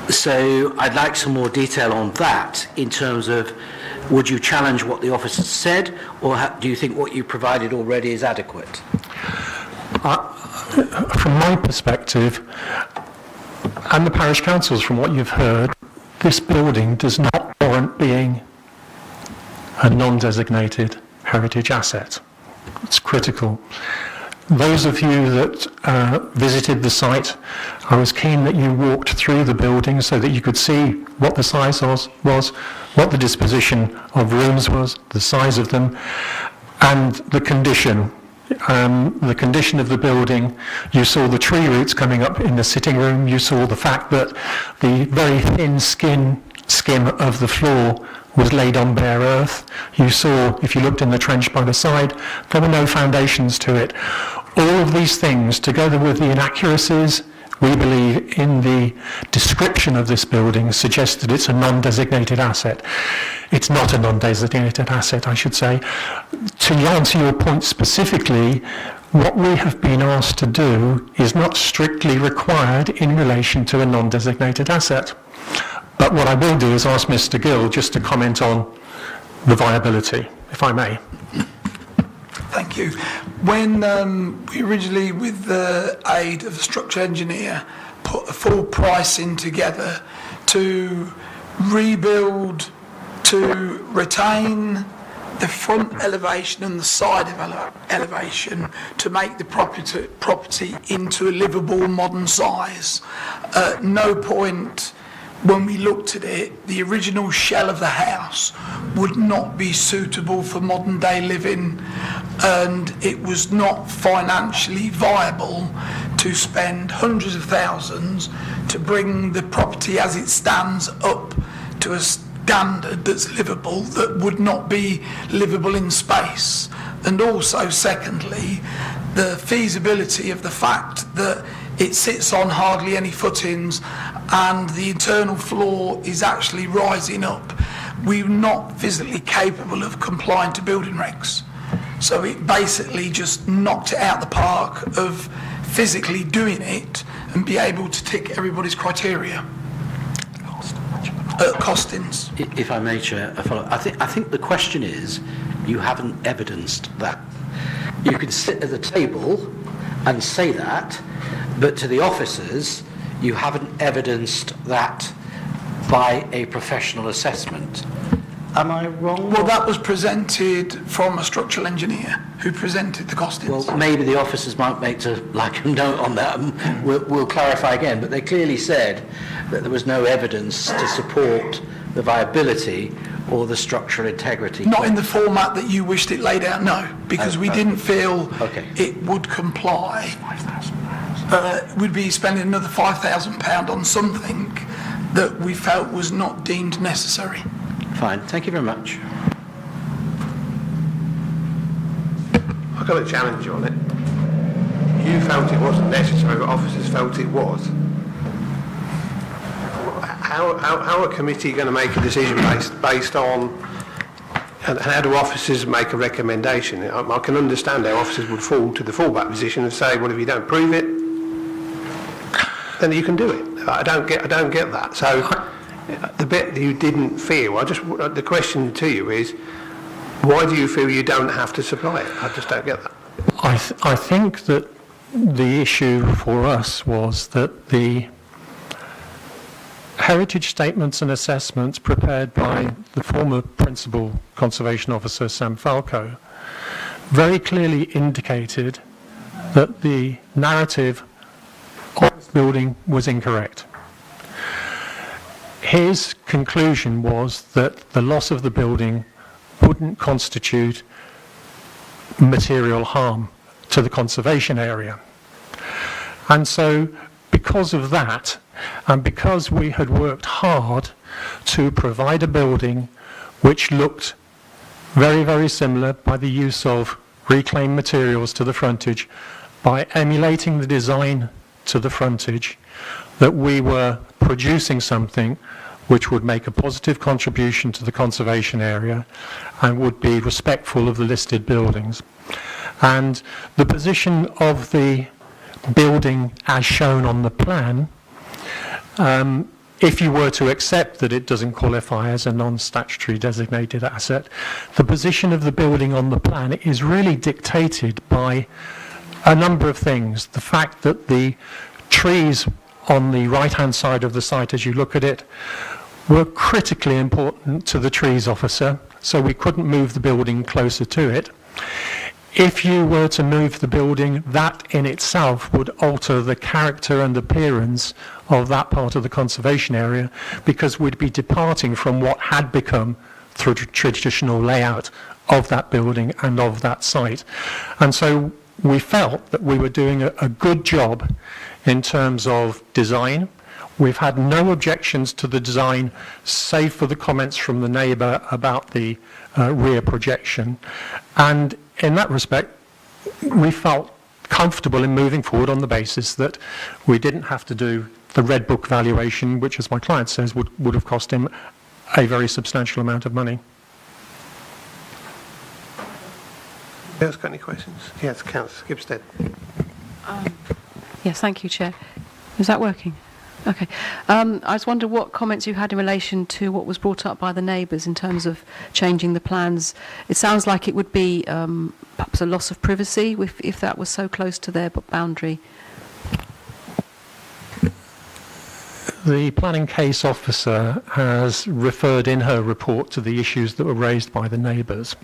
So I'd like some more detail on that in terms of, would you challenge what the officer said, or do you think what you provided already is adequate? From my perspective, and the parish councils, from what you've heard, this building does not warrant being a non-designated heritage asset. It's critical. Those of you that visited the site, I was keen that you walked through the building so that you could see what the size was, what the disposition of rooms was, the size of them, and the condition. The condition of the building. You saw the tree roots coming up in the sitting room. You saw the fact that the very thin skim of the floor was laid on bare earth. You saw, if you looked in the trench by the side, there were no foundations to it. All of these things, together with the inaccuracies, we believe, in the description of this building, suggest that it's a non-designated asset. It's not a non-designated asset, I should say. To answer your point specifically, what we have been asked to do is not strictly required in relation to a non-designated asset. But what I will do is ask Mr. Gill just to comment on the viability, if I may. Thank you. When we originally, with the aid of a structural engineer, put a full pricing together to rebuild, to retain the front elevation and the side elevation, to make the property into a livable modern size, at no point when we looked at it, the original shell of the house would not be suitable for modern day living, and it was not financially viable to spend hundreds of thousands to bring the property as it stands up to a standard that's livable, that would not be livable in space. And also, secondly, the feasibility of the fact that it sits on hardly any footings and the internal floor is actually rising up. We're not physically capable of complying to building regs. So it basically just knocked it out the park of physically doing it and be able to tick everybody's criteria. Costings. If I may, Chair, a follow. I think the question is, you haven't evidenced that. You can sit at the table and say that, but to the officers, you haven't evidenced that by a professional assessment. Am I wrong? Well, that was presented from a structural engineer who presented the costings. Well, maybe the officers might make a note on that, and we'll clarify again, but they clearly said that there was no evidence to support the viability or the structural integrity. Not in the format that you wished it laid out, no, because we didn't feel it would comply. We'd be spending another £5,000 on something that we felt was not deemed necessary. Fine, thank you very much. I've got a challenge on it. You felt it wasn't necessary, but officers felt it was. How are a committee going to make a decision based on, and how do officers make a recommendation? I can understand how officers would fall to the fallback position and say, well, if you don't prove it, then you can do it. I don't get that. So the bit that you didn't feel, the question to you is, why do you feel you don't have to supply it? I just don't get that. I think that the issue for us was that the heritage statements and assessments prepared by the former Principal Conservation Officer Sam Falco very clearly indicated that the narrative of this building was incorrect. His conclusion was that the loss of the building wouldn't constitute material harm to the conservation area. And so, because of that, and because we had worked hard to provide a building which looked very, very similar by the use of reclaimed materials to the frontage, by emulating the design to the frontage, that we were producing something which would make a positive contribution to the conservation area and would be respectful of the listed buildings. And the position of the building as shown on the plan, if you were to accept that it doesn't qualify as a non-statutory designated asset, the position of the building on the plan is really dictated by a number of things. The fact that the trees on the right-hand side of the site as you look at it were critically important to the trees officer, so we couldn't move the building closer to it. If you were to move the building, that in itself would alter the character and appearance of that part of the conservation area, because we'd be departing from what had become the traditional layout of that building and of that site. And so we felt that we were doing a good job in terms of design. We've had no objections to the design, save for the comments from the neighbour about the rear projection. And in that respect, we felt comfortable in moving forward on the basis that we didn't have to do the Red Book valuation, which, as my client says, would have cost him a very substantial amount of money. Anyone else got any questions? Yes, Councillor Gibstead. Yes, thank you, Chair. Is that working? Okay. I just wonder what comments you had in relation to what was brought up by the neighbours in terms of changing the plans. It sounds like it would be perhaps a loss of privacy if that was so close to their boundary. The planning case officer has referred in her report to the issues that were raised by the neighbours.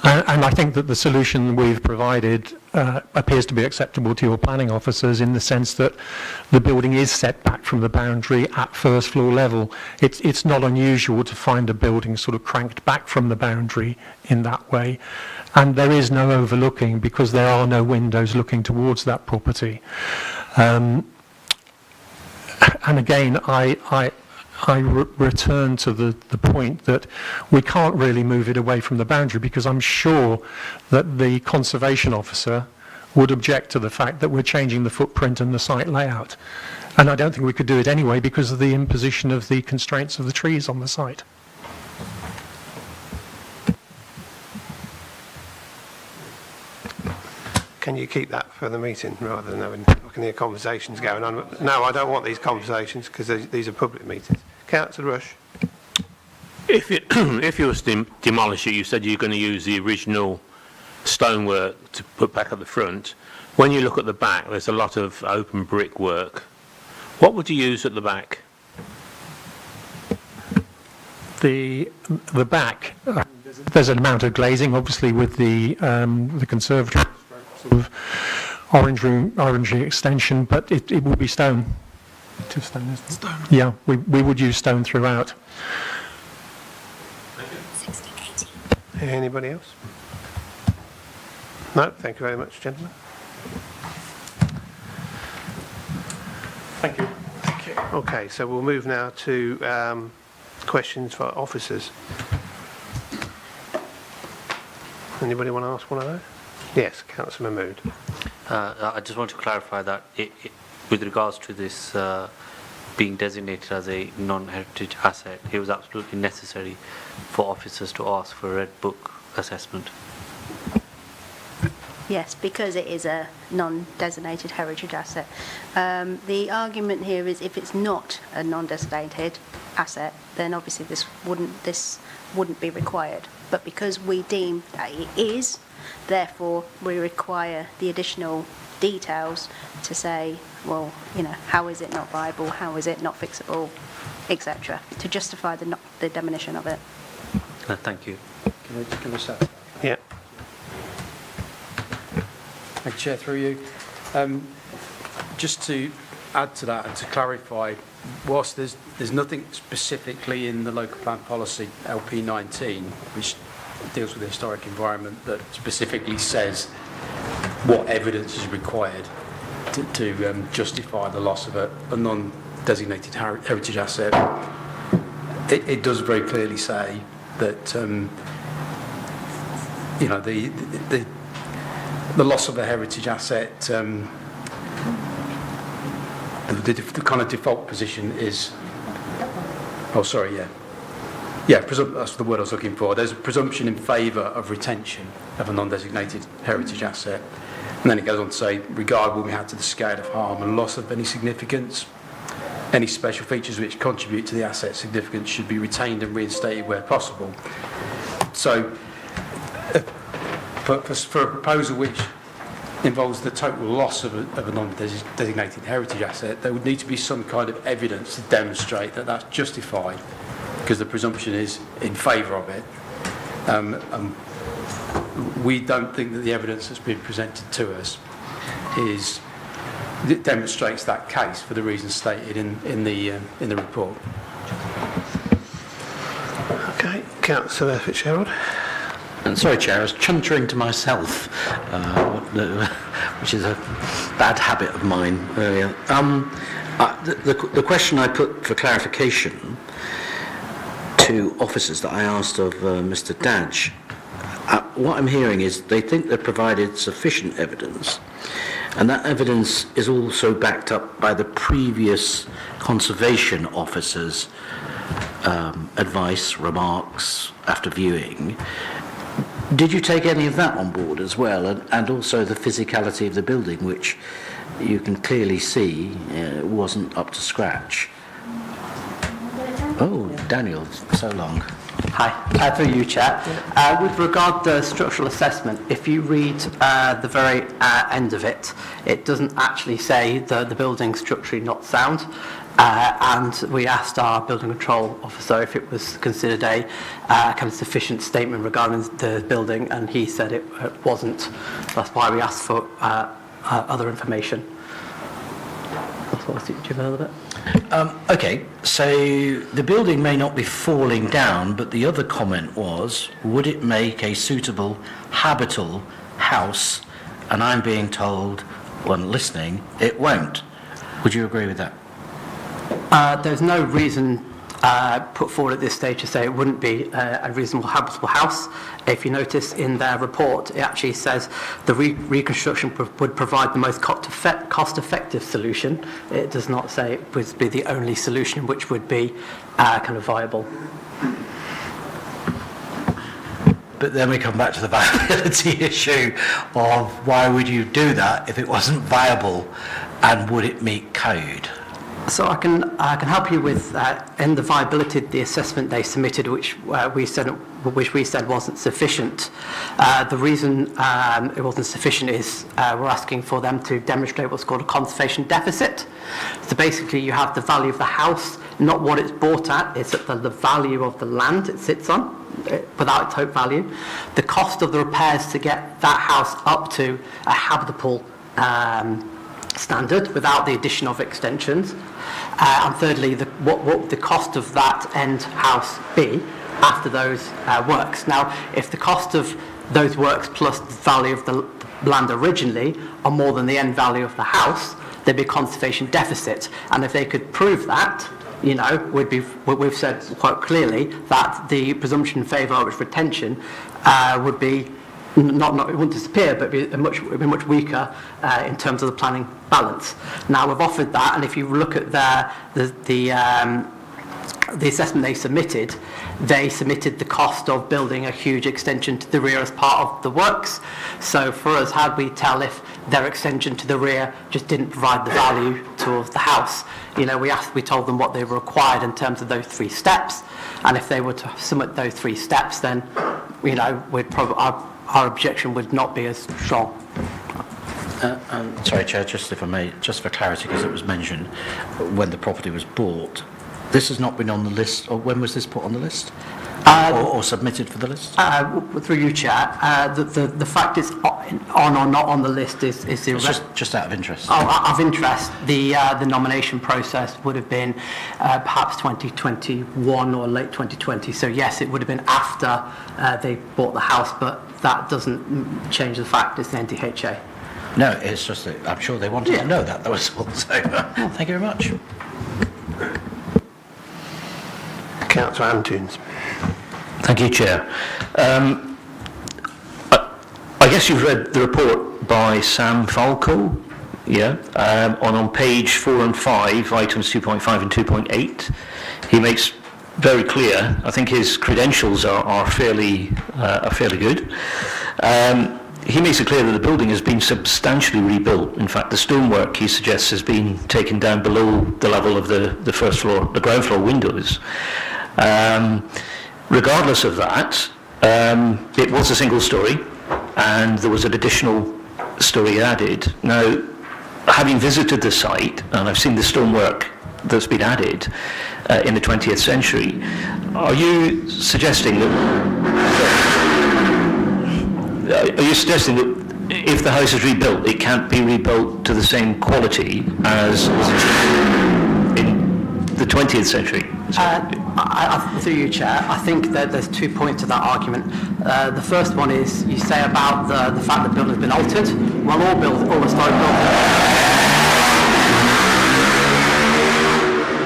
And I think that the solution we've provided appears to be acceptable to your planning officers, in the sense that the building is set back from the boundary at first floor level. It's not unusual to find a building sort of cranked back from the boundary in that way. And there is no overlooking, because there are no windows looking towards that property. And again, I return to the point that we can't really move it away from the boundary, because I'm sure that the conservation officer would object to the fact that we're changing the footprint and the site layout. And I don't think we could do it anyway because of the imposition of the constraints of the trees on the site. Can you keep that for the meeting rather than having, I can hear conversations going on? No, I don't want these conversations, because these are public meetings. Councillor Rush. If you were to demolish it, you said you're going to use the original stonework to put back at the front. When you look at the back, there's a lot of open brick work. What would you use at the back? The back, there's an amount of glazing, obviously, with the conservatory sort of orangey extension, but it would be stone. To stone, isn't it? Stone. Yeah, we would use stone throughout. Anybody else? No, thank you very much, gentlemen. Thank you. Thank you. Okay, so we'll move now to questions for officers. Anybody want to ask one of those? Yes, Councillor Mahmood. I just want to clarify that with regards to this being designated as a non-heritage asset, it was absolutely necessary for officers to ask for a Red Book assessment. Yes, because it is a non-designated heritage asset. The argument here is, if it's not a non-designated asset, then obviously this wouldn't be required. But because we deem that it is, therefore we require the additional details to say, well, you know, how is it not viable, how is it not fixable, etc., to justify the demolition of it. Thank you. Can I start? Yeah. Thank you, Chair, through you. Just to add to that and to clarify, whilst there's nothing specifically in the local plan policy LP19 which deals with the historic environment that specifically says what evidence is required to justify the loss of a non-designated heritage asset, it does very clearly say that you know, the loss of a heritage asset the kind of default position is, that's the word I was looking for. There's a presumption in favour of retention of a non-designated heritage asset. And then it goes on to say, regard will be had to the scale of harm and loss of any significance. Any special features which contribute to the asset's significance should be retained and reinstated where possible. So, for a proposal which involves the total loss of a non-designated heritage asset, there would need to be some kind of evidence to demonstrate that that's justified, because the presumption is in favour of it. We don't think that the evidence that's been presented to us demonstrates that case for the reasons stated in the report. Okay, Councillor Fitzgerald. Sorry, Chair, I was chuntering to myself, which is a bad habit of mine earlier. The question I put for clarification to officers that I asked of Mr. Dadge, what I'm hearing is they think they've provided sufficient evidence, and that evidence is also backed up by the previous conservation officers' advice, remarks after viewing. Did you take any of that on board as well, and also the physicality of the building, which you can clearly see wasn't up to scratch? Oh, Daniel, so long. Hi, through you, Chair. With regard to structural assessment, if you read the very end of it, it doesn't actually say the building's structurally not sound. And we asked our building control officer if it was considered a kind of sufficient statement regarding the building, and he said it wasn't. That's why we asked for other information. That's what I think. Do you have another bit? Okay, so the building may not be falling down, but the other comment was, would it make a suitable habitable house? And I'm being told, when listening, it won't. Would you agree with that? There's no reason put forward at this stage to say it wouldn't be a reasonable habitable house. If you notice in their report, it actually says the reconstruction would provide the most cost-effective solution. It does not say it would be the only solution which would be kind of viable. But then we come back to the viability issue of why would you do that if it wasn't viable, and would it meet code? So I can help you with in the viability of the assessment they submitted, which we said wasn't sufficient. The reason it wasn't sufficient is we're asking for them to demonstrate what's called a conservation deficit. So basically, you have the value of the house, not what it's bought at. It's at the value of the land it sits on, without its total value. The cost of the repairs to get that house up to a habitable standard without the addition of extensions, and thirdly, what would the cost of that end house be after those works? Now, if the cost of those works plus the value of the land originally are more than the end value of the house, there'd be a conservation deficit, and if they could prove that, you know, we've said quite clearly that the presumption in favour of retention would be not it wouldn't disappear, but it'd be much weaker in terms of the planning balance. Now we've offered that, and if you look at the assessment they submitted the cost of building a huge extension to the rear as part of the works. So for us, how do we tell if their extension to the rear just didn't provide the value to the house? You know, we told them what they were required in terms of those 3 steps, and if they were to submit those 3 steps, then, you know, we'd probably our objection would not be as strong. Sorry, Chair, just if I may, just for clarity, because it was mentioned when the property was bought, this has not been on the list, or when was this put on the list? Or submitted for the list? Through you, Chair, the fact it's on or not on the list is just out of interest. Out of interest, the nomination process would have been perhaps 2021 or late 2020. So yes, it would have been after they bought the house, but that doesn't change the fact it's the NDHA. No, it's just that I'm sure they wanted to know that. That was all. So, thank you very much. Councillor Antunes. Thank you, Chair. I guess you've read the report by Sam Falco. Yeah. On page 4 and 5, items 2.5 and 2.8, he makes very clear, I think his credentials are fairly good. He makes it clear that the building has been substantially rebuilt. In fact, the stonework, he suggests, has been taken down below the level of the first floor, the ground floor windows. Regardless of that, it was a single story, and there was an additional story added. Now, having visited the site, and I've seen the stonework that's been added in the 20th century, are you suggesting that if the house is rebuilt, it can't be rebuilt to the same quality as was achieved in the 20th century? Through you, Chair, I think that there's 2 points to that argument. The first one is you say about the fact that the building has been altered. Well, all historic buildings.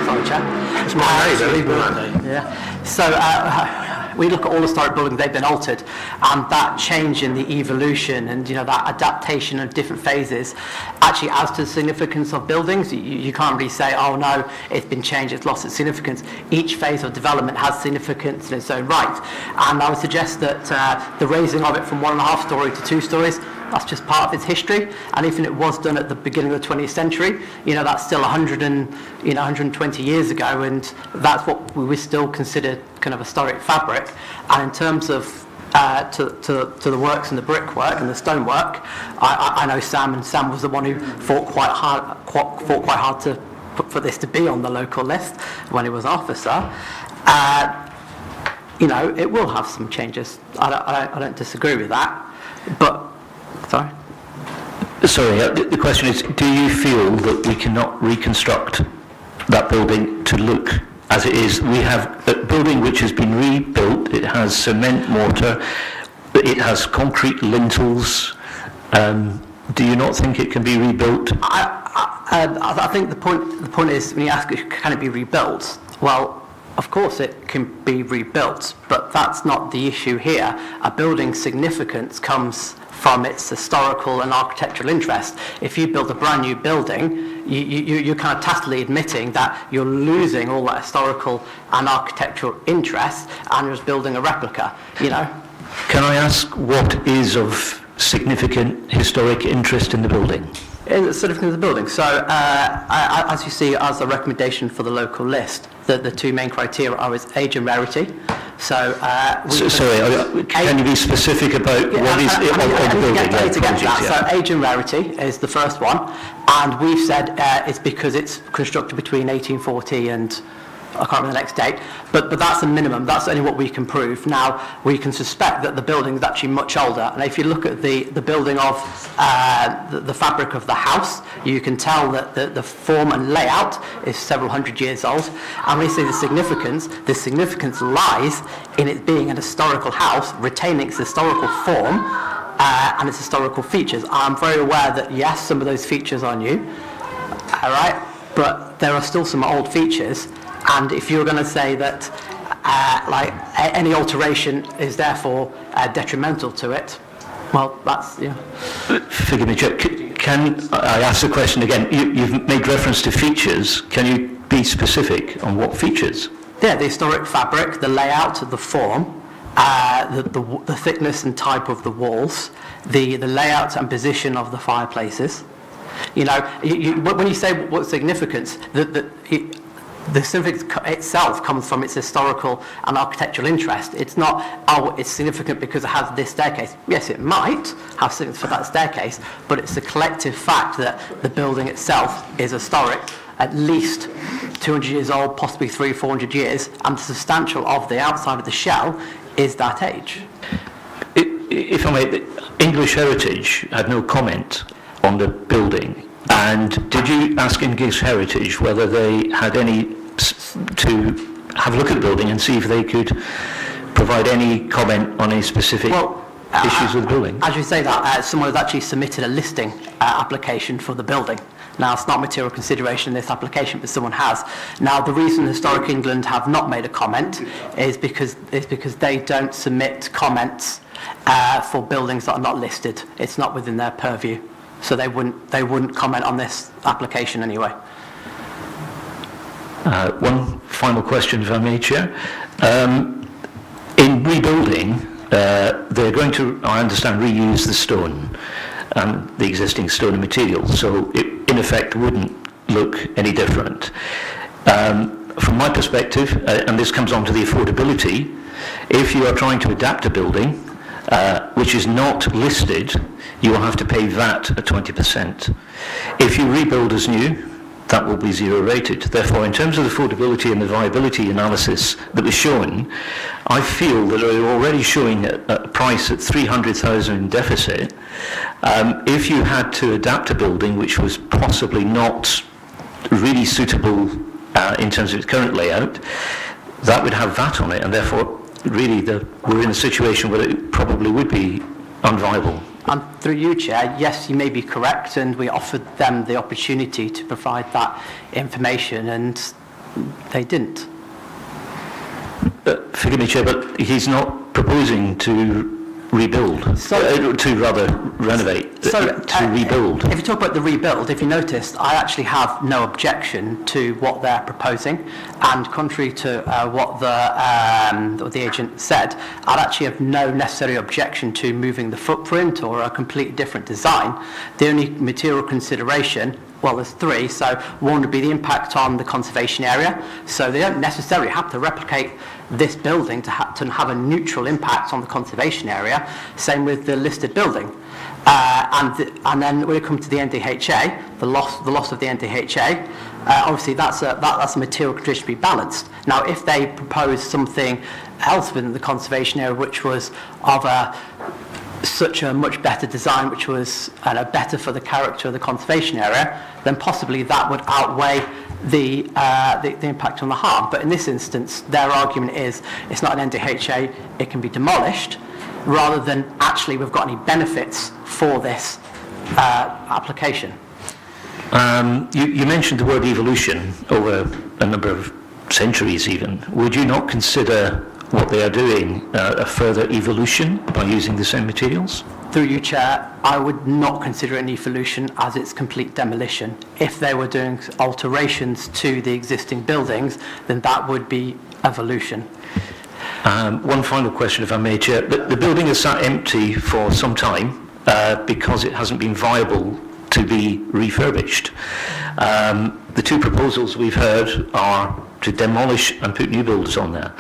Sorry, Chair. It's my neighbour. Yeah. So we look at all historic buildings, they've been altered, and that change in the evolution and that adaptation of different phases actually adds to the significance of buildings. You can't really say, oh no, it's been changed, it's lost its significance. Each phase of development has significance in its own right, and I would suggest that the raising of it from 1.5 story to 2 stories, that's just part of its history, and even if it was done at the beginning of the 20th century, that's still 120 years ago, and that's what we would still consider kind of historic fabric. And in terms of to the works and the brickwork and the stonework, I know Sam, and Sam was the one who fought quite hard for this to be on the local list when he was officer. It will have some changes. I don't disagree with that, but. Sorry? The question is, do you feel that we cannot reconstruct that building to look as it is? We have a building which has been rebuilt, it has cement mortar, it has concrete lintels. Do you not think it can be rebuilt? I think the point is, when you ask, can it be rebuilt? Well, of course it can be rebuilt, but that's not the issue here. A building's significance comes from its historical and architectural interest. If you build a brand new building, you're kind of tacitly admitting that you're losing all that historical and architectural interest, and you're just building a replica, Can I ask what is of significant historic interest in the building? Significance of the building. So, as you see, as a recommendation for the local list, the 2 main criteria are age and rarity. So, can you be specific about what is it on the building? So, age and rarity is the first one, and we've said it's because it's constructed between 1840 and I can't remember the next date, but that's a minimum. That's only what we can prove. Now, we can suspect that the building is actually much older, and if you look at the building of the fabric of the house, you can tell that the form and layout is several hundred years old. And we see the significance lies in it being an historical house, retaining its historical form and its historical features. I'm very aware that, yes, some of those features are new, all right, but there are still some old features. And if you're going to say that any alteration is therefore detrimental to it, well, that's, Forgive me, Joe. Can I ask the question again? You've made reference to features. Can you be specific on what features? Yeah, the historic fabric, the layout, the form, the thickness and type of the walls, the layout and position of the fireplaces. When you say what's significance, the significance itself comes from its historical and architectural interest. It's not, it's significant because it has this staircase. Yes, it might have significance for that staircase, but it's the collective fact that the building itself is historic, at least 200 years old, possibly 300-400 years, and the substantial of the outside of the shell is that age. If I may, English Heritage had no comment on the building. And did you ask English Heritage whether they had any to have a look at the building and see if they could provide any comment on any specific issues with the building? As you say that, someone has actually submitted a listing application for the building. Now, it's not material consideration in this application, but someone has. Now, the reason Historic England have not made a comment is because they don't submit comments for buildings that are not listed. It's not within their purview. so they wouldn't comment on this application anyway. One final question, if I may, Chair. In rebuilding, they're going to, I understand, reuse the stone and the existing stone and materials, so it in effect wouldn't look any different. From my perspective, and this comes on to the affordability, if you are trying to adapt a building which is not listed, you will have to pay VAT at 20%. If you rebuild as new, that will be zero rated. Therefore, in terms of the affordability and the viability analysis that was shown, I feel that we're already showing a price at 300,000 in deficit. If you had to adapt a building which was possibly not really suitable in terms of its current layout, that would have VAT on it, and therefore really we're in a situation where it probably would be unviable. And through you, Chair, yes, you may be correct, and we offered them the opportunity to provide that information, and they didn't. Forgive me, Chair, but he's not proposing to rebuild, to rather renovate, to rebuild. If you talk about the rebuild, if you noticed, I actually have no objection to what they're proposing, and contrary to what the agent said, I'd actually have no necessary objection to moving the footprint or a completely different design. The only material consideration, well, there's three, so one would be the impact on the conservation area, so they don't necessarily have to replicate this building to have a neutral impact on the conservation area. Same with the listed building. And then when it comes to the NDHA, the loss of the NDHA, obviously that's a material condition to be balanced. Now, if they propose something else within the conservation area which was of such a much better design, which was better for the character of the conservation area, then possibly that would outweigh the impact on the harm. But in this instance, their argument is it's not an NDHA, it can be demolished, rather than actually we've got any benefits for this application. You mentioned the word evolution over a number of centuries even. Would you not consider what they are doing a further evolution by using the same materials? Through you, Chair, I would not consider it an evolution as it's complete demolition. If they were doing alterations to the existing buildings, then that would be evolution. One final question, if I may, Chair. The building has sat empty for some time because it hasn't been viable to be refurbished. The two proposals we've heard are to demolish and put new buildings on there.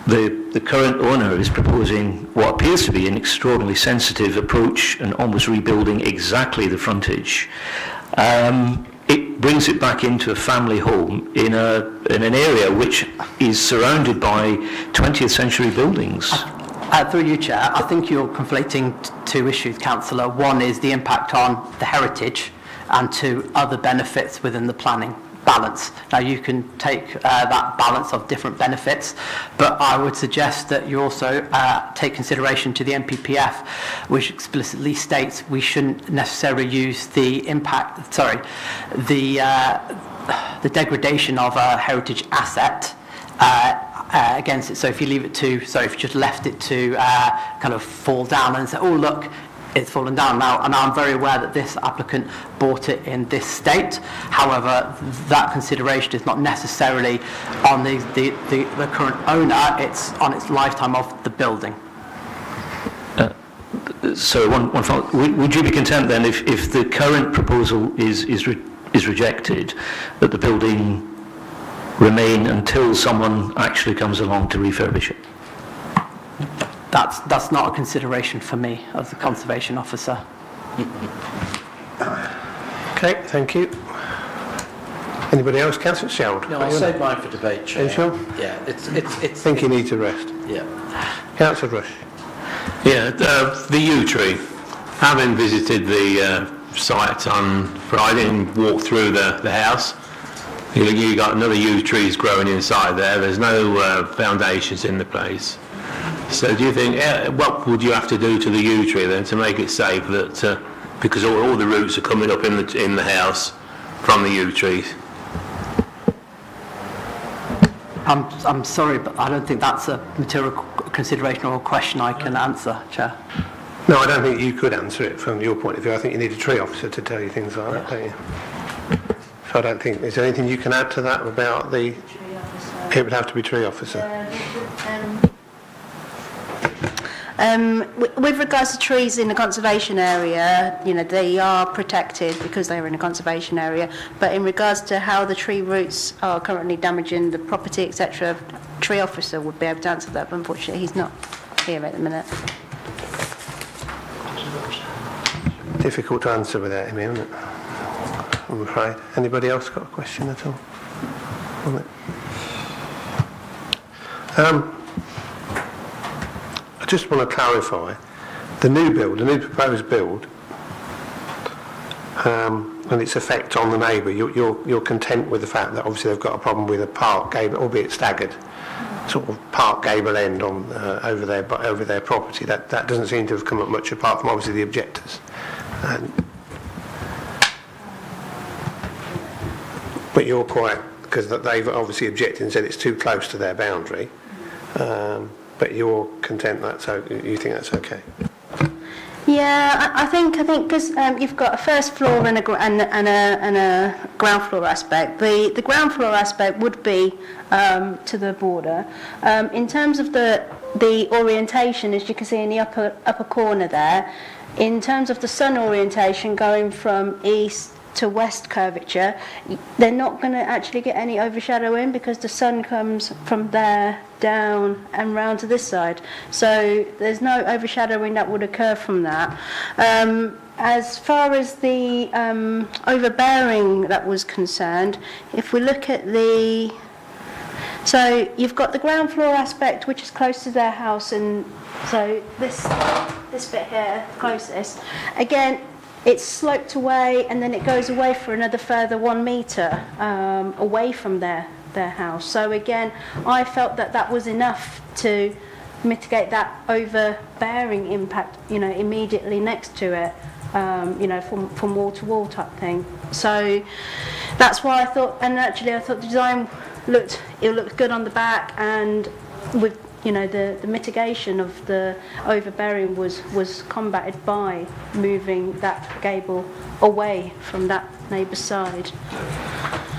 The current owner is proposing what appears to be an extraordinarily sensitive approach and almost rebuilding exactly the frontage. It brings it back into a family home in an area which is surrounded by 20th century buildings. Through you, Chair, I think you're conflating two issues, Councillor. One is the impact on the heritage, and two, other benefits within the planning balance. Now, you can take that balance of different benefits, but I would suggest that you also take consideration to the NPPF, which explicitly states we shouldn't necessarily use the impact, the degradation of a heritage asset against it. So if you leave it to, if you just left it to kind of fall down and say, oh look, it's fallen down now, and I'm very aware that this applicant bought it in this state. However, that consideration is not necessarily on the current owner, it's on its lifetime of the building. So one follow-up. Would you be content then if the current proposal is rejected, that the building remain until someone actually comes along to refurbish it? That's not a consideration for me as a conservation officer. Okay, thank you. Anybody else? Councillor Sherwood? No, I'll save mine for debate, Chair. Are you sure? Yeah, it's. I think you need to rest. Yeah. Councillor Rush? Yeah, the yew tree. Having visited the site on Friday and walked through the house, you got another yew trees growing inside there. There's no foundations in the place. So do you think, what would you have to do to the yew tree then to make it safe that, because all the roots are coming up in the house from the yew trees? I'm sorry, but I don't think that's a material consideration or a question I can answer, Chair. No, I don't think you could answer it from your point of view. I think you need a tree officer to tell you things like that, don't you? So I don't think, is there anything you can add to that about the... It would have to be tree officer. With regards to trees in the conservation area, they are protected because they are in a conservation area, but in regards to how the tree roots are currently damaging the property, etc., tree officer would be able to answer that, but unfortunately he's not here at the minute. Difficult to answer without him, isn't it? I'm afraid. Anybody else got a question at all on it? I just want to clarify the new proposed build, and its effect on the neighbour. You're content with the fact that obviously they've got a problem with a park gable, albeit staggered, sort of park gable end on over their property. That doesn't seem to have come up much apart from obviously the objectors. But you're quite, because they've obviously objected and said it's too close to their boundary. But you're content you think that's okay? Yeah, I think because you've got a first floor and a ground floor aspect. The ground floor aspect would be to the border. In terms of the orientation, as you can see in the upper corner there, in terms of the sun orientation going from east to west curvature, they're not going to actually get any overshadowing because the sun comes from there down and round to this side. So there's no overshadowing that would occur from that. As far as the overbearing that was concerned, if we look at so you've got the ground floor aspect, which is close to their house, and so this bit here, closest. Again, it's sloped away, and then it goes away for another further 1 metre away from their house. So again, I felt that was enough to mitigate that overbearing impact, immediately next to it, from wall to wall type thing. So that's why I thought, and actually I thought the design looked good on the back, and with the mitigation of the overbearing was combated by moving that gable away from that neighbour's side.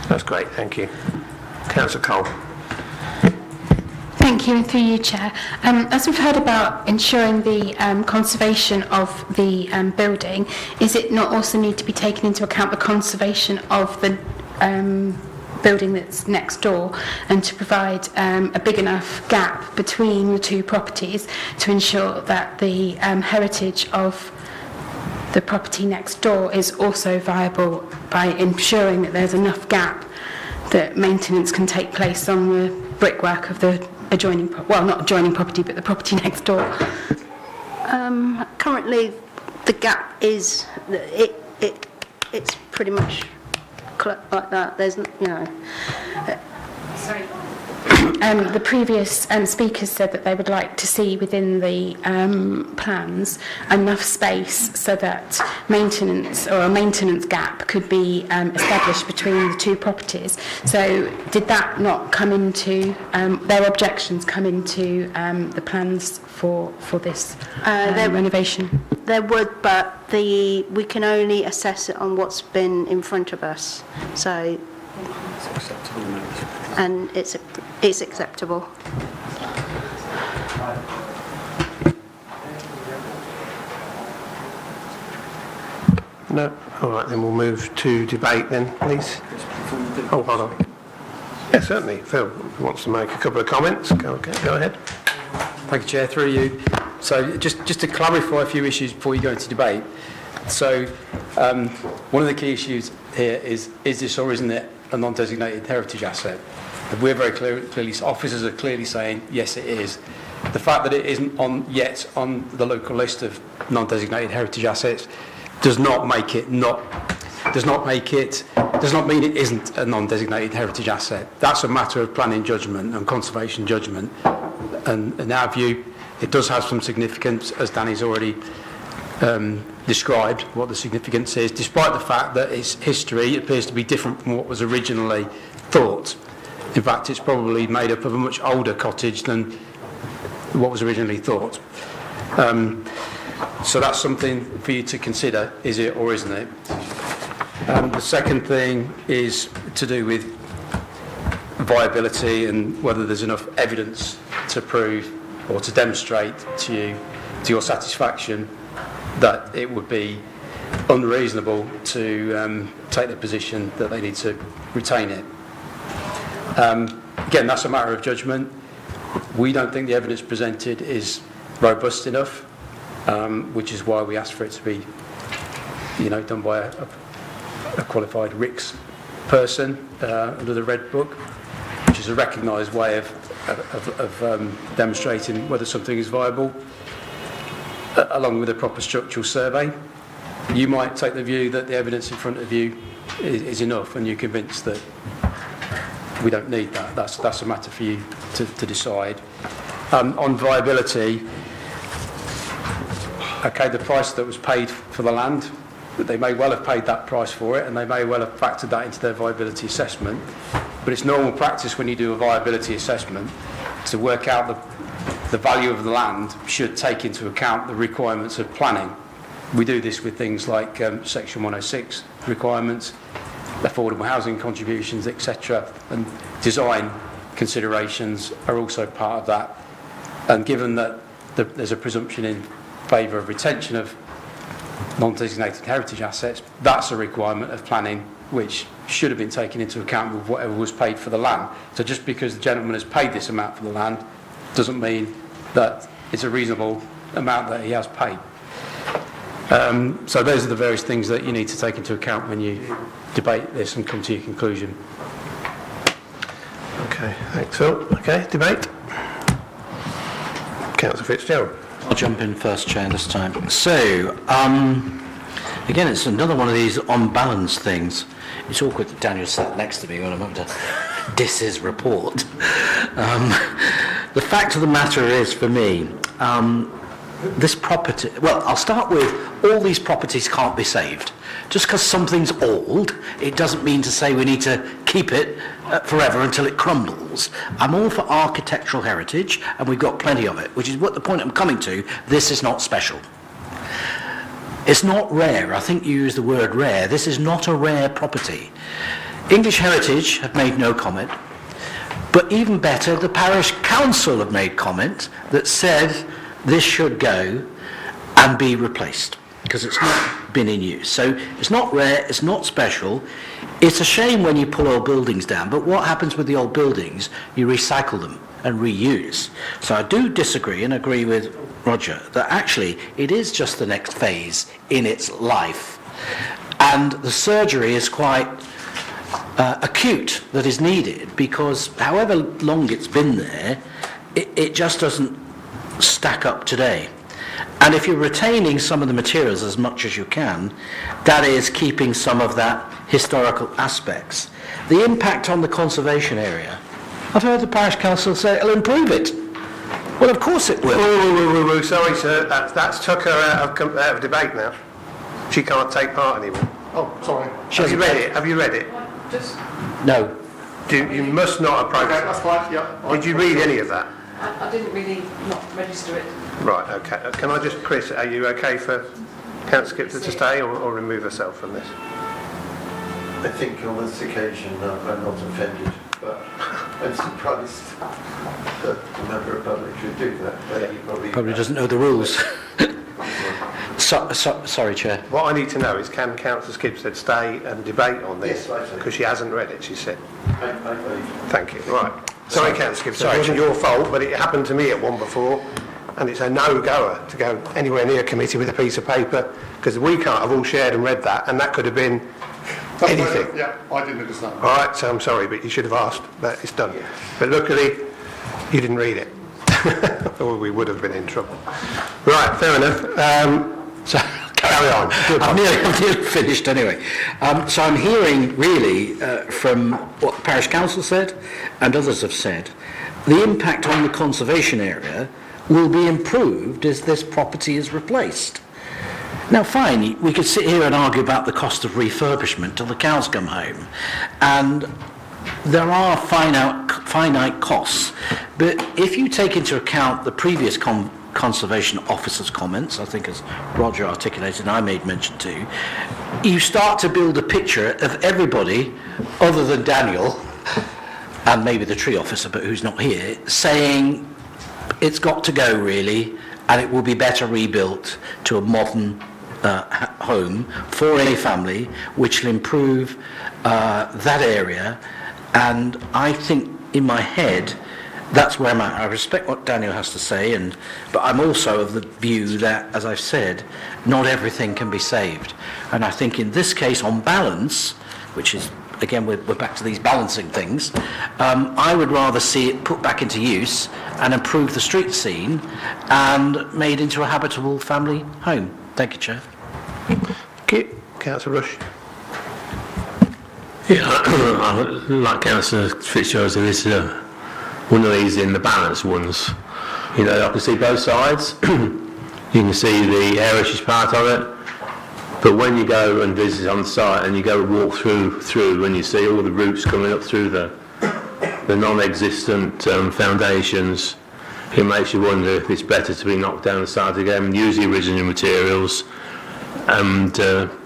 That's great, thank you. Councillor Cole. Thank you, and through you, Chair. As we've heard about ensuring the conservation of the building, is it not also need to be taken into account the conservation of the building that's next door, and to provide a big enough gap between the two properties to ensure that the heritage of the property next door is also viable by ensuring that there's enough gap that maintenance can take place on the brickwork of the adjoining, not adjoining property, but the property next door? Currently, the gap is it's pretty much like that. There's Sorry. The previous speakers said that they would like to see within the plans enough space so that a maintenance gap could be established between the two properties. So did that not come into, their objections come into the plans for this renovation? There would, but we can only assess it on what's been in front of us. So, and it's acceptable. No? All right, then we'll move to debate then, please. Oh, hold on. Yeah, certainly. Phil wants to make a couple of comments. Go ahead. Thank you, Chair. Through you. So just to clarify a few issues before you go into debate. So one of the key issues here is this or isn't it a non-designated heritage asset? We're very clearly, officers are clearly saying, yes, it is. The fact that it isn't yet on the local list of non-designated heritage assets does not mean it isn't a non-designated heritage asset. That's a matter of planning judgment and conservation judgment. And in our view, it does have some significance, as Danny's already described what the significance is, despite the fact that its history appears to be different from what was originally thought. In fact, it's probably made up of a much older cottage than what was originally thought. So that's something for you to consider, is it or isn't it? The second thing is to do with viability and whether there's enough evidence to prove or to demonstrate to you, to your satisfaction, that it would be unreasonable to take the position that they need to retain it. Again, that's a matter of judgment. We don't think the evidence presented is robust enough, which is why we asked for it to be, done by a qualified RICS person under the Red Book, which is a recognised way of demonstrating whether something is viable, along with a proper structural survey. You might take the view that the evidence in front of you is enough, and you're convinced that we don't need that. That's a matter for you to decide. On viability, okay, the price that was paid for the land, they may well have paid that price for it, and they may well have factored that into their viability assessment. But it's normal practice when you do a viability assessment to work out the value of the land should take into account the requirements of planning. We do this with things like Section 106 requirements, affordable housing contributions, etc. And design considerations are also part of that. And given that there's a presumption in favour of retention of non-designated heritage assets, that's a requirement of planning which should have been taken into account with whatever was paid for the land. So just because the gentleman has paid this amount for the land doesn't mean that it's a reasonable amount that he has paid. So those are the various things that you need to take into account when you debate this and come to your conclusion. Okay, thanks Phil. Okay, debate. Councillor Fitzgerald. I'll jump in first, Chair, this time. So, again, it's another one of these on-balance things. It's awkward that Daniel sat next to me when I'm about to diss his report. The fact of the matter is, for me, this property... Well, I'll start with all these properties can't be saved. Just because something's old, it doesn't mean to say we need to keep it forever until it crumbles. I'm all for architectural heritage, and we've got plenty of it, which is what the point I'm coming to. This is not special. It's not rare. I think you used the word rare. This is not a rare property. English Heritage have made no comment, but even better, the parish council have made comment that said this should go and be replaced because it's not been in use. So it's not rare, it's not special. It's a shame when you pull old buildings down, but what happens with the old buildings? You recycle them and reuse. So I do disagree and agree with Roger that actually it is just the next phase in its life. And the surgery is quite acute that is needed because however long it's been there, it just doesn't stack up today. And if you're retaining some of the materials as much as you can, that is keeping some of that historical aspects. The impact on the conservation area, I've heard the parish council say it'll improve it. Well, of course it will. Oh, sorry, sir. That's took her out of debate now. She can't take part anymore. Oh, sorry. Have you read it? Have you read it? No. You must not approach Okay, it. that's fine. Yeah. Did you read any of that? I didn't really not register it. Right, okay. Can I just, Chris, are you okay for Councillor Gypsy to stay or remove herself from this? I think on this occasion I'm not offended, but I'm surprised that a member of the public should do that. But he Probably doesn't know the rules. Sorry, Chair. What I need to know is can Councillor Skipstead stay and debate on this? Yes, because she hasn't read it, she said. I Thank you. Right. Sorry, Councillor Skipstead. It wasn't your fault, but it happened to me at one before, and it's a no-goer to go anywhere near a committee with a piece of paper, because we can't have all shared and read that, and that could have been anything. Yeah, I didn't understand. All right, so I'm sorry, but you should have asked, but it's done. But luckily, you didn't read it, or we would have been in trouble. Right, fair enough. So carry on. I'm nearly finished anyway. So I'm hearing really from what the parish council said and others have said, the impact on the conservation area will be improved as this property is replaced. Now fine, we could sit here and argue about the cost of refurbishment till the cows come home, and there are finite costs, but if you take into account the previous conservation officer's comments, I think as Roger articulated and I made mention to, you start to build a picture of everybody other than Daniel and maybe the tree officer, but who's not here, saying it's got to go really, and it will be better rebuilt to a modern home for a family, which will improve that area. And I think in my head, that's where I'm at. I respect what Daniel has to say, but I'm also of the view that, as I've said, not everything can be saved. And I think in this case, on balance, which is, again, we're back to these balancing things, I would rather see it put back into use and improve the street scene and made into a habitable family home. Thank you, Chair. Thank you. Councillor Rush. Yeah, like Councillor Fitzgerald, there is one of these in the balance ones. You know, I can see both sides. You can see the heritage part of it. But when you go and visit on site and you go walk through and you see all the roots coming up through the non-existent foundations, it makes you wonder if it's better to be knocked down the side again, use the original materials and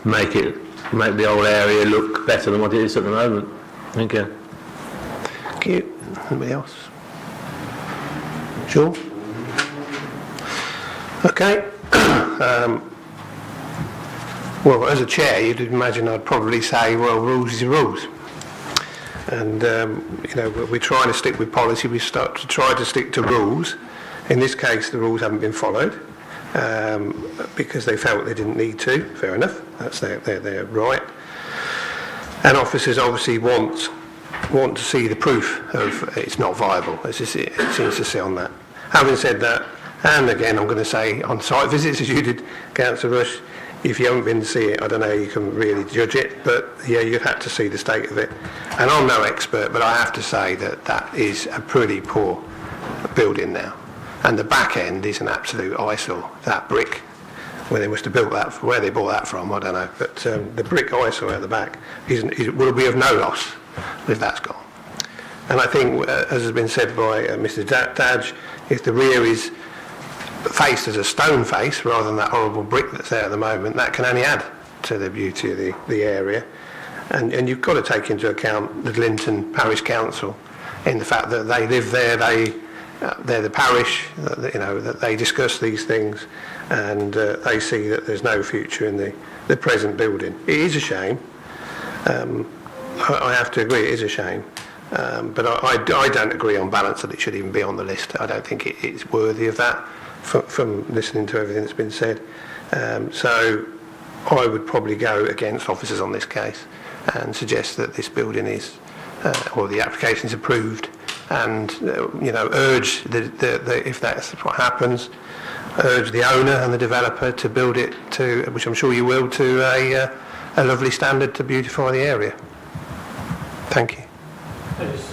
make the whole area look better than what it is at the moment. Thank you. Thank you. Anybody else? Sure. Okay. Well, as a chair, you'd imagine I'd probably say, well, rules is rules. And, you know, we're trying to stick with policy. We start to try to stick to rules. In this case, the rules haven't been followed because they felt they didn't need to. Fair enough. That's their right. And officers obviously want to see the proof of it's not viable, as it seems to say on that. Having said that, and again, I'm going to say on site visits, as you did, Councillor Rush, if you haven't been to see it, I don't know how you can really judge it, but yeah, you've had to see the state of it. And I'm no expert, but I have to say that is a pretty poor building now. And the back end is an absolute eyesore. That brick, where they must have built that, where they bought that from, I don't know. But the brick eyesore at the back will be of no loss if that's gone. And I think, as has been said by Mr. Dadge, if the rear is faced as a stone face rather than that horrible brick that's there at the moment, that can only add to the beauty of the area. And you've got to take into account the Linton Parish Council in the fact that they live there, they're the parish, you know, that they discuss these things, and they see that there's no future in the present building. It is a shame. I have to agree, it is a shame. But I don't agree on balance that it should even be on the list. I don't think it's worthy of that from listening to everything that's been said. So I would probably go against officers on this case and suggest that this building is, or the application is approved, and you know, urge if that's what happens, urge the owner and the developer to build it to, which I'm sure you will, to a lovely standard to beautify the area. Thank you.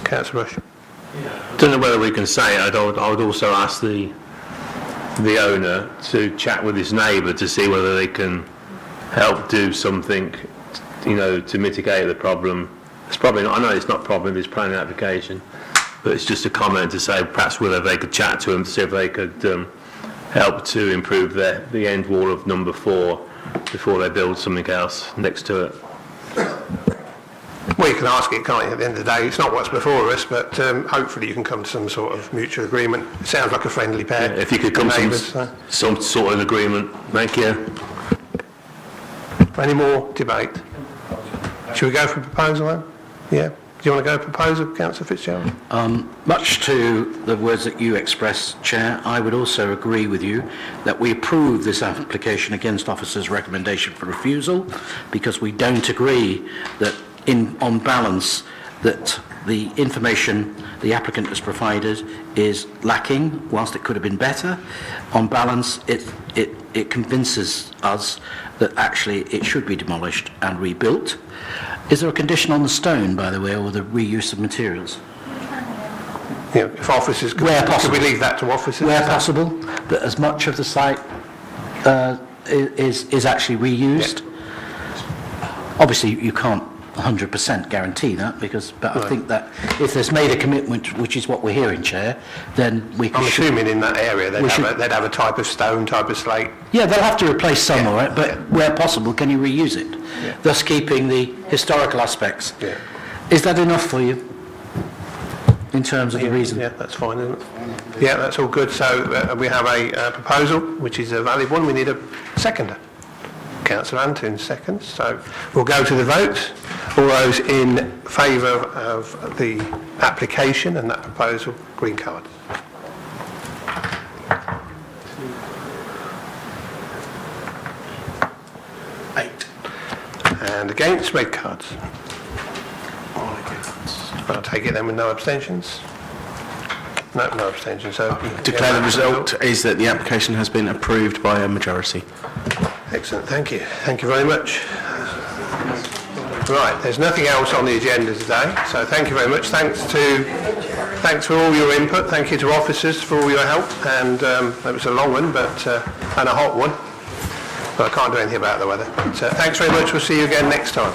Councillor Rush. I don't know whether we can say it. I would also ask the owner to chat with his neighbour to see whether they can help do something, you know, to mitigate the problem. It's probably not, I know it's not a problem, it's planning application, but it's just a comment to say perhaps whether they could chat to him to see if they could help to improve the end wall of number 4 before they build something else next to it. Well, you can ask it, can't you, at the end of the day? It's not what's before us, but hopefully you can come to some sort of mutual agreement. It sounds like a friendly pair. Yeah, if you could come to some sort of agreement. Thank you. Any more debate? Should we go for proposal then? Yeah. Do you want to go proposal, Councillor Fitzgerald? Much to the words that you expressed, Chair, I would also agree with you that we approve this application against officer's recommendation for refusal, because we don't agree that on balance that the information the applicant has provided is lacking, whilst it could have been better. On balance, it convinces us that actually it should be demolished and rebuilt. Is there a condition on the stone, by the way, or the reuse of materials? Yeah, if officers could we leave that to officers? Where possible, that as much of the site is actually reused. Yeah. Obviously, you can't 100% guarantee that, but I think that if there's made a commitment, which is what we're hearing, Chair, then we can... I'm assuming in that area they'd have a type of stone, type of slate. Yeah, they'll have to replace some, all right, but where possible, can you reuse it? Yeah. Thus keeping the historical aspects. Yeah. Is that enough for you, in terms of the reason? Yeah, that's fine, isn't it? Yeah, that's all good. So we have a proposal, which is a valid one. We need a seconder. Councillor Anton seconds. So we'll go to the vote. All those in favour of the application and that proposal, green card. And against, red cards. I'll take it then with no abstentions. No abstentions. So Declare the result is that the application has been approved by a majority. Excellent, thank you. Thank you very much. Right, there's nothing else on the agenda today, so thank you very much. Thanks for all your input. Thank you to officers for all your help, and it was a long one, but and a hot one. But I can't do anything about the weather. But, thanks very much. We'll see you again next time.